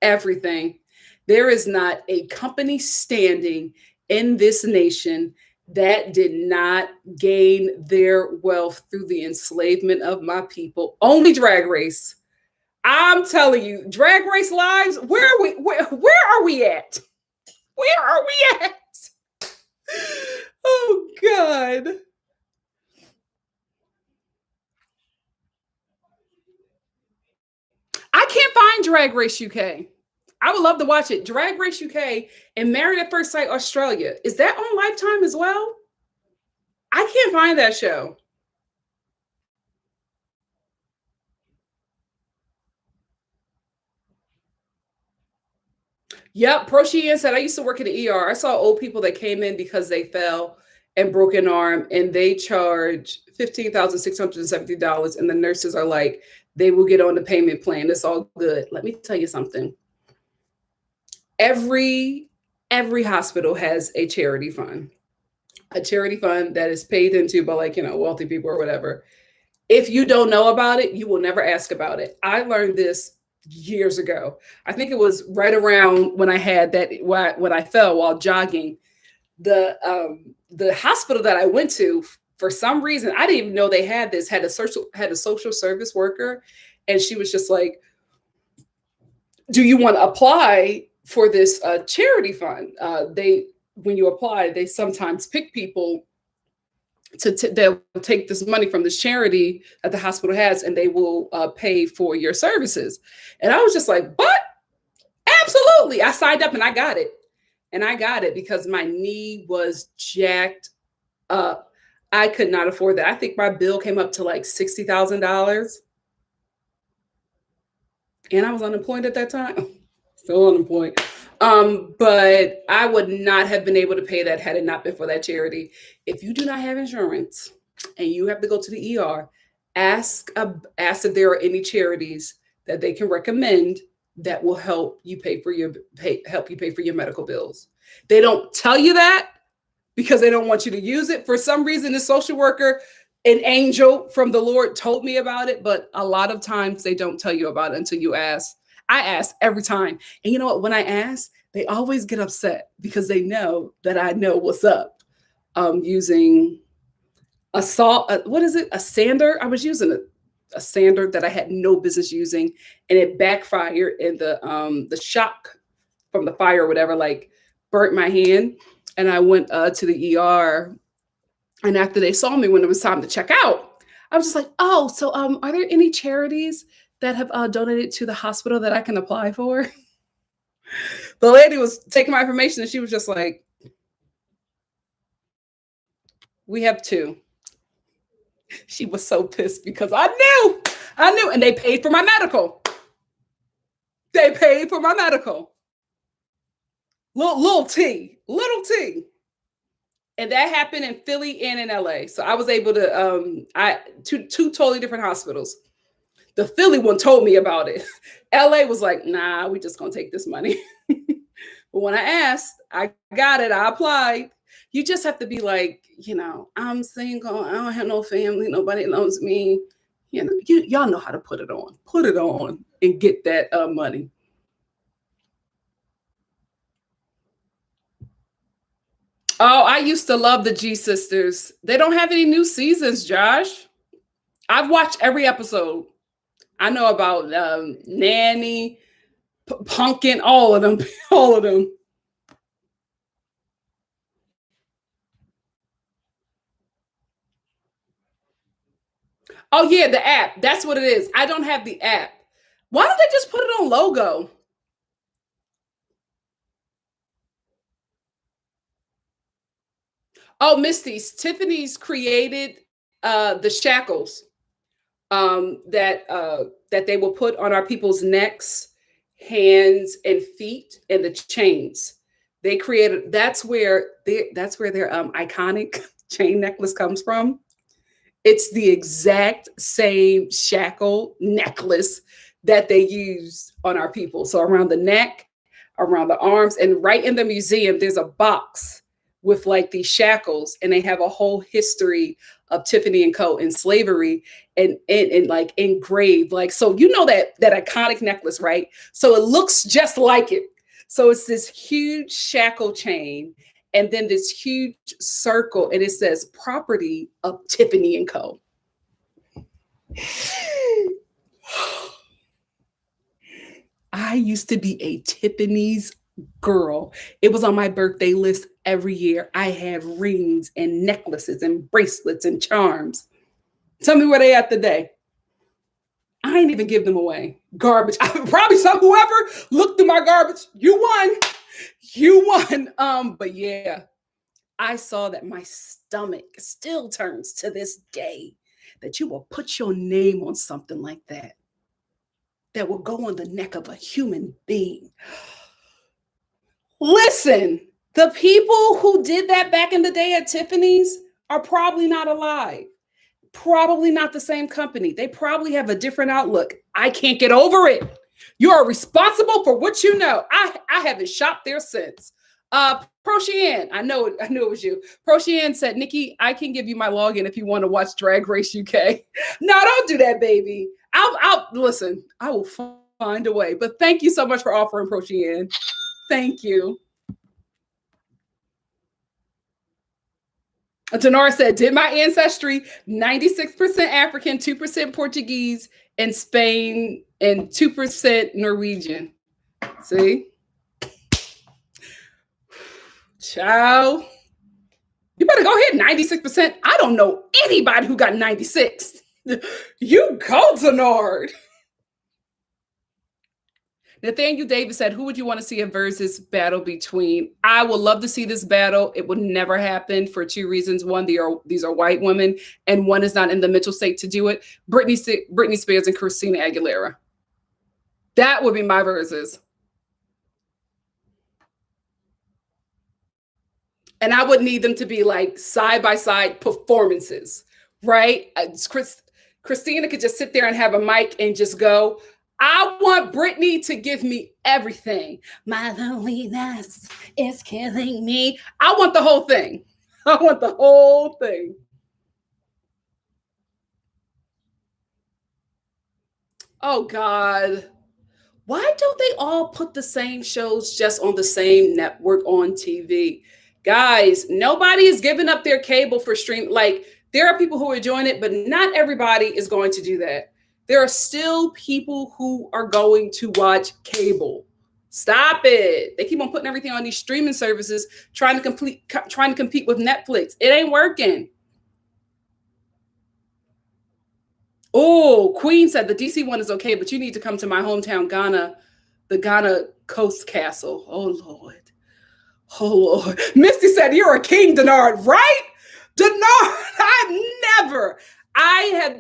Everything. There is not a company standing in this nation that did not gain their wealth through the enslavement of my people. Only Drag Race. I'm telling you, Drag Race lives, where are we? Where are we at? Where are we at? Oh God. I can't find Drag Race UK. I would love to watch it. Drag Race UK and Married at First Sight Australia. Is that on Lifetime as well? I can't find that show. Yep, Prochian said I used to work in the ER. I saw old people that came in because they fell and broke an arm, and they charge $15,670, and the nurses are like, they will get on the payment plan. It's all good. Let me tell you something. Every hospital has a charity fund that is paid into by, like, wealthy people or whatever. If you don't know about it, you will never ask about it. I learned this years ago. I think it was right around when I had that, when I fell while jogging. The hospital that I went to, for some reason, I didn't even know they had this, had a social service worker, and she was just like, do you want to apply for this charity fund? When you apply, they sometimes pick people they'll take this money from this charity that the hospital has, and they will pay for your services. And I was just like, what? Absolutely. I signed up and I got it. And I got it because my knee was jacked up. I could not afford that. I think my bill came up to like $60,000. And I was unemployed at that time. Still unemployed. But I would not have been able to pay that had it not been for that charity. If you do not have insurance and you have to go to the ER, ask if there are any charities that they can recommend that will help you pay for your medical bills. They don't tell you that because they don't want you to use it. For some reason, the social worker, an angel from the Lord, told me about it, but a lot of times they don't tell you about it until you ask. I ask every time. And you know what? When I ask, they always get upset because they know that I know what's up. Using a sander. I was using a sander that I had no business using, and it backfired, and the shock from the fire or whatever, like, burnt my hand. And I went to the ER, and after they saw me when it was time to check out, I was just like, oh, so are there any charities that have donated to the hospital that I can apply for? The lady was taking my information, and she was just like, we have two. She was so pissed because I knew, and they paid for my medical. They paid for my medical. Little T. And that happened in Philly and in LA. So I was able to, two totally different hospitals. The Philly one told me about it. LA was like, nah, we just gonna take this money. But when I asked, I got it, I applied. You just have to be like, I'm single, I don't have no family, nobody knows me. Y'all know how to put it on and get that money. Oh, I used to love the G Sisters. They don't have any new seasons, Josh. I've watched every episode. I know about Nanny, Pumpkin, all of them, all of them. Oh yeah, the app. That's what it is. I don't have the app. Why don't they just put it on logo? Oh, Misty's Tiffany's created the shackles that they will put on our people's necks, hands, and feet, and the chains. They created. That's where their iconic chain necklace comes from. It's the exact same shackle necklace that they use on our people. So around the neck, around the arms, and right in the museum, there's a box with like these shackles, and they have a whole history of Tiffany and Co. in slavery and like engraved. Like, so you know that iconic necklace, right? So it looks just like it. So it's this huge shackle chain and then this huge circle, and it says property of Tiffany and Co. I used to be a Tiffany's girl. It was on my birthday list every year. I had rings and necklaces and bracelets and charms. Tell me where they at today. I ain't even give them away. Garbage. Probably some whoever looked through my garbage. You won. You won. But yeah, I saw that my stomach still turns to this day that you will put your name on something like that will go on the neck of a human being. Listen, the people who did that back in the day at Tiffany's are probably not alive. Probably not the same company. They probably have a different outlook. I can't get over it. You are responsible for what you know. I haven't shopped there since. Proshian, I knew it was you. Proshian said, Nikki, I can give you my login if you want to watch Drag Race UK. No, don't do that, baby. I'll listen. I will find a way. But thank you so much for offering, Proshian. Thank you. Denora said, did my ancestry 96% African, 2% Portuguese, and Spain, and 2% Norwegian. See? Child. You better go ahead, 96%. I don't know anybody who got 96. You go, Denard. Nathaniel Davis said, who would you want to see a versus battle between? I would love to see this battle. It would never happen for two reasons. One, these are white women, and one is not in the mental state to do it. Britney Spears and Christina Aguilera. That would be my versus. And I would need them to be like side-by-side performances, right? Christina could just sit there and have a mic and just go, I want Britney to give me everything. My loneliness is killing me. I want the whole thing. I want the whole thing. Oh, God. Why don't they all put the same shows just on the same network on TV? Guys, nobody is giving up their cable for stream. Like, there are people who are doing it, but not everybody is going to do that. There are still people who are going to watch cable. Stop it. They keep on putting everything on these streaming services, trying to compete with Netflix. It ain't working. Oh, Queen said the DC one is okay, but you need to come to my hometown, Ghana, the Ghana Coast Castle. Oh, Lord. Oh, Lord. Misty said, you're a king, Denard, right? Denard,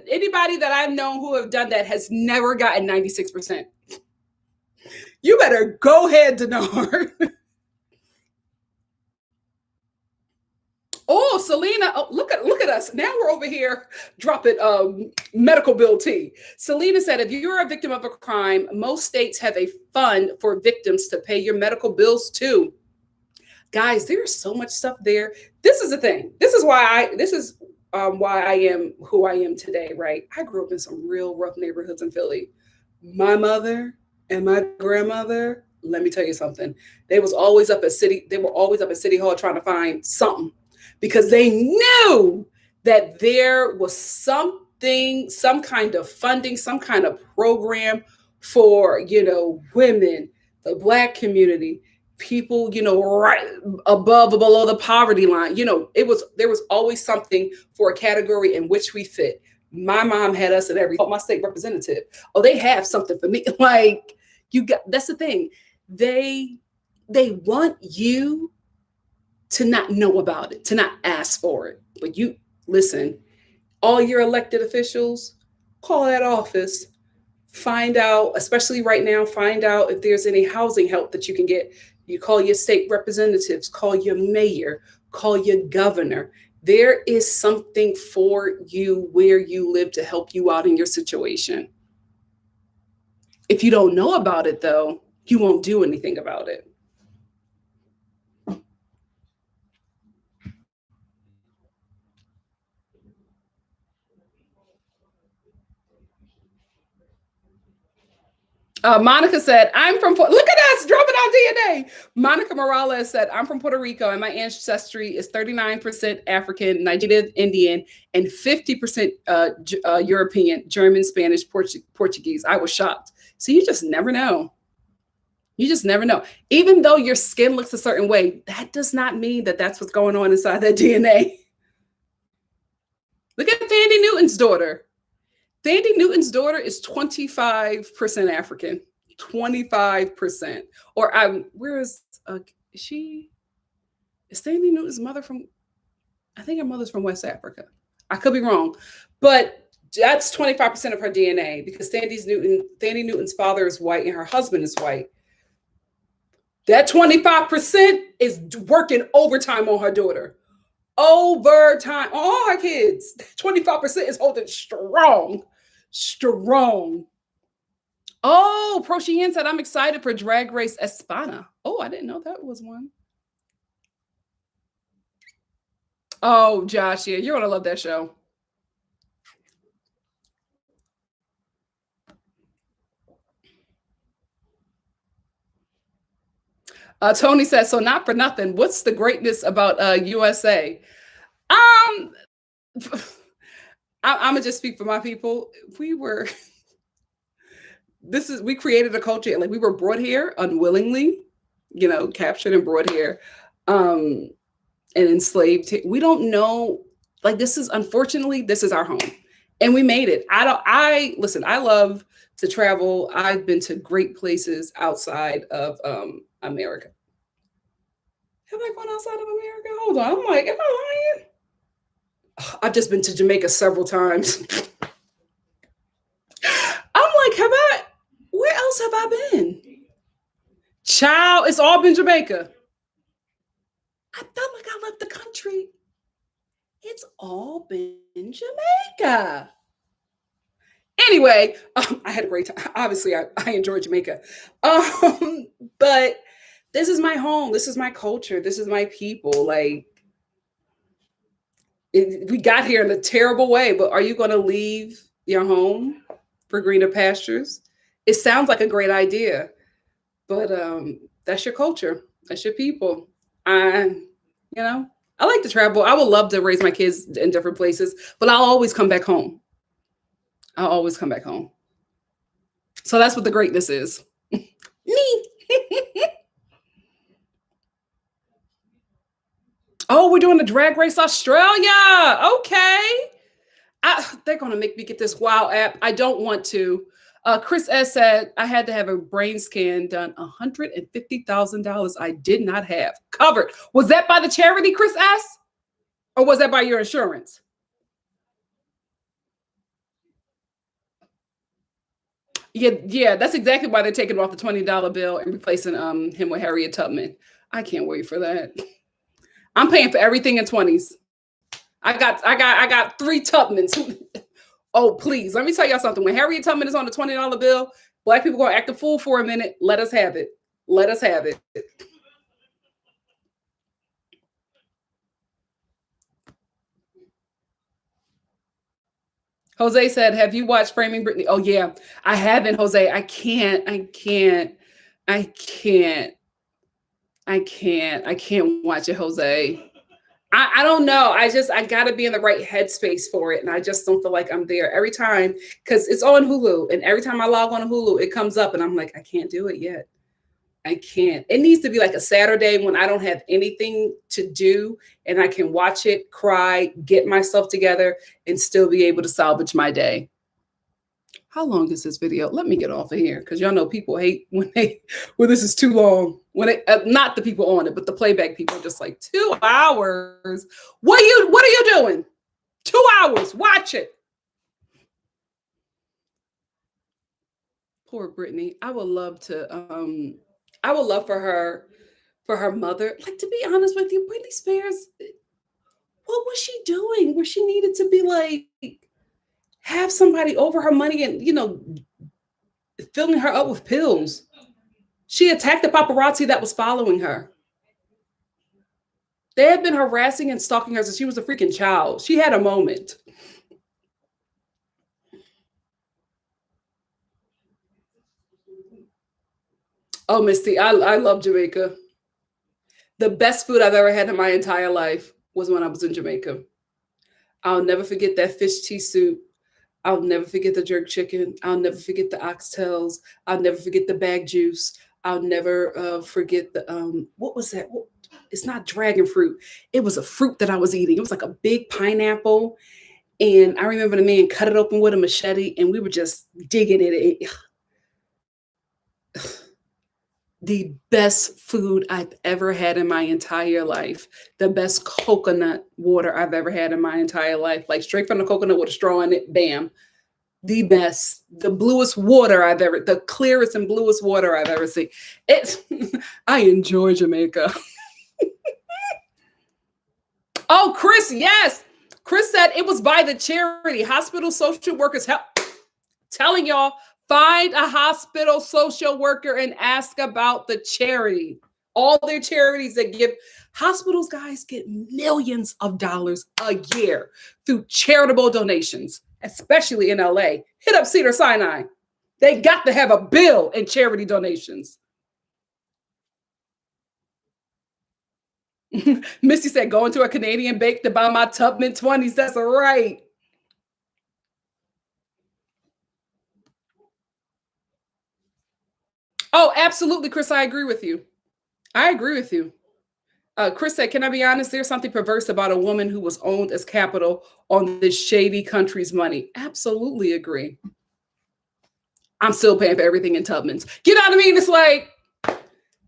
anybody that I've known who have done that has never gotten 96%. You better go ahead, Denard. Oh, Selena, look at us. Now we're over here dropping medical bill tea. Selena said, if you're a victim of a crime, most states have a fund for victims to pay your medical bills too. Guys, there's so much stuff there. This is the thing. This is why I am who I am today, right? I grew up in some real rough neighborhoods in Philly. My mother and my grandmother, let me tell you something. They were always up at City Hall trying to find something because they knew that there was something, some kind of funding, some kind of program for, women, the Black community, people, right above or below the poverty line. There was always something for a category in which we fit. My mom had us at every, my state representative. Oh, they have something for me. Like, you got, that's the thing. They want you to not know about it, to not ask for it. But you listen, all your elected officials, call that office, find out, especially right now, find out if there's any housing help that you can get. You call your state representatives, call your mayor, call your governor. There is something for you where you live to help you out in your situation. If you don't know about it, though, you won't do anything about it. Monica said, I'm from, look at us dropping out DNA. Monica Morales said, I'm from Puerto Rico and my ancestry is 39% African, Nigerian, Indian, and 50% European, German, Spanish, Portuguese. I was shocked. So you just never know. You just never know. Even though your skin looks a certain way, that does not mean that that's what's going on inside that DNA. Look at Thandie Newton's daughter. Thandie Newton's daughter is 25% African, 25%. Or where is she? Is Thandie Newton's mother from? I think her mother's from West Africa. I could be wrong, but that's 25% of her DNA because Thandie Newton's father is white and her husband is white. That 25% is working overtime on her daughter. Overtime on all her kids. 25% is holding strong. Strong. Oh, Prochian said, I'm excited for Drag Race España. Oh, I didn't know that was one. Oh, Josh, yeah, you're going to love that show. Tony says, so not for nothing. What's the greatness about USA? I'm gonna just speak for my people. We created a culture, like we were brought here unwillingly, captured and brought here, and enslaved. We don't know, like unfortunately, this is our home. And we made it. Listen, I love to travel. I've been to great places outside of America. Have I gone outside of America? Hold on. I'm like, am I lying? I've just been to Jamaica several times. I'm like, where else have I been? Child, it's all been Jamaica. I felt like I left the country. It's all been Jamaica. Anyway, I had a great time. Obviously, I enjoyed Jamaica. But this is my home. This is my culture. This is my people. Like, we got here in a terrible way, but are you going to leave your home for greener pastures? It sounds like a great idea, but that's your culture. That's your people. I like to travel. I would love to raise my kids in different places, but I'll always come back home. I'll always come back home. So that's what the greatness is. Me. Oh, we're doing the Drag Race Australia. Okay. They're going to make me get this WOW app. I don't want to. Chris S. said, I had to have a brain scan done. $150,000 I did not have covered. Was that by the charity, Chris S.? Or was that by your insurance? Yeah, that's exactly why they're taking off the $20 bill and replacing him with Harriet Tubman. I can't wait for that. I'm paying for everything in 20s. I got 3 Tubmans. Oh, please. Let me tell y'all something. When Harriet Tubman is on the $20 bill, Black people going to act a fool for a minute. Let us have it. Let us have it. Jose said, have you watched Framing Britney? Oh, yeah. I haven't, Jose. I can't watch it, Jose. I don't know. I got to be in the right headspace for it. And I just don't feel like I'm there every time because it's on Hulu. And every time I log on to Hulu, it comes up and I'm like, I can't do it yet. I can't. It needs to be like a Saturday when I don't have anything to do and I can watch it, cry, get myself together, and still be able to salvage my day. How long is this video? Let me get off of here because y'all know people hate when this is too long. When they, not the people on it, but the playback people are just like 2 hours. What are you doing? 2 hours. Watch it. Poor Brittany. I would love for her mother. Like, to be honest with you, Britney Spears, what was she doing where she needed to be like have somebody over her money and filling her up with pills? She attacked the paparazzi that was following her. They had been harassing and stalking her since she was a freaking child. She had a moment. Oh, Misty, I love Jamaica. The best food I've ever had in my entire life was when I was in Jamaica. I'll never forget that fish tea soup. I'll never forget the jerk chicken. I'll never forget the oxtails. I'll never forget the bag juice. I'll never forget the, what was that? It's not dragon fruit. It was a fruit that I was eating. It was like a big pineapple. And I remember the man cut it open with a machete and we were just digging it. The best food I've ever had in my entire life. The best coconut water I've ever had in my entire life. Like straight from the coconut with a straw in it. Bam. The best, the bluest water the clearest and bluest water I've ever seen. I enjoy Jamaica. Oh, Chris, yes. Chris said it was by the charity. Hospital social workers help. Telling y'all, find a hospital social worker and ask about the charity. All their charities that give hospitals, guys, get millions of dollars a year through charitable donations, especially in LA. Hit up Cedars-Sinai. They got to have a bill in charity donations. Missy said, going to a Canadian bake to buy my Tubman 20s. That's right. Oh, absolutely, Chris. I agree with you. I agree with you. Chris said, can I be honest? There's something perverse about a woman who was owned as capital on this shady country's money. Absolutely agree. I'm still paying for everything in Tubman's. You know what I mean? It's like,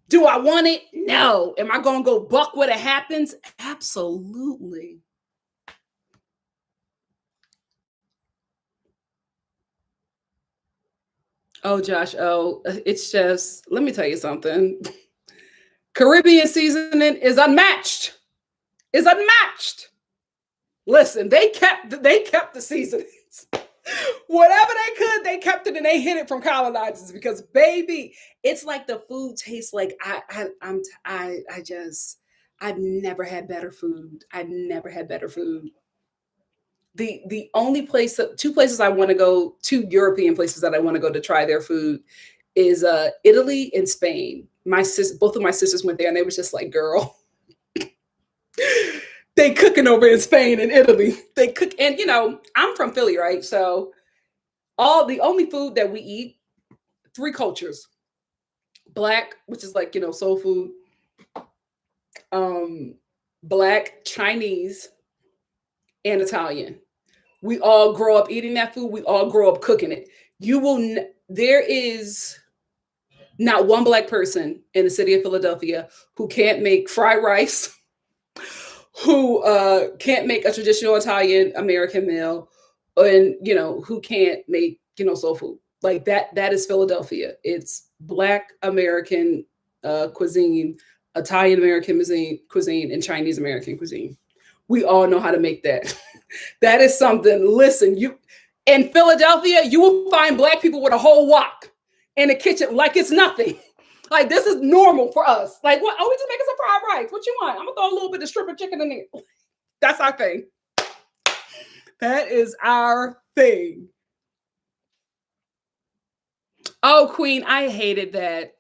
do I want it? No. Am I going to go buck when it happens? Absolutely. Oh, Josh. Oh, it's just, let me tell you something. Caribbean seasoning is unmatched. Is unmatched. Listen, they kept the seasonings. Whatever they could, they kept it and they hid it from colonizers because, baby, it's like the food tastes like I've never had better food. I've never had better food. The only place, two places I want to go, two European places that I want to go to try their food is Italy and Spain. Both of my sisters went there and they was just like, girl, they cooking over in Spain and Italy. They cook, and I'm from Philly, right? So the only food that we eat, three cultures: Black, which is like soul food, Black, Chinese, and Italian. We all grow up eating that food. We all grow up cooking it. There is not one Black person in the city of Philadelphia who can't make fried rice, who can't make a traditional Italian American meal, and who can't make soul food. Like that is Philadelphia. It's Black American cuisine, Italian American cuisine, and Chinese American cuisine. We all know how to make that. That is something. Listen, in Philadelphia, you will find Black people with a whole wok in the kitchen like it's nothing. Like, this is normal for us. Like, what? Oh, we just making some fried rice. What you want? I'm gonna throw a little bit of stripper chicken in there. That's our thing. That is our thing. Oh, Queen, I hated that.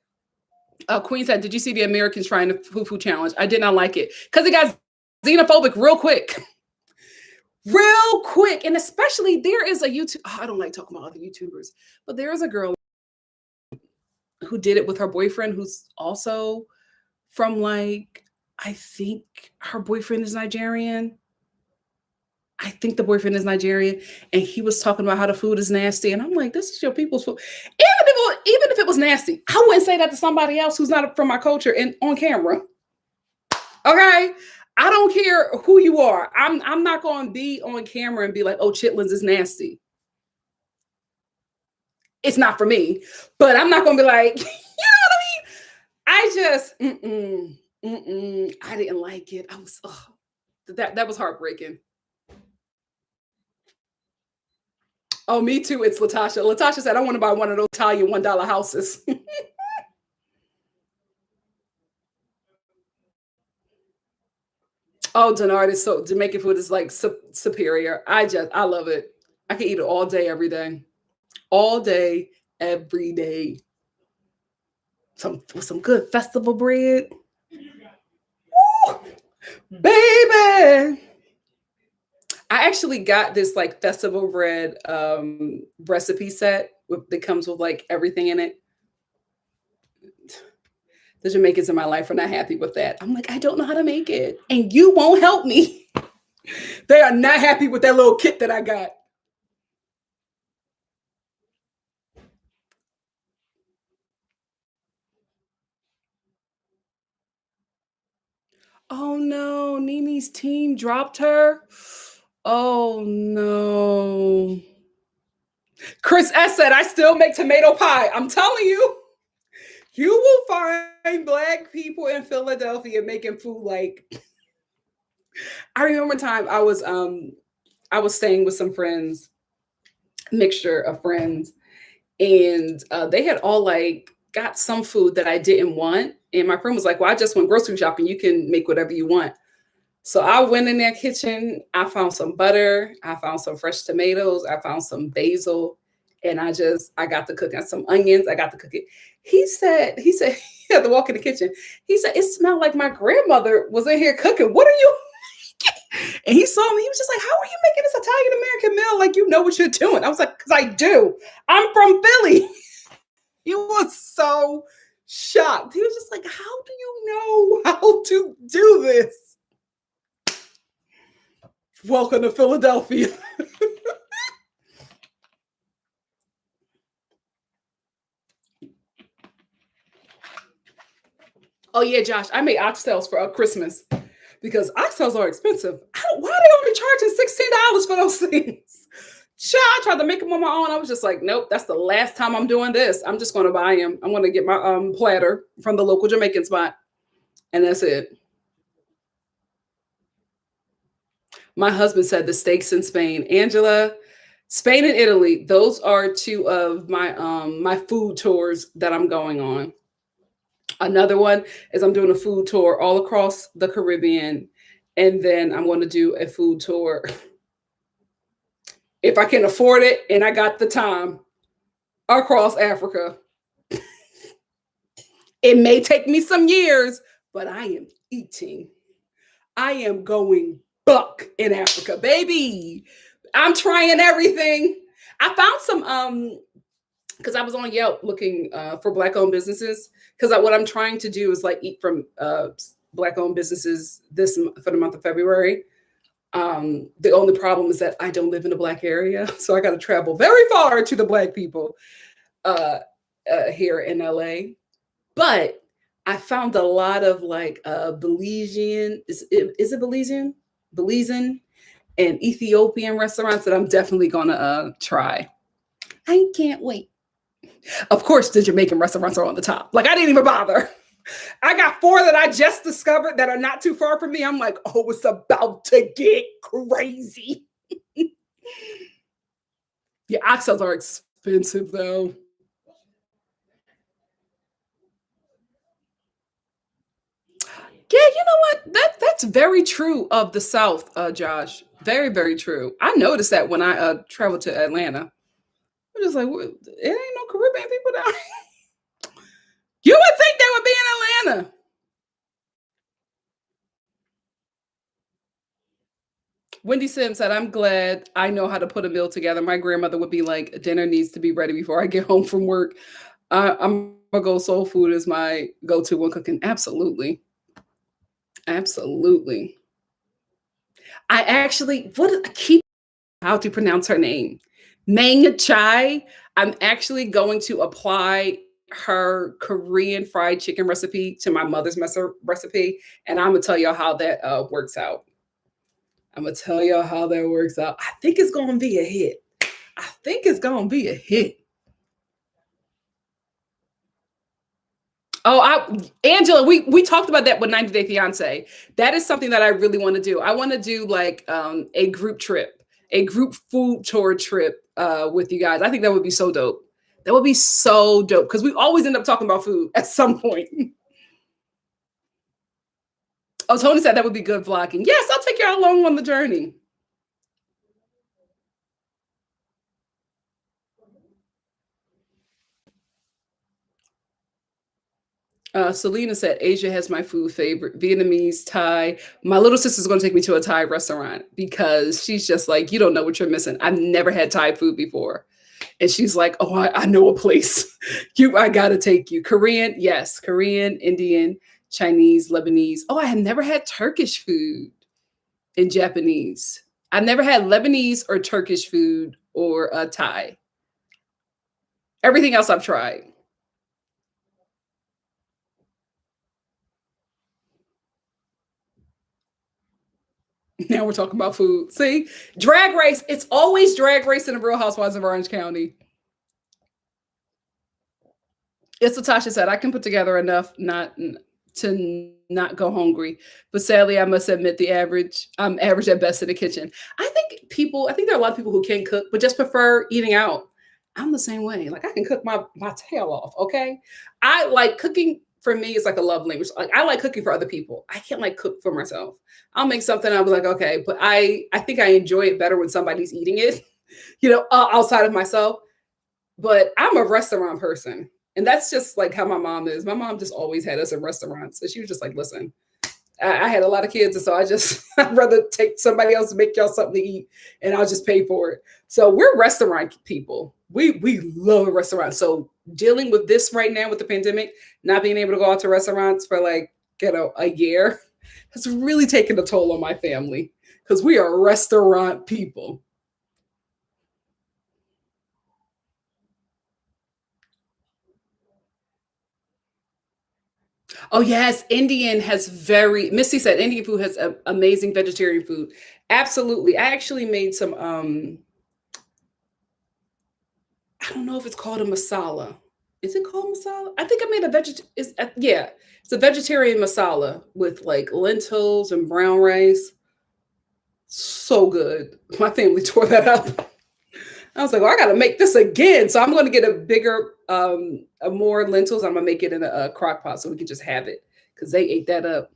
Queen said, did you see the Americans trying the fufu challenge? I did not like it because it got xenophobic real quick. Real quick. And especially there is a YouTube. I don't like talking about other YouTubers, but there is a girl who did it with her boyfriend, who's also from like, I think her boyfriend is Nigerian. I think the boyfriend is Nigerian, and he was talking about how the food is nasty, and I'm like, this is your people's food. Even if it was nasty, I wouldn't say that to somebody else who's not from my culture and on camera. Okay, I don't care who you are. I'm not going to be on camera and be like, oh, chitlins is nasty. It's not for me, but I'm not going to be like, you know what I mean? I just, I didn't like it. I was, that was heartbreaking. Oh, me too. It's Latasha. Latasha said, I want to buy one of those Italian $1 houses. Oh, Denard is so, Jamaican food is like superior. I love it. I can eat it all day, every day. All day, every day. Some good festival bread. Woo, baby. I actually got this like festival bread recipe set that comes with like everything in it. The Jamaicans in my life are not happy with that. I'm like, I don't know how to make it, and you won't help me. They are not happy with that little kit that I got. Oh no, Nini's team dropped her. Oh no. Chris S said, I still make tomato pie. I'm telling you, you will find Black people in Philadelphia making food like. I remember time I was staying with some friends, mixture of friends, and they had all like got some food that I didn't want. And my friend was like, well, I just went grocery shopping. You can make whatever you want. So I went in their kitchen. I found some butter. I found some fresh tomatoes. I found some basil. And I got to cook and some onions. I got to cook it. He had to walk in the kitchen. He said, it smelled like my grandmother was in here cooking. What are you? And he saw me. He was just like, how are you making this Italian American meal? Like, you know what you're doing. I was like, because I do. I'm from Philly. He was so shocked. He was just like, how do you know how to do this? Welcome to Philadelphia. Oh yeah, Josh, I made oxtails for Christmas because oxtails are expensive. Why are they only charging $16 for those things? I tried to make them on my own. I was just like, nope, that's the last time I'm doing this. I'm just going to buy them. I'm going to get my platter from the local Jamaican spot, and that's it. My husband said the steaks in Spain. Angela, Spain and Italy, those are two of my food tours that I'm going on. Another one is I'm doing a food tour all across the Caribbean, and then I'm going to do a food tour if I can afford it and I got the time across Africa. It may take me some years, but I am eating. I am going buck in Africa, baby. I'm trying everything. I found some because I was on Yelp looking for Black owned businesses. Because what I'm trying to do is like eat from Black owned businesses for the month of February. The only problem is that I don't live in a Black area, so I got to travel very far to the Black people here in LA. But I found a lot of like Belizean, is it Belizean? Belizean and Ethiopian restaurants that I'm definitely gonna try. I can't wait. Of course, the Jamaican restaurants are on the top. Like I didn't even bother. I got 4 that I just discovered that are not too far from me. I'm like, oh, it's about to get crazy. Yeah, oxtails are expensive though. Yeah, you know what? That's very true of the South, Josh. Very, very true. I noticed that when I traveled to Atlanta. I'm just like, it ain't no Caribbean people down here. You would think they would be in Atlanta. Wendy Sims said, I'm glad I know how to put a meal together. My grandmother would be like, dinner needs to be ready before I get home from work. I'm Go soul food is my go-to when cooking. Absolutely. Absolutely. I actually what I keep how to pronounce her name. Mang Chai. I'm actually going to apply her Korean fried chicken recipe to my mother's recipe, and I'm gonna tell y'all how that works out. I'm gonna tell y'all how that works out. I think it's gonna be a hit. I think it's gonna be a hit. Oh, Angela, we talked about that with 90 Day Fiance. That is something that I really want to do. I want to do like a group trip, a group food tour trip with you guys. I think that would be so dope. That would be so dope because we always end up talking about food at some point. Oh, Tony said that would be good vlogging. Yes, I'll take you along on the journey. Selena said Asia has my food favorite, Vietnamese, Thai. My little sister's going to take me to a Thai restaurant because she's just like, you don't know what you're missing. I've never had Thai food before. And she's like, oh, I know a place. I got to take you. Korean, yes. Korean, Indian, Chinese, Lebanese. Oh, I had never had Turkish food and Japanese. I've never had Lebanese or Turkish food or Thai. Everything else I've tried. Now we're talking about food. See, drag race. It's always drag race in the Real Housewives of Orange County. It's Latasha said, I can put together enough not to not go hungry. But sadly, I must admit I'm average at best in the kitchen. I think there are a lot of people who can cook, but just prefer eating out. I'm the same way. Like I can cook my tail off. Okay. I like cooking for me, it's like a love language. Like I like cooking for other people. I can't like cook for myself. I'll make something, I'll be like, okay, but I think I enjoy it better when somebody's eating it, outside of myself. But I'm a restaurant person. And that's just like how my mom is. My mom just always had us in restaurants. So she was just like, listen, I had a lot of kids. And so I'd rather take somebody else to make y'all something to eat and I'll just pay for it. So we're restaurant people. We love a restaurant. So dealing with this right now with the pandemic, not being able to go out to restaurants for like, a year has really taken a toll on my family because we are restaurant people. Oh yes, Misty said Indian food has amazing vegetarian food. Absolutely. I actually made some I don't know if it's called a masala. Is it called masala? I think I made a yeah, it's a vegetarian masala with like lentils and brown rice. So good. My family tore that up. I was like, well, I got to make this again. So I'm going to get a bigger, more lentils. I'm going to make it in a crock pot so we can just have it because they ate that up.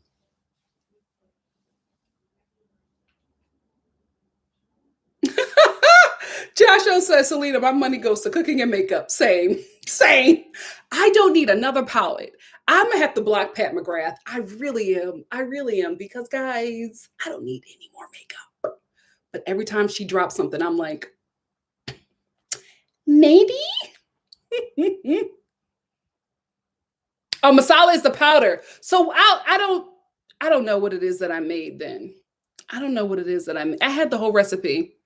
Joshua says, Selena, my money goes to cooking and makeup. Same, same. I don't need another palette. I'm gonna have to block Pat McGrath. I really am. I really am because guys, I don't need any more makeup. But every time she drops something, I'm like, maybe. Oh, masala is the powder. So I don't know what it is that I made then. I don't know what it is that I made. I had the whole recipe.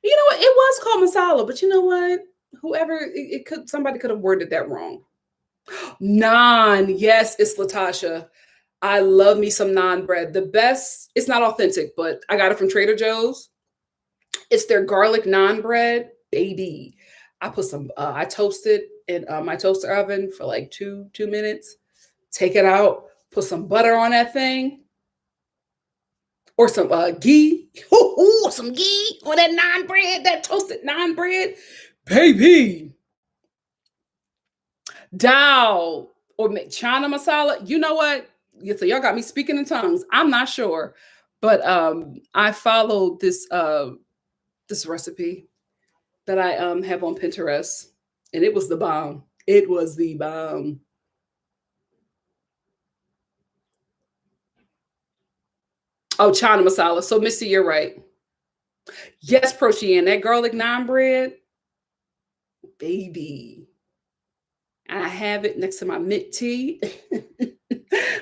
You know what? It was called masala, but you know what? Whoever it could somebody could have worded that wrong. Naan, yes, it's Latasha. I love me some naan bread. The best, it's not authentic, but I got it from Trader Joe's. It's their garlic naan bread, baby. I toast it in my toaster oven for like 2 minutes. Take it out, put some butter on that thing, or some ghee. Ooh, some ghee on that naan bread, that toasted naan bread, baby. Dal or chana masala. You know what? So y'all got me speaking in tongues. I'm not sure, but I followed this recipe that I have on Pinterest, and it was the bomb. It was the bomb. Oh, chana masala. So, Missy, you're right. Yes, Prochian, that garlic naan bread, baby. I have it next to my mint tea.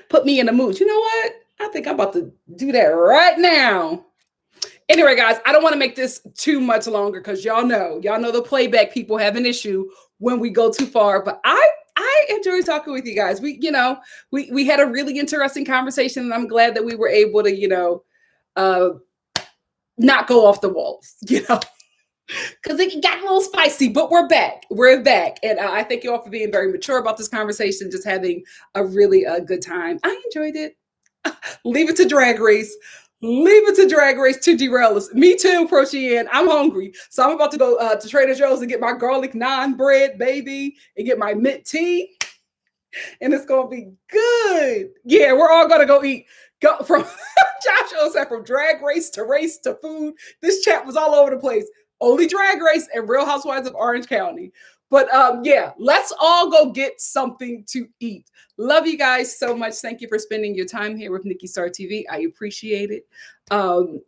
Put me in the mood. You know what? I think I'm about to do that right now. Anyway, guys, I don't want to make this too much longer because y'all know the playback people have an issue when we go too far. But I enjoy talking with you guys. We had a really interesting conversation, and I'm glad that we were able to not go off the walls, because it got a little spicy. But we're back. We're back, and I thank you all for being very mature about this conversation. Just having a really good time. I enjoyed it. Leave it to Drag Race. Leave it to Drag Race to derail us. Me too, Prochian. I'm hungry. So I'm about to go to Trader Joe's and get my garlic naan bread, baby, and get my mint tea. And it's going to be good. Yeah, we're all going to go eat. Go from Josh said from Drag Race to food. This chat was all over the place. Only Drag Race and Real Housewives of Orange County. But yeah, let's all go get something to eat. Love you guys so much. Thank you for spending your time here with NikkiStar TV. I appreciate it.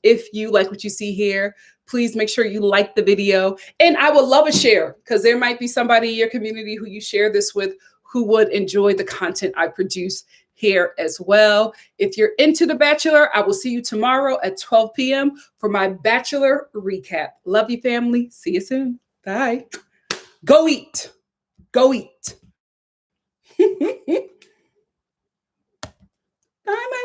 If you like what you see here, please make sure you like the video. And I would love a share, because there might be somebody in your community who you share this with who would enjoy the content I produce here as well. If you're into The Bachelor, I will see you tomorrow at 12 p.m. for my Bachelor recap. Love you, family. See you soon. Bye. Go eat. Go eat. Bye, my